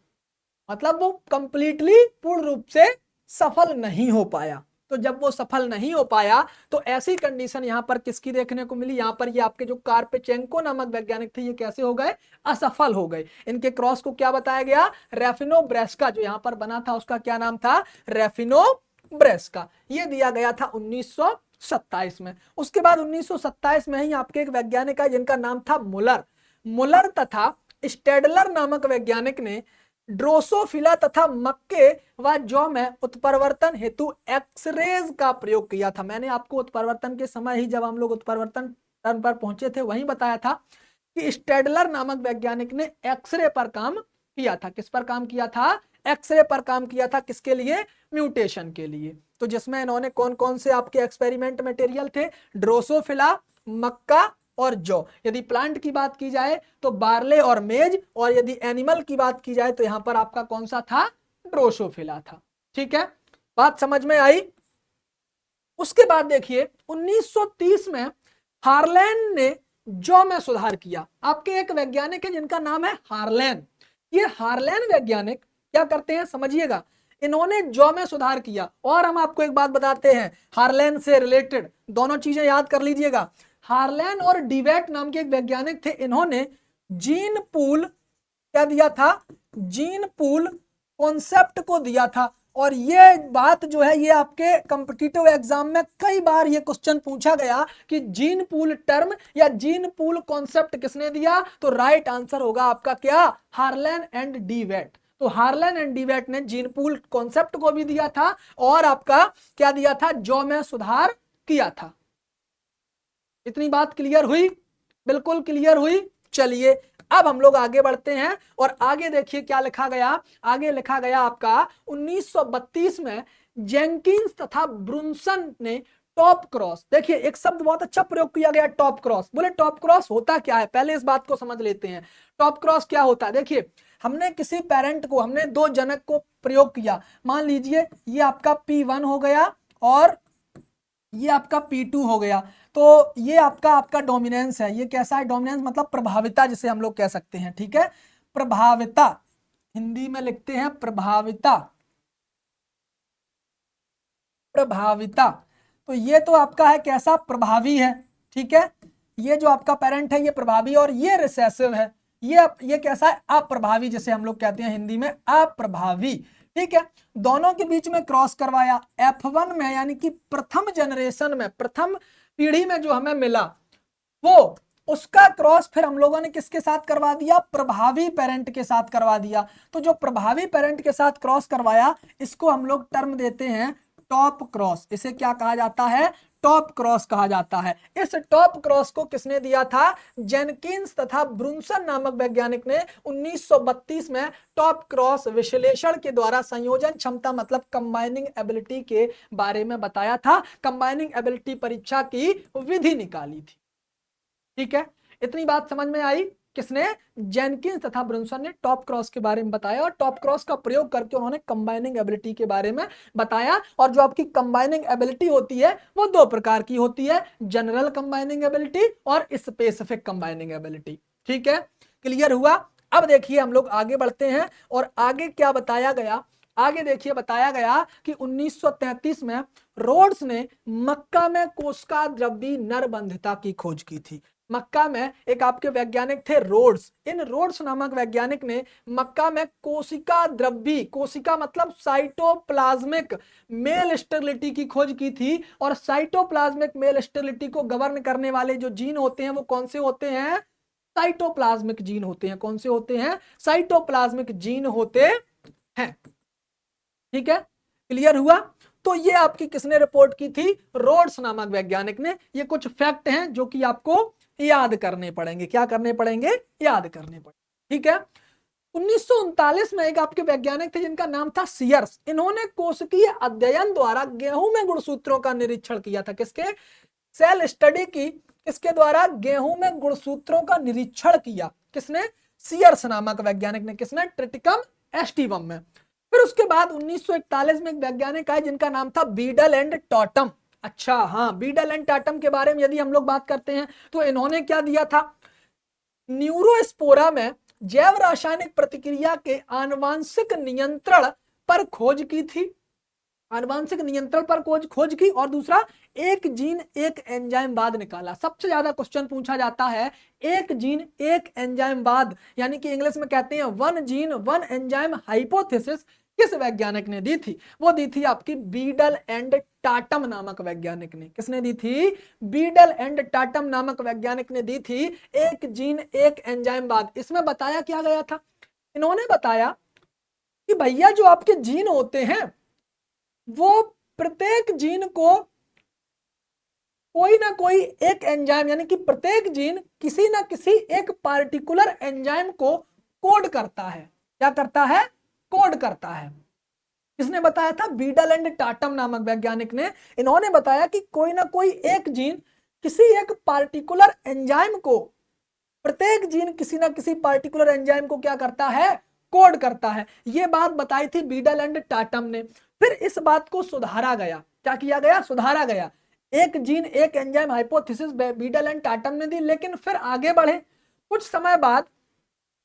मतलब वो कंप्लीटली पूर्ण रूप से सफल नहीं हो पाया। तो जब वो सफल नहीं हो पाया तो ऐसी कंडीशन यहां पर किसकी देखने को मिली? यहां पर ये आपके जो कार्पेचेंको नामक वैज्ञानिक थे ये कैसे हो गए? असफल हो गए। इनके क्रॉस को क्या बताया गया? रेफिनो ब्रेस्का। जो यहां पर बना था उसका क्या नाम था? रेफिनो ब्रेस्का। ये दिया गया था 1927 में। उसके बाद 1927 में ही आपके एक वैज्ञानिक है जिनका नाम था मुलर। मुलर तथा स्टेडलर नामक वैज्ञानिक ने ड्रोसोफिला तथा मक्के व जौ में उत्परिवर्तन हेतु एक्सरेज का प्रयोग किया था। मैंने आपको उत्परिवर्तन के समय ही, जब हम लोग उत्परिवर्तन टर्म पर पहुंचे थे, वहीं बताया था कि स्टेडलर नामक वैज्ञानिक ने एक्सरे पर काम किया था। किस पर काम किया था? एक्सरे पर काम किया था। किसके लिए? म्यूटेशन के लिए। तो जिसमें इन्होंने कौन कौन से आपके एक्सपेरिमेंट मटेरियल थे? ड्रोसोफिला, मक्का और जौ। यदि प्लांट की बात की जाए तो बार्ले और मेज, और यदि एनिमल की बात की जाए तो यहां पर आपका कौन सा था? ड्रोसोफिला था। ठीक है, बात समझ में आई। उसके बाद देखिए 1930 में हार्लैंड ने जौ में सुधार किया। आपके एक वैज्ञानिक है जिनका नाम है हार्लेन। ये हार्लेन वैज्ञानिक क्या करते हैं समझिएगा, इन्होंने जौ में सुधार किया। और हम आपको एक बात बताते हैं हार्लेन से रिलेटेड, दोनों चीजें याद कर लीजिएगा। हार्लेन और डीवेट नाम के एक वैज्ञानिक थे, इन्होंने जीन पूल क्या दिया था, जीन पूल कॉन्सेप्ट को दिया था। और ये बात जो है ये आपके कॉम्पिटिटिव एग्जाम में कई बार ये क्वेश्चन पूछा गया कि जीन पूल टर्म या जीन पूल कॉन्सेप्ट किसने दिया, तो राइट आंसर होगा आपका क्या, हार्लेन एंड डीवेट। तो हार्लेन एंड डीवेट ने जीन पूल कॉन्सेप्ट को भी दिया था और आपका क्या दिया था, जौ में सुधार किया था। इतनी बात क्लियर हुई, बिल्कुल क्लियर हुई। चलिए अब हम लोग आगे बढ़ते हैं और आगे देखिए क्या लिखा गया। आगे लिखा गया आपका 1932 में जेंकिंस तथा ब्रुनसन ने टॉप क्रॉस, देखिए एक शब्द बहुत अच्छा प्रयोग किया गया टॉप क्रॉस। बोले टॉप क्रॉस होता क्या है, पहले इस बात को समझ लेते हैं। टॉप क्रॉस क्या होता है, देखिए हमने किसी पेरेंट को, हमने दो जनक को प्रयोग किया, मान लीजिए ये आपका P1 हो गया और ये आपका P2 हो गया। तो ये आपका डोमिनेंस है। ये कैसा है, डोमिनेंस मतलब प्रभाविता जिसे हम लोग कह सकते हैं, ठीक है, प्रभाविता, हिंदी में लिखते हैं प्रभाविता, प्रभाविता। तो ये तो आपका है कैसा, प्रभावी है, ठीक है। ये जो आपका पेरेंट है ये प्रभावी और ये रिसेसिव है। ये कैसा है, अप्रभावी, जिसे हम लोग कहते हैं हिंदी में अप्रभावी, ठीक है। दोनों के बीच में क्रॉस करवाया F1 में, यानी कि प्रथम जनरेशन में, प्रथम पीढ़ी में जो हमें मिला वो, उसका क्रॉस फिर हम लोगों ने किसके साथ करवा दिया, प्रभावी पेरेंट के साथ करवा दिया। तो जो प्रभावी पेरेंट के साथ क्रॉस करवाया इसको हम लोग टर्म देते हैं टॉप क्रॉस। इसे क्या कहा जाता है, टॉप क्रॉस कहा जाता है। इस टॉप क्रॉस को किसने दिया था, जेनकिंस तथा ब्रुनसन नामक वैज्ञानिक ने 1932 में टॉप क्रॉस विश्लेषण के द्वारा संयोजन क्षमता मतलब कंबाइनिंग एबिलिटी के बारे में बताया था। कंबाइनिंग एबिलिटी परीक्षा की विधि निकाली थी, ठीक है। इतनी बात समझ में आई, किसने, जेनकिंस तथा ब्रुनसन ने टॉप क्रॉस के बारे में बताया और टॉप क्रॉस का प्रयोग करके उन्होंने कंबाइनिंग एबिलिटी के बारे में बताया। और जो आपकी कंबाइनिंग एबिलिटी होती है वो दो प्रकार की होती है, जनरल कंबाइनिंग एबिलिटी और स्पेसिफिक कंबाइनिंग एबिलिटी, ठीक है। क्लियर हुआ। अब देखिए हम लोग आगे बढ़ते हैं और आगे क्या बताया गया। आगे देखिए बताया गया कि 1933 में रोड्स ने मक्का में कोशिका द्रव्य नरबंधिता की खोज की थी। मक्का में एक आपके वैज्ञानिक थे रोड्स। इन रोड्स नामक वैज्ञानिक ने मक्का में कोशिका द्रव्य, कोशिका मतलब साइटोप्लाज्मिक मेल स्टेरिलिटी की खोज की थी। और साइटोप्लाज्मिक मेल स्टेरिलिटी को गवर्न करने वाले जो जीन होते हैं वो कौन से होते हैं, साइटोप्लाज्मिक जीन होते हैं। कौन से होते हैं, साइटोप्लाज्मिक जीन होते हैं, ठीक है। क्लियर हुआ। तो ये आपकी किसने रिपोर्ट की थी, रोड्स नामक वैज्ञानिक ने। ये कुछ फैक्ट हैं जो कि आपको याद करने पड़ेंगे। क्या करने पड़ेंगे, याद करने पड़ेंगे, ठीक है। 1939 में एक आपके वैज्ञानिक थे जिनका नाम था सीयर्स। इन्होंने कोशिकीय अध्ययन द्वारा गेहूं में गुणसूत्रों का निरीक्षण किया था। किसके, सेल स्टडी की, किसके द्वारा, गेहूं में गुणसूत्रों का निरीक्षण किया। किसने, सीयर्स नामक वैज्ञानिक ने। किसने, ट्रिटिकम एस्टिवम में। फिर उसके बाद 1941 में एक वैज्ञानिक आए जिनका नाम था बीडल एंड टॉटम। अच्छा हाँ, बीडल एंड टॉटम के बारे में यदि हम लोग बात करते हैं तो इन्होंने क्या दिया था, न्यूरोस्पोरा में जैव रासायनिक प्रतिक्रिया के आनुवांशिक नियंत्रण पर खोज की थी। आनुवांशिक नियंत्रण पर खोज की। और दूसरा, एक जीन एक एंजाइम बाद निकाला। सबसे ज्यादा क्वेश्चन पूछा जाता है एक जीन एक एंजाइम बाद, यानी कि इंग्लिश में कहते हैं one gene one enzyme hypothesis, किस वैज्ञानिक ने दी थी, वो दी थी आपकी बीडल एंड टाटम नामक वैज्ञानिक ने। किसने दी थी, बीडल एंड टाटम नामक वैज्ञानिक ने दी थी, एक जीन एक एंजाइम बाद। इसमें बताया क्या गया था, इन्होंने बताया कि भैया जो आपके जीन होते हैं वो प्रत्येक जीन को कोई ना कोई एक एंजाइम, यानी कि प्रत्येक जीन किसी ना किसी एक पार्टिकुलर एंजाइम को कोड करता है। क्या करता है, कोड करता है। किसने बताया था, बीडल एंड टाटम नामक वैज्ञानिक ने। इन्होंने बताया कि कोई ना कोई एक जीन किसी एक पार्टिकुलर एंजाइम को, प्रत्येक जीन किसी ना किसी पार्टिकुलर एंजाइम को क्या करता है, कोड करता है। यह बात बताई थी बीडल एंड टाटम ने। फिर इस बात को सुधारा गया। क्या किया गया, सुधारा गया। एक जीन एक एंजाइम हाइपोथेसिस बीडल एंड टाटम ने दी। लेकिन फिर आगे बढ़े, कुछ समय बाद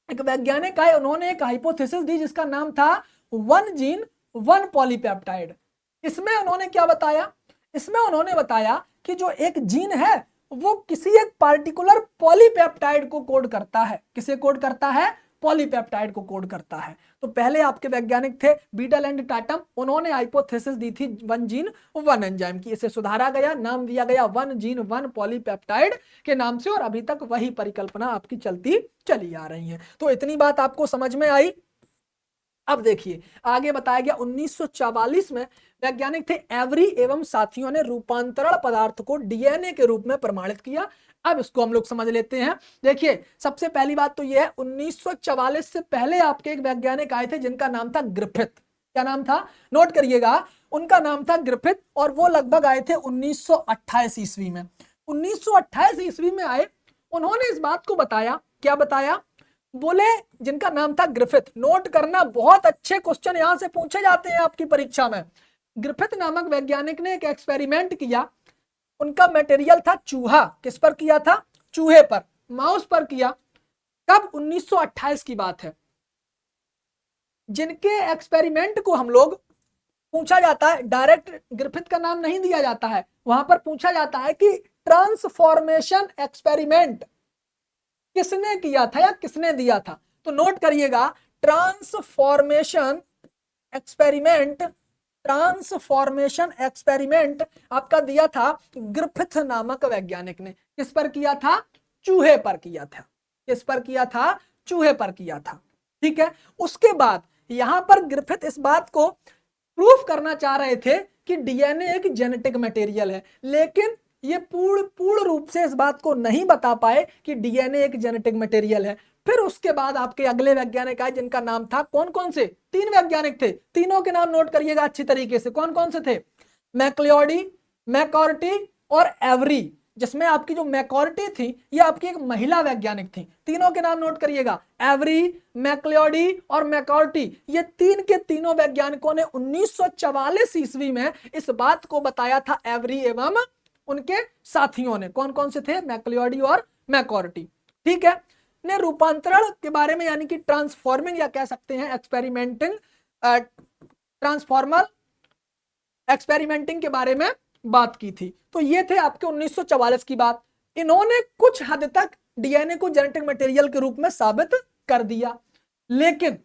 एक वैज्ञानिक आए, उन्होंने एक हाइपोथेसिस दी जिसका नाम था वन जीन वन पॉलीपेप्टाइड। इसमें उन्होंने क्या बताया, इसमें उन्होंने बताया कि जो एक जीन है वो किसी एक पार्टिकुलर पॉलीपेप्टाइड को कोड करता है। किसे कोड करता है? पॉलीपेप्टाइड को कोड करता है। तो पहले आपके वैज्ञानिक थे बीडल एंड टाटम, उन्होंने हाइपोथेसिस दी थी वन जीन वन एंजाइम की। इसे सुधारा गया, नाम दिया गया वन जीन वन पॉलीपेप्टाइड के नाम से, और अभी तक वही परिकल्पना आपकी चलती चली आ रही है। तो इतनी बात आपको समझ में आई। अब देखिए आगे बताया गया 1944 में वैज्ञानिक थे एवरी एवं साथियों ने रूपांतरण पदार्थ को डीएनए के रूप में प्रमाणित किया। अब इसको हम लोग समझ लेते हैं। देखिए सबसे पहली बात तो यह है, 1944 से पहले आपके एक वैज्ञानिक आए थे जिनका नाम था ग्रिफिथ। क्या नाम था? नोट करिएगा, उनका नाम था ग्रिफिथ, और वो लगभग आए थे 1928 ईस्वी में। 1928 ईस्वी में आए, उन्होंने इस बात को बताया। क्या बताया? बोले, जिनका नाम था ग्रिफिथ। नोट करना, बहुत अच्छे क्वेश्चन यहां से पूछे जाते हैं आपकी परीक्षा में। ग्रिफिथ नामक वैज्ञानिक ने एक एक्सपेरिमेंट किया। उनका मटेरियल था चूहा। किस पर किया था? चूहे पर, माउस पर किया। कब? 1928 की बात है। जिनके एक्सपेरिमेंट को हम लोग पूछा जाता है, डायरेक्ट ग्रिफिथ का नाम नहीं दिया जाता है, वहां पर पूछा जाता है कि ट्रांसफॉर्मेशन एक्सपेरिमेंट किसने किया था या किसने दिया था। तो नोट करिएगा, ट्रांसफॉर्मेशन एक्सपेरिमेंट, ट्रांसफॉर्मेशन एक्सपेरिमेंट आपका दिया था ग्रिफिथ नामक वैज्ञानिक ने। किस पर किया था? चूहे पर किया था। किस पर किया था? चूहे पर किया था। ठीक है। उसके बाद यहां पर ग्रिफिथ इस बात को प्रूफ करना चाह रहे थे कि डीएनए एक जेनेटिक मटेरियल है, लेकिन ये पूर्ण रूप से इस बात को नहीं बता पाए कि डीएनए एक जेनेटिक मटेरियल है। फिर उसके बाद आपके अगले वैज्ञानिक आए जिनका नाम था, कौन कौन से? 3 वैज्ञानिक थे, तीनों के नाम नोट करिएगा अच्छी तरीके से। कौन कौन से थे? मैक्लियोडी, मैकॉर्टी और एवरी। जिसमें आपकी जो मैकॉर्टी थी ये आपकी एक महिला वैज्ञानिक थी। तीनों के नाम नोट करिएगा, एवरी, मैक्लियोडी और मैकॉर्टी। ये तीन के तीनों वैज्ञानिकों ने 1944 ईस्वी में इस बात को बताया था, एवरी एवं उनके साथियों ने। कौन कौन से थे? मैक्लियोडी और मैकॉर्टी। ठीक है। ने रूपांतरण के बारे में, यानी कि ट्रांसफॉर्मिंग या कह सकते हैं एक्सपेरिमेंटिंग, ट्रांसफॉर्मर एक्सपेरिमेंटिंग के बारे में बात की थी। तो ये थे आपके 1944 की बात। इन्होंने कुछ हद तक डीएनए को जेनेटिक मटेरियल के रूप में साबित कर दिया। लेकिन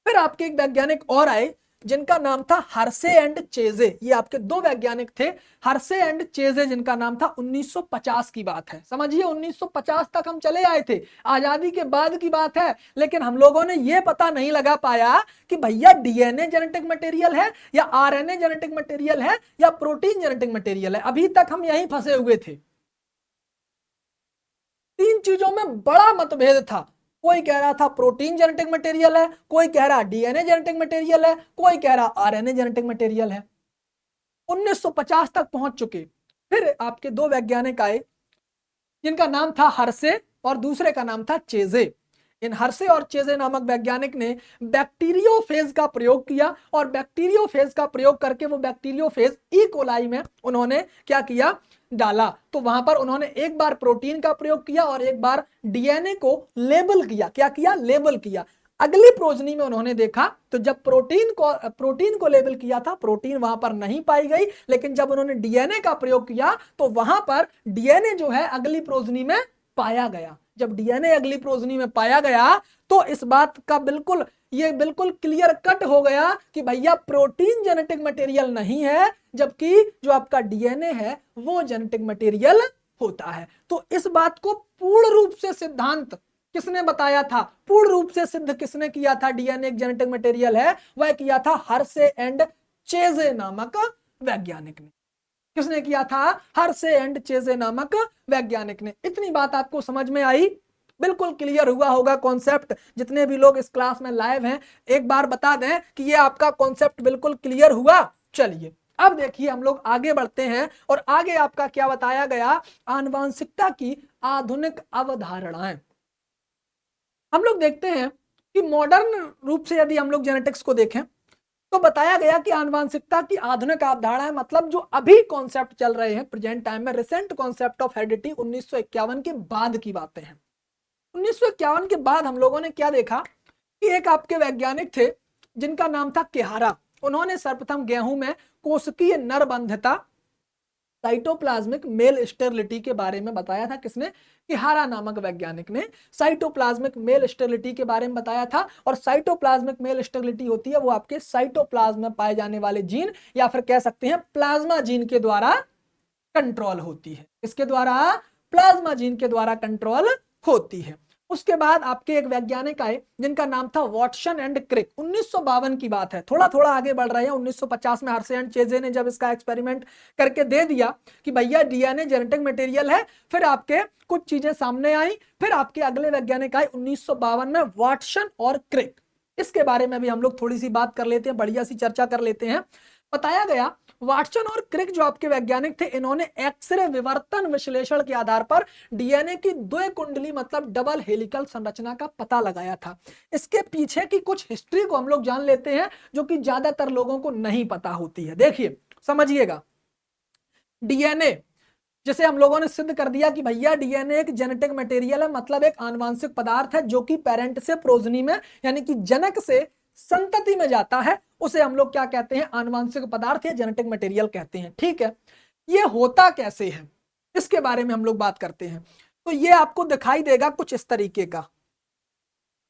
फिर आपके एक वैज्ञानिक और आए जिनका नाम था हर्से एंड चेजे। ये आपके 2 वैज्ञानिक थे, हर्से एंड चेजे, जिनका नाम था। 1950 की बात है, समझिए 1950 तक हम चले आए थे, आजादी के बाद की बात है। लेकिन हम लोगों ने यह पता नहीं लगा पाया कि भैया डीएनए जेनेटिक मटेरियल है या आरएनए जेनेटिक मटेरियल है या प्रोटीन जेनेटिक मटेरियल है। अभी तक हम यहीं फंसे हुए थे। 3 चीजों में बड़ा मतभेद था। कोई कह रहा था प्रोटीन जेनेटिक मटेरियल है, कोई कह रहा डीएनए जेनेटिक मटेरियल है, कोई कह रहा आरएनए जेनेटिक मटेरियल है। 1950 तक पहुंच चुके। फिर आपके 2 वैज्ञानिक आए जिनका नाम था हर्से और दूसरे का नाम था चेजे। इन हर्से और चेजे नामक वैज्ञानिक ने बैक्टीरियोफेज का प्रयोग किया, और बैक्टीरियोफेज का प्रयोग करके वो बैक्टीरियोफेज ई कोलाई में उन्होंने क्या किया? डाला। तो वहां पर उन्होंने एक बार प्रोटीन का प्रयोग किया और एक बार डीएनए को लेबल किया। क्या किया? लेबल किया। अगली प्रोजनी में उन्होंने देखा तो जब प्रोटीन को लेबल किया था, प्रोटीन वहां पर नहीं पाई गई, लेकिन जब उन्होंने डीएनए का प्रयोग किया तो वहां पर डीएनए जो है अगली प्रोजनी में पाया गया। जब डीएनए अगली प्रोजनी में पाया गया तो इस बात का बिल्कुल क्लियर कट हो गया कि भैया प्रोटीन जेनेटिक मटेरियल नहीं है, जबकि जो आपका डीएनए है वो जेनेटिक मटेरियल होता है। तो इस बात को पूर्ण रूप से सिद्धांत किसने बताया था? पूर्ण रूप से सिद्ध किसने किया था डीएनए एक जेनेटिक मटेरियल है? वह किया था हर्से एंड चेजे नामक वैज्ञानिक ने। किसने किया था? हर्से एंड चेजे नामक वैज्ञानिक ने। इतनी बात आपको समझ में आई? बिल्कुल क्लियर हुआ होगा कॉन्सेप्ट। जितने भी लोग इस क्लास में लाइव हैं एक बार बता दें कि ये आपका कॉन्सेप्ट बिल्कुल क्लियर हुआ। चलिए अब देखिए हम लोग आगे बढ़ते हैं, और आगे आपका क्या बताया गया? आनुवांशिकता की आधुनिक अवधारणाएं। हम लोग देखते हैं कि मॉडर्न रूप से यदि हम लोग जेनेटिक्स को देखें तो बताया गया कि आनुवांशिकता की आधुनिक अवधारणा है, मतलब जो अभी कॉन्सेप्ट चल रहे हैं प्रेजेंट टाइम में, रिसेंट कॉन्सेप्ट ऑफ हेरिडिटी 1951 के बाद की बातें हैं। 1951 के बाद हम लोगों ने क्या देखा कि एक आपके वैज्ञानिक थे जिनका नाम था केहारा। उन्होंने सर्वप्रथम गेहूं में कोशिकीय नरबंधता, साइटोप्लाज्मिक मेल स्टेरिलिटी के बारे में बताया था। किसने? केहारा नामक वैज्ञानिक ने साइटोप्लाज्मिक मेल स्टेरिलिटी के बारे में बताया था। और साइटोप्लाज्मिक मेल स्टेरिलिटी होती है वो आपके साइटोप्लाज्म में पाए जाने वाले जीन, या फिर कह सकते हैं प्लाज्मा जीन के द्वारा कंट्रोल होती है। इसके द्वारा? प्लाज्मा जीन के द्वारा कंट्रोल होती है। उसके बाद आपके एक वैज्ञानिक आए जिनका नाम था वाटसन एंड क्रिक। 1952 की बात है, थोड़ा थोड़ा आगे बढ़ रहे हैं। 1950 में हर्शे एंड चेजे ने जब इसका एक्सपेरिमेंट करके दे दिया कि भैया डीएनए जेनेटिक मटेरियल है, फिर आपके कुछ चीजें सामने आई। फिर आपके अगले वैज्ञानिक आए 1952 में, वाटसन और क्रिक। इसके बारे में भी हम लोग थोड़ी सी बात कर लेते हैं, बढ़िया सी चर्चा कर लेते हैं। बताया गया वाटसन और क्रिक जो आपके वैज्ञानिक थे, इन्होंने एक्सरे विवर्तन विश्लेषण के आधार पर डीएनए की द्वि कुंडली मतलब डबल हेलिकल संरचना का पता लगाया था। इसके पीछे की कुछ हिस्ट्री को हम लोग जान लेते हैं, जो कि ज्यादातर लोगों को नहीं पता होती है। देखिए समझिएगा, डीएनए जैसे हम लोगों ने सिद्ध कर दिया कि भैया डीएनए एक जेनेटिक मटेरियल है, मतलब एक आनुवंशिक पदार्थ है जो कि पेरेंट से प्रोजनी में यानी कि जनक से संतति में जाता है, उसे हम लोग क्या कहते हैं? आनुवंशिक पदार्थ या जेनेटिक मटेरियल कहते हैं। ठीक है, ये होता कैसे है इसके बारे में हम लोग बात करते हैं। तो ये आपको दिखाई देगा कुछ इस तरीके का,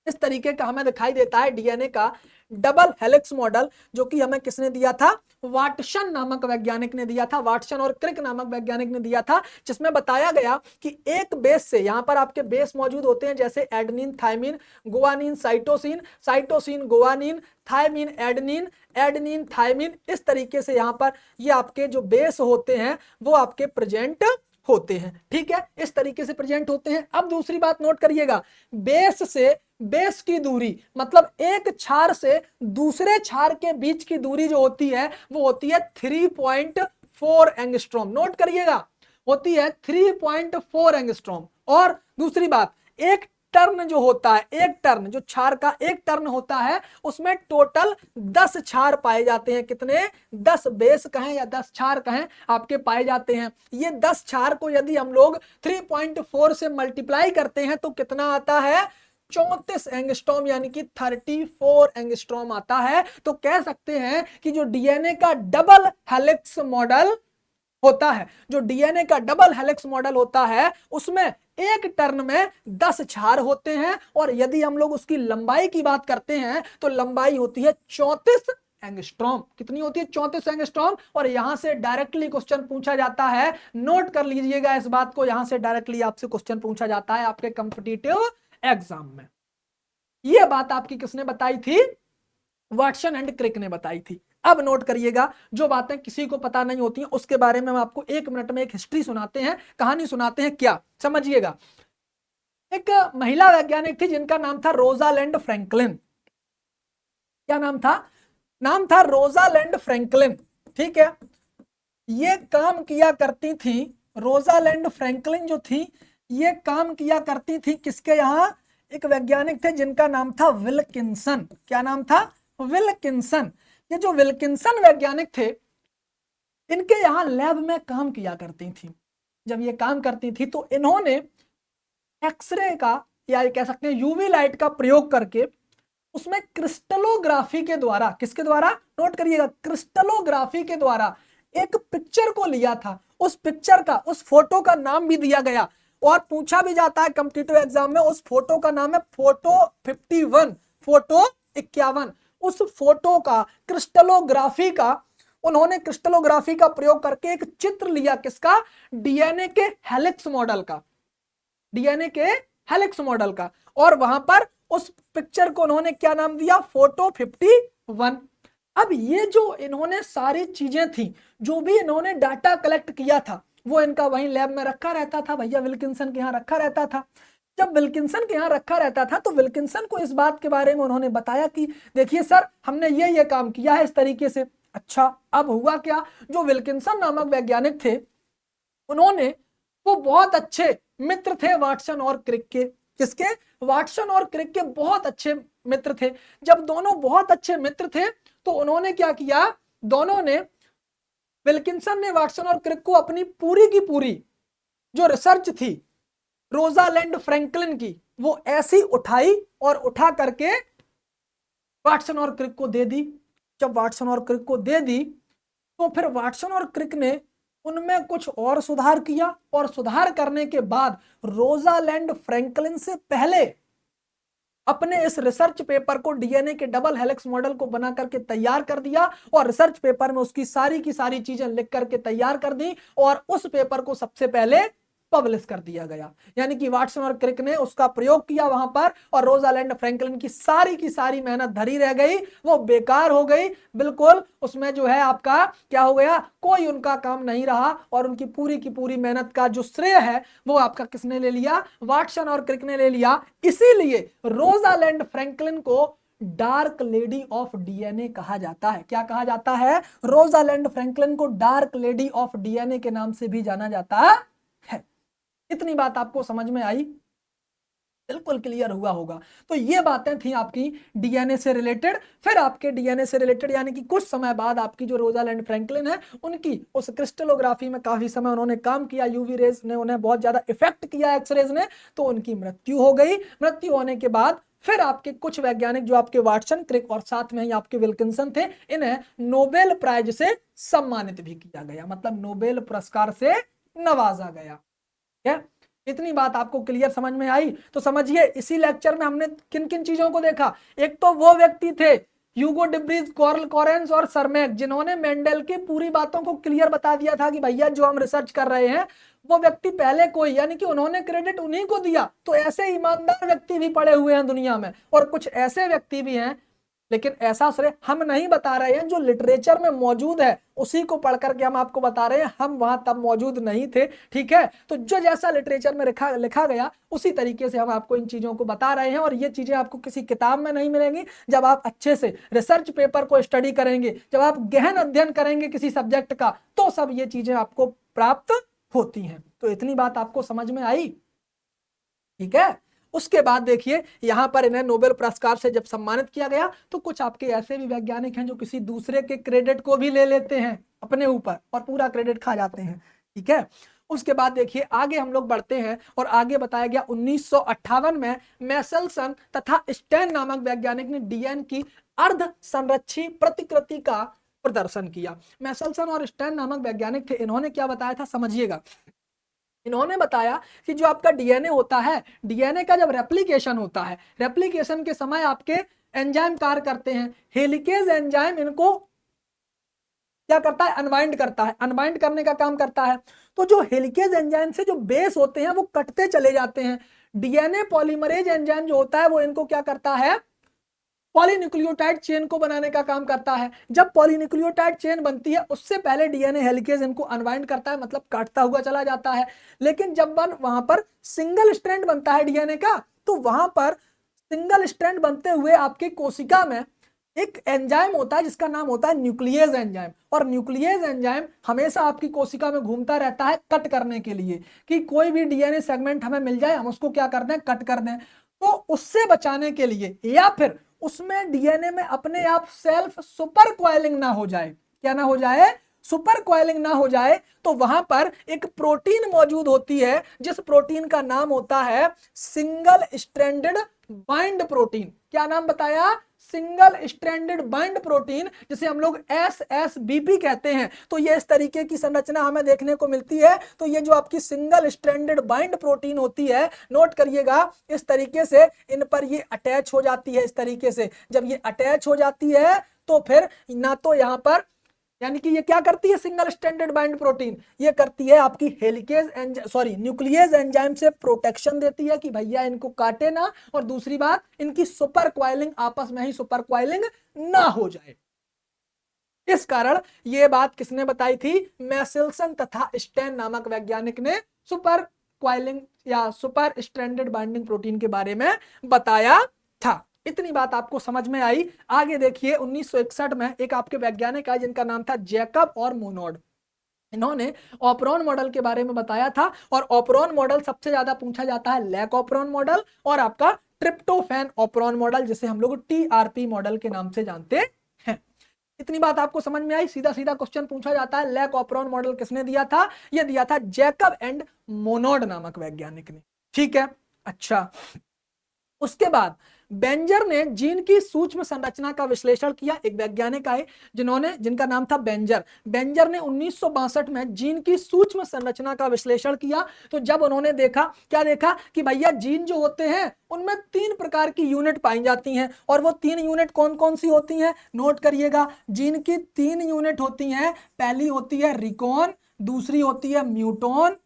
इस तरीके का हमें दिखाई देता है डीएनए का डबल हेलिक्स मॉडल, जो कि हमें किसने दिया था? वाटसन नामक वैज्ञानिक ने दिया था, वाटसन और क्रिक नामक वैज्ञानिक ने दिया था। जिसमें बताया गया कि एक बेस से, यहां पर आपके बेस मौजूद होते हैं जैसे adenine, thymine, guanine, cytosine, cytosine guanine, thymine adenine, adenine thymine. इस तरीके से यहां पर ये आपके जो बेस होते हैं वो आपके प्रेजेंट होते हैं। ठीक है, इस तरीके से प्रेजेंट होते हैं। अब दूसरी बात नोट करिएगा, बेस से बेस की दूरी मतलब एक क्षार से दूसरे क्षार के बीच की दूरी जो होती है वो होती है 3.4 एंगस्ट्रॉम। नोट करिएगा, होती है 3.4 एंगस्ट्रॉम। और दूसरी बात, एक टर्न जो होता है, एक टर्न जो क्षार का एक टर्न होता है उसमें टोटल 10 क्षार पाए जाते हैं। कितने? 10 बेस कहें या 10 क्षार कहें, आपके पाए जाते हैं। ये 10 क्षार को यदि हम लोग 3.4 से मल्टीप्लाई करते हैं तो कितना आता है? 34 एंगस्ट्रॉम, यानी कि 34 एंगस्ट्रॉम आता है। तो कह सकते हैं कि जो डीएनए का डबल हेलिक्स मॉडल होता है, जो डीएनए का डबल हेलिक्स मॉडल होता है, उसमें एक टर्न में 10 क्षार होते हैं। और यदि हम लोग उसकी लंबाई की बात करते हैं तो लंबाई होती है 34 एंगस्ट्रॉम। कितनी होती है? 34 एंगस्ट्रॉम। और यहां से डायरेक्टली क्वेश्चन पूछा जाता है, नोट कर लीजिएगा इस बात को, यहां से डायरेक्टली आपसे क्वेश्चन पूछा जाता है आपके कॉम्पिटिटिव एग्जाम में। यह बात आपकी किसने बताई थी? वाटसन एंड क्रिक ने बताई थी। अब नोट करिएगा, जो बातें किसी को पता नहीं होती हैं उसके बारे में हम आपको 1 मिनट में एक हिस्ट्री सुनाते हैं, कहानी सुनाते हैं। क्या? समझिएगा, एक महिला वैज्ञानिक थी जिनका नाम था रोजालैंड फ्रैंकलिन। क्या नाम था? नाम था रोजालैंड फ्रैंकलिन। ठीक है, ये काम किया करती थी, रोजालैंड फ्रैंकलिन जो थी ये काम किया करती थी किसके यहां? एक वैज्ञानिक थे जिनका नाम था विल्किंसन। क्या नाम था? विल्किंसन। ये जो विल्किंसन वैज्ञानिक थे, इनके यहां लैब में काम किया करती थी। जब ये काम करती थी तो इन्होंने एक्सरे का या कह सकते हैं यूवी लाइट का प्रयोग करके उसमें क्रिस्टलोग्राफी के द्वारा, किसके द्वारा? नोट करिएगा, क्रिस्टलोग्राफी के द्वारा एक पिक्चर को लिया था। उस पिक्चर का, उस फोटो का नाम भी दिया गया और पूछा भी जाता है कॉम्पिटिटिव एग्जाम में। उस फोटो का नाम है फोटो 51, फोटो 51। उस फोटो का, क्रिस्टलोग्राफी का, उन्होंने क्रिस्टलोग्राफी का प्रयोग करके एक चित्र लिया। किसका? डीएनए के हेलिक्स मॉडल का, डीएनए के हेलिक्स मॉडल का। और वहां पर उस पिक्चर को उन्होंने क्या नाम दिया? फोटो 51। अब ये जो इन्होंने सारी चीजें थी, जो भी इन्होंने डाटा कलेक्ट किया था, वो इनका वहीं लैब में रखा रहता था, भैया विल्किंसन के यहाँ रखा रहता था। जब विल्किंसन के यहाँ रखा रहता था तो विल्किंसन को इस बात के बारे में उन्होंने बताया कि देखिए सर, हमने ये काम किया है इस तरीके से। अच्छा, अब हुआ क्या? जो विल्किंसन नामक वैज्ञानिक थे, उन्होंने, वो बहुत अच्छे मित्र थे वाटसन और क्रिक के। किसके? वाटसन और क्रिक के बहुत अच्छे मित्र थे। जब दोनों बहुत अच्छे मित्र थे तो उन्होंने क्या किया, दोनों ने, विल्किंसन ने वाटसन और क्रिक को अपनी पूरी की पूरी जो रिसर्च थी रोजालैंड फ्रैंकलिन की, वो ऐसी उठाई और उठा करके वाटसन और क्रिक को दे दी। जब वाटसन और क्रिक को दे दी तो फिर वाटसन और क्रिक ने उनमें कुछ और सुधार किया, और सुधार करने के बाद रोजालैंड फ्रैंकलिन से पहले अपने इस रिसर्च पेपर को डीएनए के डबल हेलिक्स मॉडल को बना करके तैयार कर दिया, और रिसर्च पेपर में उसकी सारी की सारी चीजें लिख करके तैयार कर दी, और उस पेपर को सबसे पहले पब्लिश कर दिया गया। यानी कि वाटसन और क्रिक ने उसका प्रयोग किया वहां पर, और रोजालैंड फ्रैंकलिन की सारी मेहनत धरी रह गई, वो बेकार हो गई बिल्कुल। उसमें जो है आपका क्या हो गया, कोई उनका काम नहीं रहा, और उनकी पूरी की पूरी मेहनत का जो श्रेय है वो आपका किसने ले लिया, वाटसन और क्रिक ने ले लिया। इसीलिए रोजालैंड फ्रैंकलिन को डार्क लेडी ऑफ डीएनए कहा जाता है। क्या कहा जाता है, रोजालैंड फ्रैंकलिन को डार्क लेडी ऑफ डीएनए के नाम से भी जाना जाता है। इतनी बात आपको समझ में आई, बिल्कुल क्लियर हुआ होगा। तो ये बातें थी आपकी डीएनए से रिलेटेड। फिर आपके डीएनए से रिलेटेड यानी कि कुछ समय बाद आपकी जो रोजालैंड फ्रैंकलिन है, उनकी उस क्रिस्टलोग्राफी में काफी समय उन्होंने काम किया, यूवी रेज ने उन्हें बहुत ज्यादा इफेक्ट किया, एक्सरेज ने, तो उनकी मृत्यु हो गई। मृत्यु होने के बाद फिर आपके कुछ वैज्ञानिक जो आपके वाटसन, क्रिक और साथ में ही आपके विल्किंसन थे, इन्हें नोबेल प्राइज से सम्मानित भी किया गया, मतलब नोबेल पुरस्कार से नवाजा गया। इतनी बात आपको क्लियर समझ में आई? तो समझिए इसी लेक्चर में हमने किन किन चीजों को देखा। एक तो वो व्यक्ति थे ह्यूगो डिब्रीज, कार्ल कोरेंस और सरमैक, जिन्होंने मेंडल की पूरी बातों को क्लियर बता दिया था कि भैया जो हम रिसर्च कर रहे हैं वो व्यक्ति पहले कोई, यानी कि उन्होंने क्रेडिट उन्हीं को दिया। तो ऐसे ईमानदार व्यक्ति भी पड़े हुए हैं दुनिया में, और कुछ ऐसे व्यक्ति भी हैं, लेकिन ऐसा श्रेय हम नहीं बता रहे हैं, जो लिटरेचर में मौजूद है उसी को पढ़ करके हम आपको बता रहे हैं, हम वहां तब मौजूद नहीं थे, ठीक है। तो जो जैसा लिटरेचर में लिखा गया उसी तरीके से हम आपको इन चीजों को बता रहे हैं, और ये चीजें आपको किसी किताब में नहीं मिलेंगी। जब आप अच्छे से रिसर्च पेपर को स्टडी करेंगे, जब आप गहन अध्ययन करेंगे किसी सब्जेक्ट का, तो सब ये चीजें आपको प्राप्त होती हैं। तो इतनी बात आपको समझ में आई, ठीक है। उसके बाद देखिए यहां पर इन्हें नोबेल पुरस्कार से जब सम्मानित किया गया, तो कुछ आपके ऐसे भी वैज्ञानिक हैं जो किसी दूसरे के क्रेडिट को भी ले लेते हैं अपने ऊपर और पूरा क्रेडिट खा जाते हैं, ठीक है। उसके बाद देखिए आगे हम लोग बढ़ते हैं, और आगे बताया गया 1958 में मैसेल्सन तथा स्टैन नामक वैज्ञानिक ने डीएनए की अर्ध संरक्षी प्रतिकृति का प्रदर्शन किया। मैसेल्सन और स्टैन नामक वैज्ञानिक थे, इन्होंने क्या बताया था समझिएगा। इन्होंने बताया कि जो आपका डीएनए होता है, डीएनए का जब रेप्लिकेशन होता है, रेप्लिकेशन के समय आपके एंजाइम कार्य करते हैं, हेलिकेज एंजाइम इनको क्या करता है, अनवाइंड करता है, अनवाइंड करने का काम करता है। तो जो हेलिकेज एंजाइम से जो बेस होते हैं वो कटते चले जाते हैं। डीएनए पॉलीमरेज एंजाइम जो होता है वो इनको क्या करता है, पॉलीन्यूक्लियोटाइड चेन को बनाने का काम करता है। जब पॉलीन्यूक्लियोटाइड चेन बनती है उससे पहले डीएनए हेलिकेज इनको अनवाइंड करता है, मतलब काटता हुआ चला जाता है। लेकिन जब वहां पर सिंगल स्ट्रैंड बनता है डीएनए का, तो वहां पर सिंगल स्ट्रैंड बनते हुए आपकी कोशिका में एक एंजाइम होता है जिसका नाम होता है न्यूक्लियेज एंजाइम, और न्यूक्लियेज एंजाइम हमेशा आपकी कोशिका में घूमता रहता है कट करने के लिए, कि कोई भी डीएनए सेगमेंट हमें मिल जाए हम उसको क्या कर दें, कट कर दें। तो उससे बचाने के लिए, या फिर उसमें डीएनए में अपने आप सेल्फ सुपर कॉइलिंग ना हो जाए, क्या ना हो जाए, सुपर कॉइलिंग ना हो जाए, तो वहां पर एक प्रोटीन मौजूद होती है जिस प्रोटीन का नाम होता है सिंगल स्ट्रैंडेड बाइंड प्रोटीन। क्या नाम बताया, सिंगल स्ट्रैंडेड बाइंड प्रोटीन, जिसे हम लोग SSBP कहते हैं। तो ये इस तरीके की संरचना हमें देखने को मिलती है। तो ये जो आपकी सिंगल स्ट्रैंडेड बाइंड प्रोटीन होती है, नोट करिएगा, इस तरीके से इन पर ये अटैच हो जाती है। इस तरीके से जब ये अटैच हो जाती है तो फिर ना तो यहां पर, यानी कि ये क्या करती है, सिंगल स्ट्रैंडेड बाइंड प्रोटीन ये करती है आपकी हेलिकेज न्यूक्लियेज एंजाइम से प्रोटेक्शन देती है कि भैया इनको काटे ना, और दूसरी बात इनकी सुपर क्वाइलिंग, आपस में ही सुपर क्वाइलिंग ना हो जाए। इस कारण ये बात किसने बताई थी, मैसेल्सन तथा स्टैन नामक वैज्ञानिक ने सुपर क्वाइलिंग या सुपर स्ट्रैंडेड बाइंडिंग प्रोटीन के बारे में बताया था। इतनी बात आपको समझ में आई। आगे देखिए 1961 में एक आपके वैज्ञानिक आए जिनका नाम था जैकब और मोनोड। इन्होंने ऑपरॉन मॉडल के बारे में बताया था, और ऑपरॉन मॉडल सबसे ज्यादा पूछा जाता है लैक ऑपरॉन मॉडल और आपका ट्रिप्टोफैन ऑपरॉन मॉडल, जिसे हम लोग TRP मॉडल के नाम से जानते हैं। इतनी बात आपको समझ में आई। सीधा सीधा क्वेश्चन पूछा जाता है, लैक ऑपरॉन मॉडल किसने दिया था? ये दिया था जैकब एंड मोनोड नामक वैज्ञानिक ने। ठीक है, अच्छा, उसके बाद बेंजर ने जीन की सूक्ष्म संरचना का विश्लेषण किया। एक वैज्ञानिक आए जिनका नाम था बेंजर। बेंजर ने 1962 में जीन की सूक्ष्म संरचना का विश्लेषण किया। तो जब उन्होंने देखा, क्या देखा कि भैया जीन जो होते हैं उनमें 3 प्रकार की यूनिट पाई जाती हैं, और वो 3 यूनिट कौन कौन सी होती हैं? नोट करिएगा, जीन की 3 यूनिट होती हैं। पहली होती है रिकॉन, दूसरी होती है म्यूटॉन,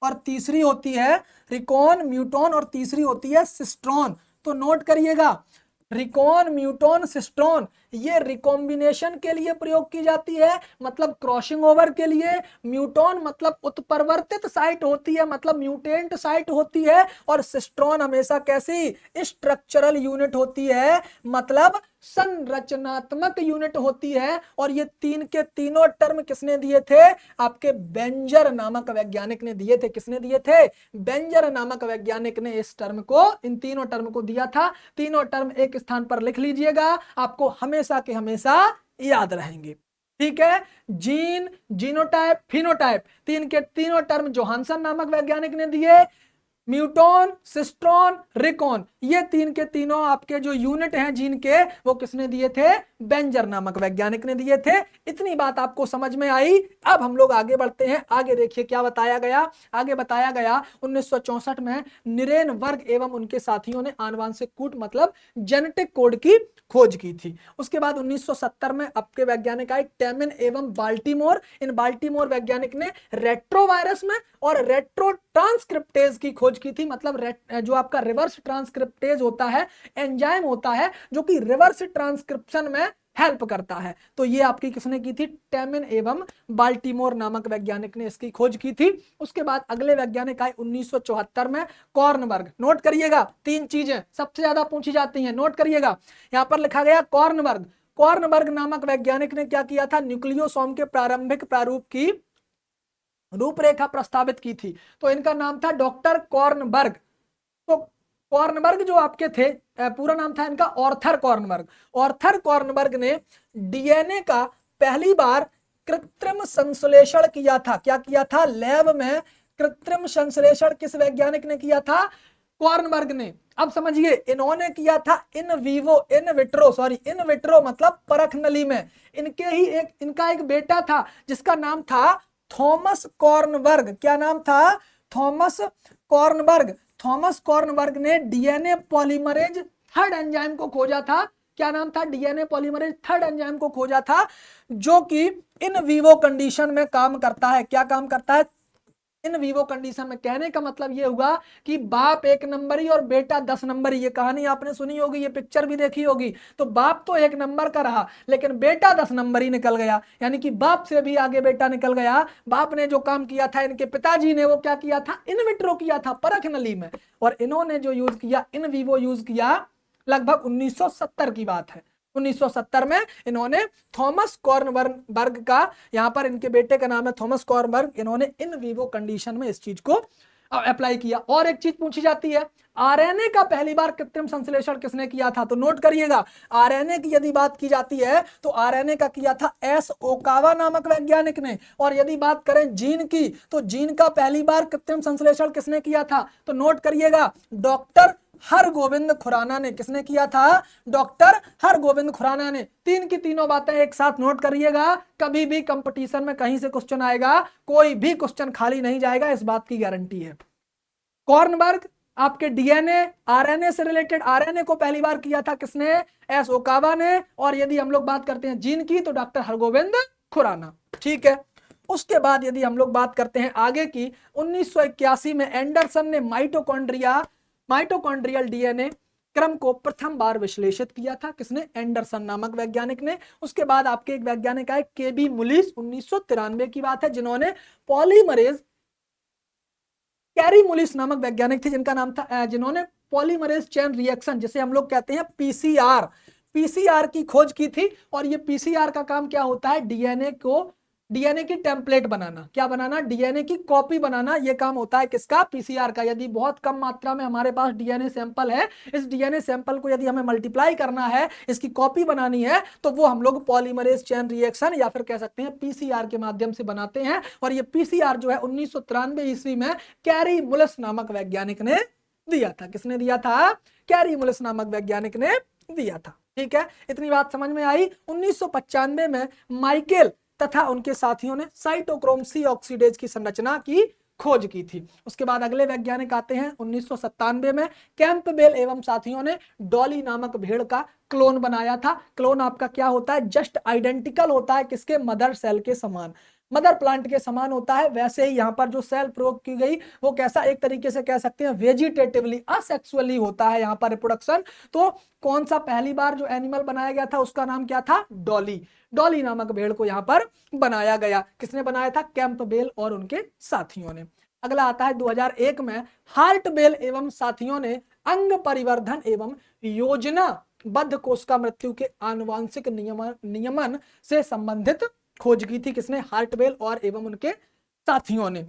और तीसरी होती है रिकॉन, म्यूटॉन, और तीसरी होती है सिस्ट्रॉन। तो नोट करिएगा, रिकॉन, म्यूटॉन, सिस्ट्रॉन, ये रिकॉम्बिनेशन के लिए प्रयोग की जाती है, मतलब क्रॉसिंग ओवर के लिए। म्यूटॉन मतलब उत्परिवर्तित साइट होती है, मतलब म्यूटेंट साइट होती है। और सिस्ट्रॉन हमेशा कैसी? स्ट्रक्चरल यूनिट होती है, मतलब संरचनात्मक यूनिट होती है। और ये 3 के तीनों टर्म किसने दिए थे? आपके बेंजर नामक वैज्ञानिक ने दिए थे। किसने दिए थे? बेंजर नामक वैज्ञानिक ने इस टर्म को, इन तीनों टर्म को दिया था। तीनों टर्म एक स्थान पर लिख लीजिएगा, आपको हमेशा के हमेशा याद रहेंगे। ठीक है, जीन, जीनोटाइप, फिनोटाइप, 3 के तीनों टर्म जोहानसन नामक वैज्ञानिक ने दिए। म्यूटॉन, सिस्ट्रॉन, रिकॉन, ये 3 के तीनों आपके जो यूनिट हैं जीन के, वो किसने दिए थे? बेंजर नामक वैज्ञानिक ने दिए थे। इतनी बात आपको समझ में आई। अब हम लोग आगे बढ़ते हैं। आगे देखिए क्या बताया गया। आगे बताया गया 1964 में निरेन वर्ग एवं उनके साथियों ने आनुवांशिक कूट मतलब जेनेटिक कोड की खोज की थी। उसके बाद 1970 में आपके वैज्ञानिक आए टेमिन एवं बाल्टीमोर। इन बाल्टीमोर वैज्ञानिक ने रेट्रोवायरस में और रेट्रो ट्रांसक्रिप्टेज की खोज की थी, मतलब जो आपका रिवर्स ट्रांसक्रिप्टेज होता है, एंजाइम होता है जो कि रिवर्स ट्रांसक्रिप्शन में हेल्प करता है। तो ये आपकी किसने की थी? टेमिन एवं बाल्टीमोर नामक वैज्ञानिक ने इसकी खोज की थी। उसके बाद अगले वैज्ञानिक आए 1974 में कॉर्नबर्ग। नोट करिएगा, 3 चीजें सबसे ज्यादा पूछी जाती हैं, नोट करिएगा। यहां पर लिखा गया कॉर्नबर्ग। कॉर्नबर्ग नामक वैज्ञानिक ने क्या किया था? न्यूक्लियोसोम के प्रारंभिक प्रारूप की रूपरेखा प्रस्तावित की थी। तो इनका नाम था डॉक्टर कॉर्नबर्ग। तो कॉर्नबर्ग जो आपके थे, पूरा नाम था इनका ऑर्थर कॉर्नबर्ग। ऑर्थर कॉर्नबर्ग ने डीएनए का पहली बार कृत्रिम संश्लेषण किया था। क्या किया था? लैब में कृत्रिम संश्लेषण किस वैज्ञानिक ने किया था? कॉर्नबर्ग ने। अब समझिए, इन्होंने किया था इन विट्रो मतलब परख नली में। इनका एक बेटा था जिसका नाम था थॉमस कॉर्नबर्ग। क्या नाम था? Thomas Kornberg. थॉमस कॉर्नबर्ग ने डीएनए पॉलीमरेज थर्ड एंजाइम को खोजा था। क्या नाम था? डीएनए पॉलीमरेज थर्ड एंजाइम को खोजा था, जो कि इन वीवो कंडीशन में काम करता है। क्या काम करता है? इन वीवो कंडीशन में। कहने का मतलब ये हुआ कि बाप 1 नंबरी और बेटा 10 नंबरी। ये कहानी आपने सुनी होगी, ये पिक्चर भी देखी होगी। तो बाप तो 1 नंबर का रहा, लेकिन बेटा 10 नंबरी निकल गया, यानी कि बाप से भी आगे बेटा निकल गया। बाप ने जो काम किया था, इनके पिताजी ने वो क्या किया था? इन विट्रो किया था, परख नली में। और इन्होंने जो यूज किया, इन वीवो यूज किया, लगभग 1970 की बात है। 1970 में इन्होंने थॉमस कॉर्नबर्ग का, यहां पर इनके बेटे का नाम है थॉमस कॉर्नबर्ग, इन्होंने इन वीवो कंडीशन में इस चीज को अप्लाई किया। और एक चीज पूछी जाती है, आरएनए का पहली बार कृत्रिम संश्लेषण किसने किया था? तो नोट करिएगा, आरएनए की यदि बात की जाती है तो आरएनए का किया था एस ओकावा नामक वैज्ञानिक ने। और यदि बात करें जीन की, तो जीन का पहली बार कृत्रिम संश्लेषण किसने किया था? तो नोट करिएगा, डॉक्टर हरगोविंद खुराना ने। किसने किया था? डॉक्टर हरगोविंद खुराना ने। 3 की तीनों बातें एक साथ नोट करिएगा। कभी भी कंपटीशन में कहीं से क्वेश्चन आएगा, कोई भी क्वेश्चन खाली नहीं जाएगा, इस बात की गारंटी है। कॉर्नबर्ग आपके डीएनए आरएनए से रिलेटेड, आरएनए को पहली बार किया था किसने? एस ओकावा ने। और यदि हम लोग बात करते हैं जीन की, तो डॉक्टर हरगोविंद खुराना। ठीक है, उसके बाद यदि हम लोग बात करते हैं आगे की, 1981 में एंडरसन ने माइटोकॉन्ड्रियल डीएनए क्रम को प्रथम बार विश्लेषित किया था। किसने? एंडरसन नामक वैज्ञानिक ने। उसके बाद आपके एक वैज्ञानिक आए केबी मुलिस, 1993 की बात है, जिन्होंने पॉलीमरेज, कैरी मुलिस नामक वैज्ञानिक थे जिनका नाम था, जिन्होंने पॉलीमरेज चेन रिएक्शन, जिसे हम लोग कहते हैं पीसीआर की खोज की थी। और ये पीसीआर का काम क्या होता है? डीएनए को डीएनए की टेम्पलेट बनाना, क्या बनाना, डीएनए की कॉपी बनाना, ये काम होता है किसका, पीसीआर का। यदि बहुत कम मात्रा में हमारे पास डीएनए सैंपल है, इस डीएनए सैंपल को यदि हमें मल्टीप्लाई करना है, इसकी कॉपी बनानी है, तो वो हम लोग पॉलीमरेज चेन रिएक्शन या फिर कह सकते हैं पीसीआर के माध्यम से बनाते हैं। और ये पीसीआर जो है 1993 ईस्वी में कैरी मुलस नामक वैज्ञानिक ने दिया था। किसने दिया था, कैरी मुलस नामक वैज्ञानिक ने दिया था। ठीक है, इतनी बात समझ में आई। 1995 में माइकेल तथा उनके साथियों ने साइटोक्रोम सी ऑक्सीडेज की संरचना की खोज की थी। उसके बाद अगले वैज्ञानिक आते हैं 1997 में कैंपबेल एवं साथियों ने डॉली नामक भेड़ का क्लोन बनाया था। क्लोन आपका क्या होता है, जस्ट आइडेंटिकल होता है किसके, मदर सेल के समान, मदर प्लांट के समान होता है। वैसे ही यहाँ पर जो सेल प्रयोग की गई वो कैसा, एक तरीके से कह सकते हैं वेजिटेटिवली, असेक्सुअली होता है यहाँ पर रिप्रोडक्शन। तो कौन सा पहली बार जो एनिमल बनाया गया था उसका नाम क्या था, डॉली। डॉली नामक भेड़ को यहाँ पर बनाया गया। किसने बनाया था, कैंपबेल और उनके साथियों ने। अगला आता है 2001 में हार्टबेल एवं साथियों ने अंग परिवर्धन एवं योजनाबद्ध कोशिका मृत्यु के आनुवांशिक नियमन से संबंधित खोज की थी। किसने, हार्टबेल और एवं उनके साथियों ने।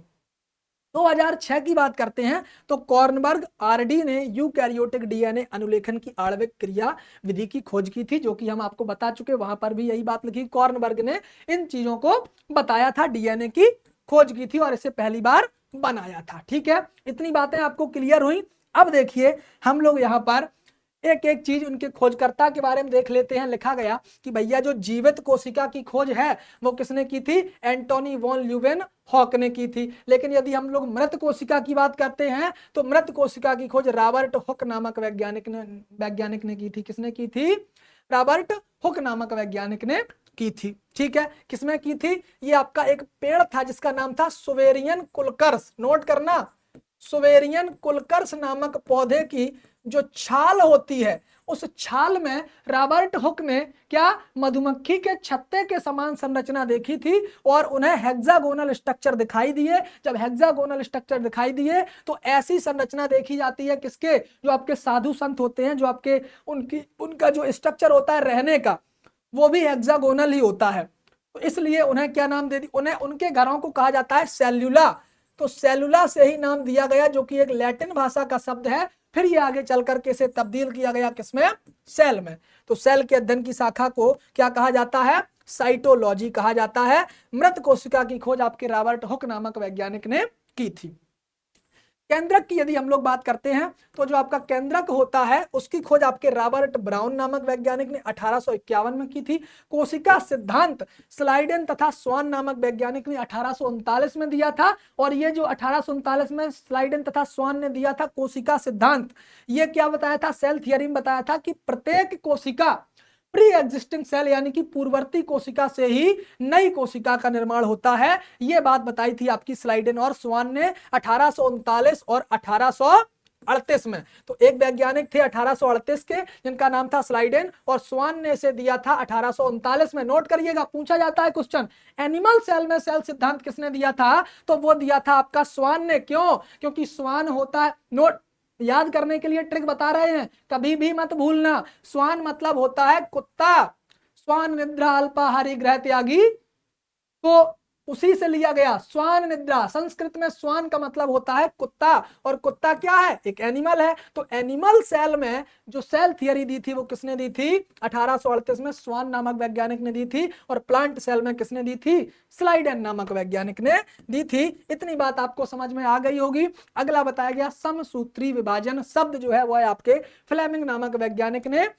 2006 की बात करते हैं तो कॉर्नबर्ग आरडी ने यूकैरियोटिक डीएनए अनुलेखन की आणविक क्रिया विधि की खोज की थी, जो कि हम आपको बता चुके, वहां पर भी यही बात लिखी, कॉर्नबर्ग ने इन चीजों को बताया था, डीएनए की खोज की थी और इसे पहली बार बनाया था। ठीक है, इतनी बातें आपको क्लियर हुई। अब देखिए हम लोग यहाँ पर एक एक चीज उनके खोजकर्ता के बारे में देख लेते हैं। लिखा गया कि भैया जो जीवित कोशिका की खोज है वो किसने की थी, एंटोनी वॉन ल्यूवेन हॉक ने की थी। लेकिन यदि हम लोग मृत कोशिका की बात करते हैं तो मृत कोशिका की खोज रॉबर्ट हुक नामक वैज्ञानिक ने की थी। किसने की थी, रॉबर्ट हुक नामक वैज्ञानिक ने की थी। ठीक है, किसमें की थी, ये आपका एक पेड़ था जिसका नाम था सुवेरियन कुलकर्स, नोट करना, सुवेरियन कुलकर्स नामक पौधे की जो छाल होती है, उस छाल में रॉबर्ट हुक ने क्या, मधुमक्खी के छत्ते के समान संरचना देखी थी और उन्हें हेक्सागोनल स्ट्रक्चर दिखाई दिए। जब हेक्सागोनल स्ट्रक्चर दिखाई दिए तो ऐसी संरचना देखी जाती है किसके, जो आपके साधु संत होते हैं, जो आपके उनका जो स्ट्रक्चर होता है रहने का वो भी हेक्सागोनल ही होता है। तो इसलिए उन्हें क्या नाम दे दी, उन्हें उनके घरों को कहा जाता है सेल्यूला। तो सेलुला से ही नाम दिया गया, जो कि एक लैटिन भाषा का शब्द है। फिर ये आगे चल करके इसे तब्दील किया गया किसमें, सेल में। तो सेल के अध्ययन की शाखा को क्या कहा जाता है, साइटोलॉजी कहा जाता है। मृत कोशिका की खोज आपके रॉबर्ट हुक नामक वैज्ञानिक ने की थी। केंद्रक की यदि हम लोग बात करते हैं तो जो आपका केंद्रक होता है उसकी खोज आपके रॉबर्ट ब्राउन नामक वैज्ञानिक ने 1851 में की थी। कोशिका सिद्धांत स्लाइडेन तथा स्वान नामक वैज्ञानिक ने 1839 में दिया था। और ये जो 1839 में स्लाइडेन तथा स्वान ने दिया था कोशिका सिद्धांत, ये क्या बताया था, सेल थियरी में बताया था कि प्रत्येक कोशिका प्री एग्जिस्टिंग सेल यानी कि पूर्ववर्ती कोशिका से ही नई कोशिका का निर्माण होता है। यह बात बताई थी आपकी स्लाइडेन और स्वान ने 1839 और 1838 में। तो एक वैज्ञानिक थे 1838 के जिनका नाम था स्लाइडेन और स्वान ने इसे दिया था 1839 में। नोट करिएगा, पूछा जाता है क्वेश्चन, एनिमल सेल में सेल सिद्धांत किसने दिया था, तो वो दिया था आपका स्वान ने। क्यों, क्योंकि स्वान होता है, नोट याद करने के लिए ट्रिक बता रहे हैं, कभी भी मत भूलना, स्वान मतलब होता है कुत्ता, स्वान निद्रा अल्पाहारी ग्रह त्यागी, तो उसी से लिया गया स्वान निद्रा। संस्कृत में स्वान का मतलब होता है कुत्ता, और कुत्ता क्या है, एक एनिमल है। तो एनिमल सेल में जो सेल थियरी दी थी वो किसने दी थी, 1838 में स्वान नामक वैज्ञानिक ने दी थी। और प्लांट सेल में किसने दी थी, स्लाइडेन नामक वैज्ञानिक ने दी थी। इतनी बात आपको समझ में आ गई होगी। अगला बताया गया समसूत्री विभाजन शब्द जो है वह है आपके फ्लेमिंग नामक वैज्ञानिक ने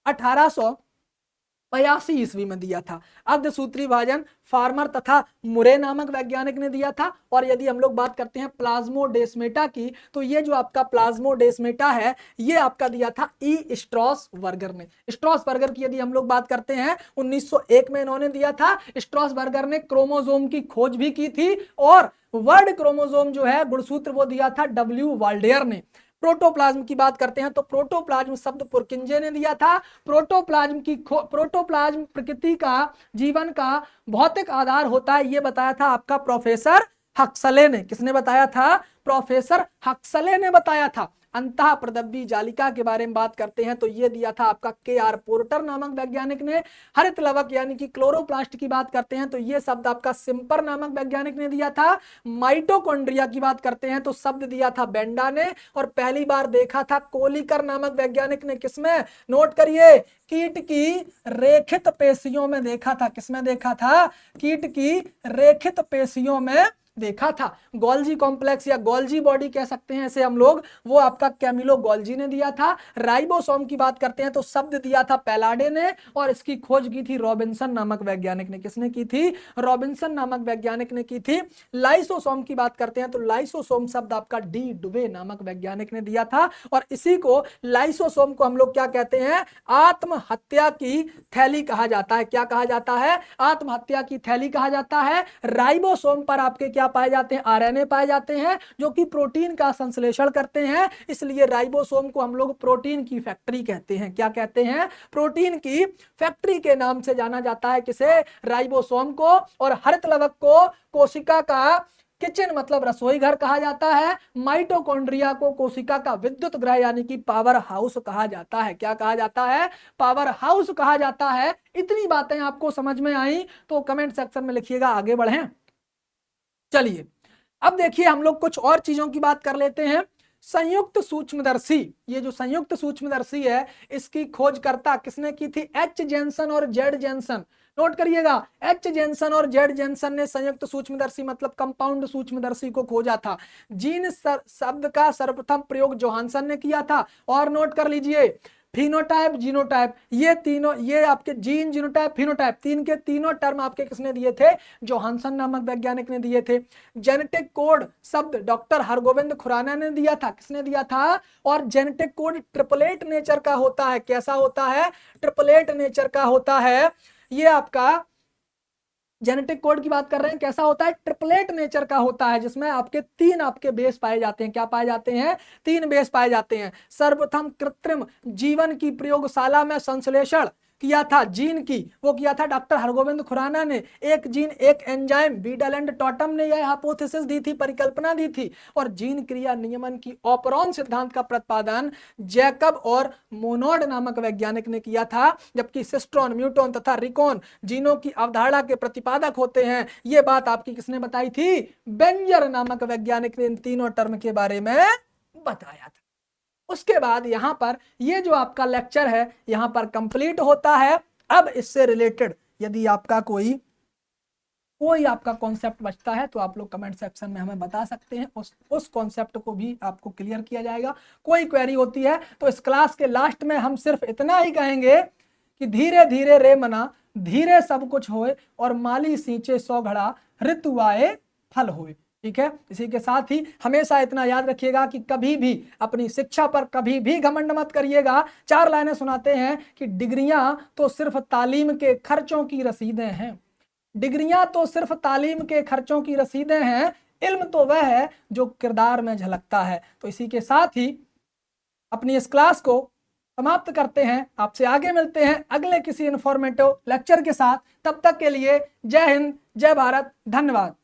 1882 ईस्वी में दिया था। अर्धसूत्री विभाजन फार्मर तथा मुरे नामक वैज्ञानिक ने दिया था। और यदि हम लोग बात करते हैं प्लाज्मोडेस्मेटा की, तो ये जो आपका प्लाज्मोडेस्मेटा है ये आपका दिया था ई स्ट्रॉसबर्गर ने। स्ट्रॉसबर्गर की यदि हम लोग बात करते हैं 1901 में इन्होंने दिया था। स्ट्रॉसबर्गर ने क्रोमोसोम की खोज भी की थी और वर्ड क्रोमोसोम जो है गुणसूत्र वो दिया था डब्ल्यू वाल्डेयर ने। प्रोटोप्लाज्म की बात करते हैं तो प्रोटोप्लाज्म शब्द पुरकिंजे ने दिया था। प्रोटोप्लाज्म प्रकृति का जीवन का भौतिक आधार होता है ये बताया था आपका प्रोफेसर हक्सले ने, किसने बताया था? प्रोफेसर हक्सले ने बताया था। अंतः प्रदब्बी जालिका के बारे में बात करते हैं तो ये दिया था आपका के.आर. पोर्टर नामक वैज्ञानिक ने। हरित लवक यानी कि क्लोरोप्लास्ट की बात करते हैं तो ये शब्द आपका सिम्पर नामक वैज्ञानिक ने दिया था। माइटोकॉन्ड्रिया की बात करते हैं तो शब्द दिया था बेंडा ने। और पहली बार देखा था कोलिकर नामक वैज्ञानिक ने, किसमें? नोट करिए, कीट की रेखित पेशियों में देखा था। किसमें देखा था? कीट की रेखित पेशियों में देखा था। गोल्जी कॉम्प्लेक्स या गोल्जी बॉडी कह सकते हैं इसे हम लोग, वो आपका कैमिलो गोल्जी ने दिया था। राइबोसोम की बात करते हैं तो शब्द दिया था पैलाडे ने और इसकी खोज की थी रॉबिन्सन नामक वैज्ञानिक ने। किसने की थी? रॉबिन्सन नामक वैज्ञानिक ने की थी। लाइसोसोम की बात करते हैं तो लाइसोसोम शब्द आपका डी डुबे नामक वैज्ञानिक ने दिया था। और इसी को लाइसोसोम को हम लोग क्या कहते हैं? आत्महत्या की थैली कहा जाता है। क्या कहा जाता है? आत्महत्या की थैली कहा जाता है। राइबोसोम पर आपके क्या पाए जाते हैं? आरएनए पाए जाते हैं जो कि प्रोटीन का संश्लेषण करते हैं, इसलिए राइबोसोम को हम लोग प्रोटीन की फैक्ट्री कहते हैं। क्या कहते हैं? प्रोटीन की फैक्ट्री के नाम से जाना जाता है। किसे? राइबोसोम को। और हरित लवक को कोशिका का किचन मतलब रसोई घर कहा जाता है। माइटोकॉन्ड्रिया को कोशिका का विद्युत गृह यानी कि पावर हाउस कहा जाता है। क्या कहा जाता है? पावर हाउस कहा जाता है। इतनी बातें आपको समझ में आई तो कमेंट सेक्शन में लिखिएगा। आगे बढ़ें। चलिए अब देखिए हम लोग कुछ और चीजों की बात कर लेते हैं। संयुक्त सूक्ष्मदर्शी, ये जो संयुक्त सूक्ष्मदर्शी है इसकी खोजकर्ता किसने की थी? एच जेन्सन और जेड जेन्सन। नोट करिएगा, एच जेन्सन और जेड जेन्सन ने संयुक्त सूक्ष्मदर्शी मतलब कंपाउंड सूक्ष्मदर्शी को खोजा था। जीन शब्द का सर्वप्रथम प्रयोग जोहानसन ने किया था। और नोट कर लीजिए, फिनोटाइप जीनोटाइप ये तीनों, ये आपके जीन जीनोटाइप फिनोटाइप तीन के तीनों टर्म आपके किसने दिए थे? जोहानसन नामक वैज्ञानिक ने दिए थे। जेनेटिक कोड शब्द डॉक्टर हरगोविंद खुराना ने दिया था। किसने दिया था? और जेनेटिक कोड ट्रिपलेट नेचर का होता है। कैसा होता है? ट्रिपलेट नेचर का होता है। ये आपका जेनेटिक कोड की बात कर रहे हैं, कैसा होता है? ट्रिपलेट नेचर का होता है, जिसमें आपके तीन आपके बेस पाए जाते हैं। क्या पाए जाते हैं? तीन बेस पाए जाते हैं। सर्वप्रथम कृत्रिम जीवन की प्रयोगशाला में संश्लेषण किया था जीन की, वो किया था डॉक्टर हरगोविंद खुराना ने। एक जीन एक एंजाइम बीडल एंड टॉटम ने यह हाइपोथेसिस दी थी, परिकल्पना दी थी। और जीन क्रिया नियमन की ऑपरॉन सिद्धांत का प्रतिपादन जैकब और मोनोड नामक वैज्ञानिक ने किया था। जबकि सिस्ट्रॉन, म्यूटोन तथा रिकॉन जीनों की अवधारणा के प्रतिपादक होते हैं। ये बात आपकी किसने बताई थी? बेंजर नामक वैज्ञानिक ने इन तीनों टर्म के बारे में बताया था। उसके बाद यहां पर ये जो आपका लेक्चर है यहां पर कंप्लीट होता है। अब इससे रिलेटेड यदि आपका कोई आपका कॉन्सेप्ट बचता है तो आप लोग कमेंट सेक्शन में हमें बता सकते हैं, उस कॉन्सेप्ट को भी आपको क्लियर किया जाएगा। कोई क्वेरी होती है तो इस क्लास के लास्ट में हम सिर्फ इतना ही कहेंगे कि धीरे धीरे रे मना, धीरे सब कुछ होए, और माली सींचे 100 घड़ा, ऋतु आए फल होए। ठीक है, इसी के साथ ही हमेशा इतना याद रखिएगा कि कभी भी अपनी शिक्षा पर कभी भी घमंड मत करिएगा। 4 लाइनें सुनाते हैं कि डिग्रियां तो सिर्फ तालीम के खर्चों की रसीदें हैं। डिग्रियां तो सिर्फ तालीम के खर्चों की रसीदें हैं, इल्म तो वह है जो किरदार में झलकता है। तो इसी के साथ ही अपनी इस क्लास को समाप्त करते हैं। आपसे आगे मिलते हैं अगले किसी इंफॉर्मेटिव लेक्चर के साथ। तब तक के लिए जय हिंद, जय भारत, धन्यवाद।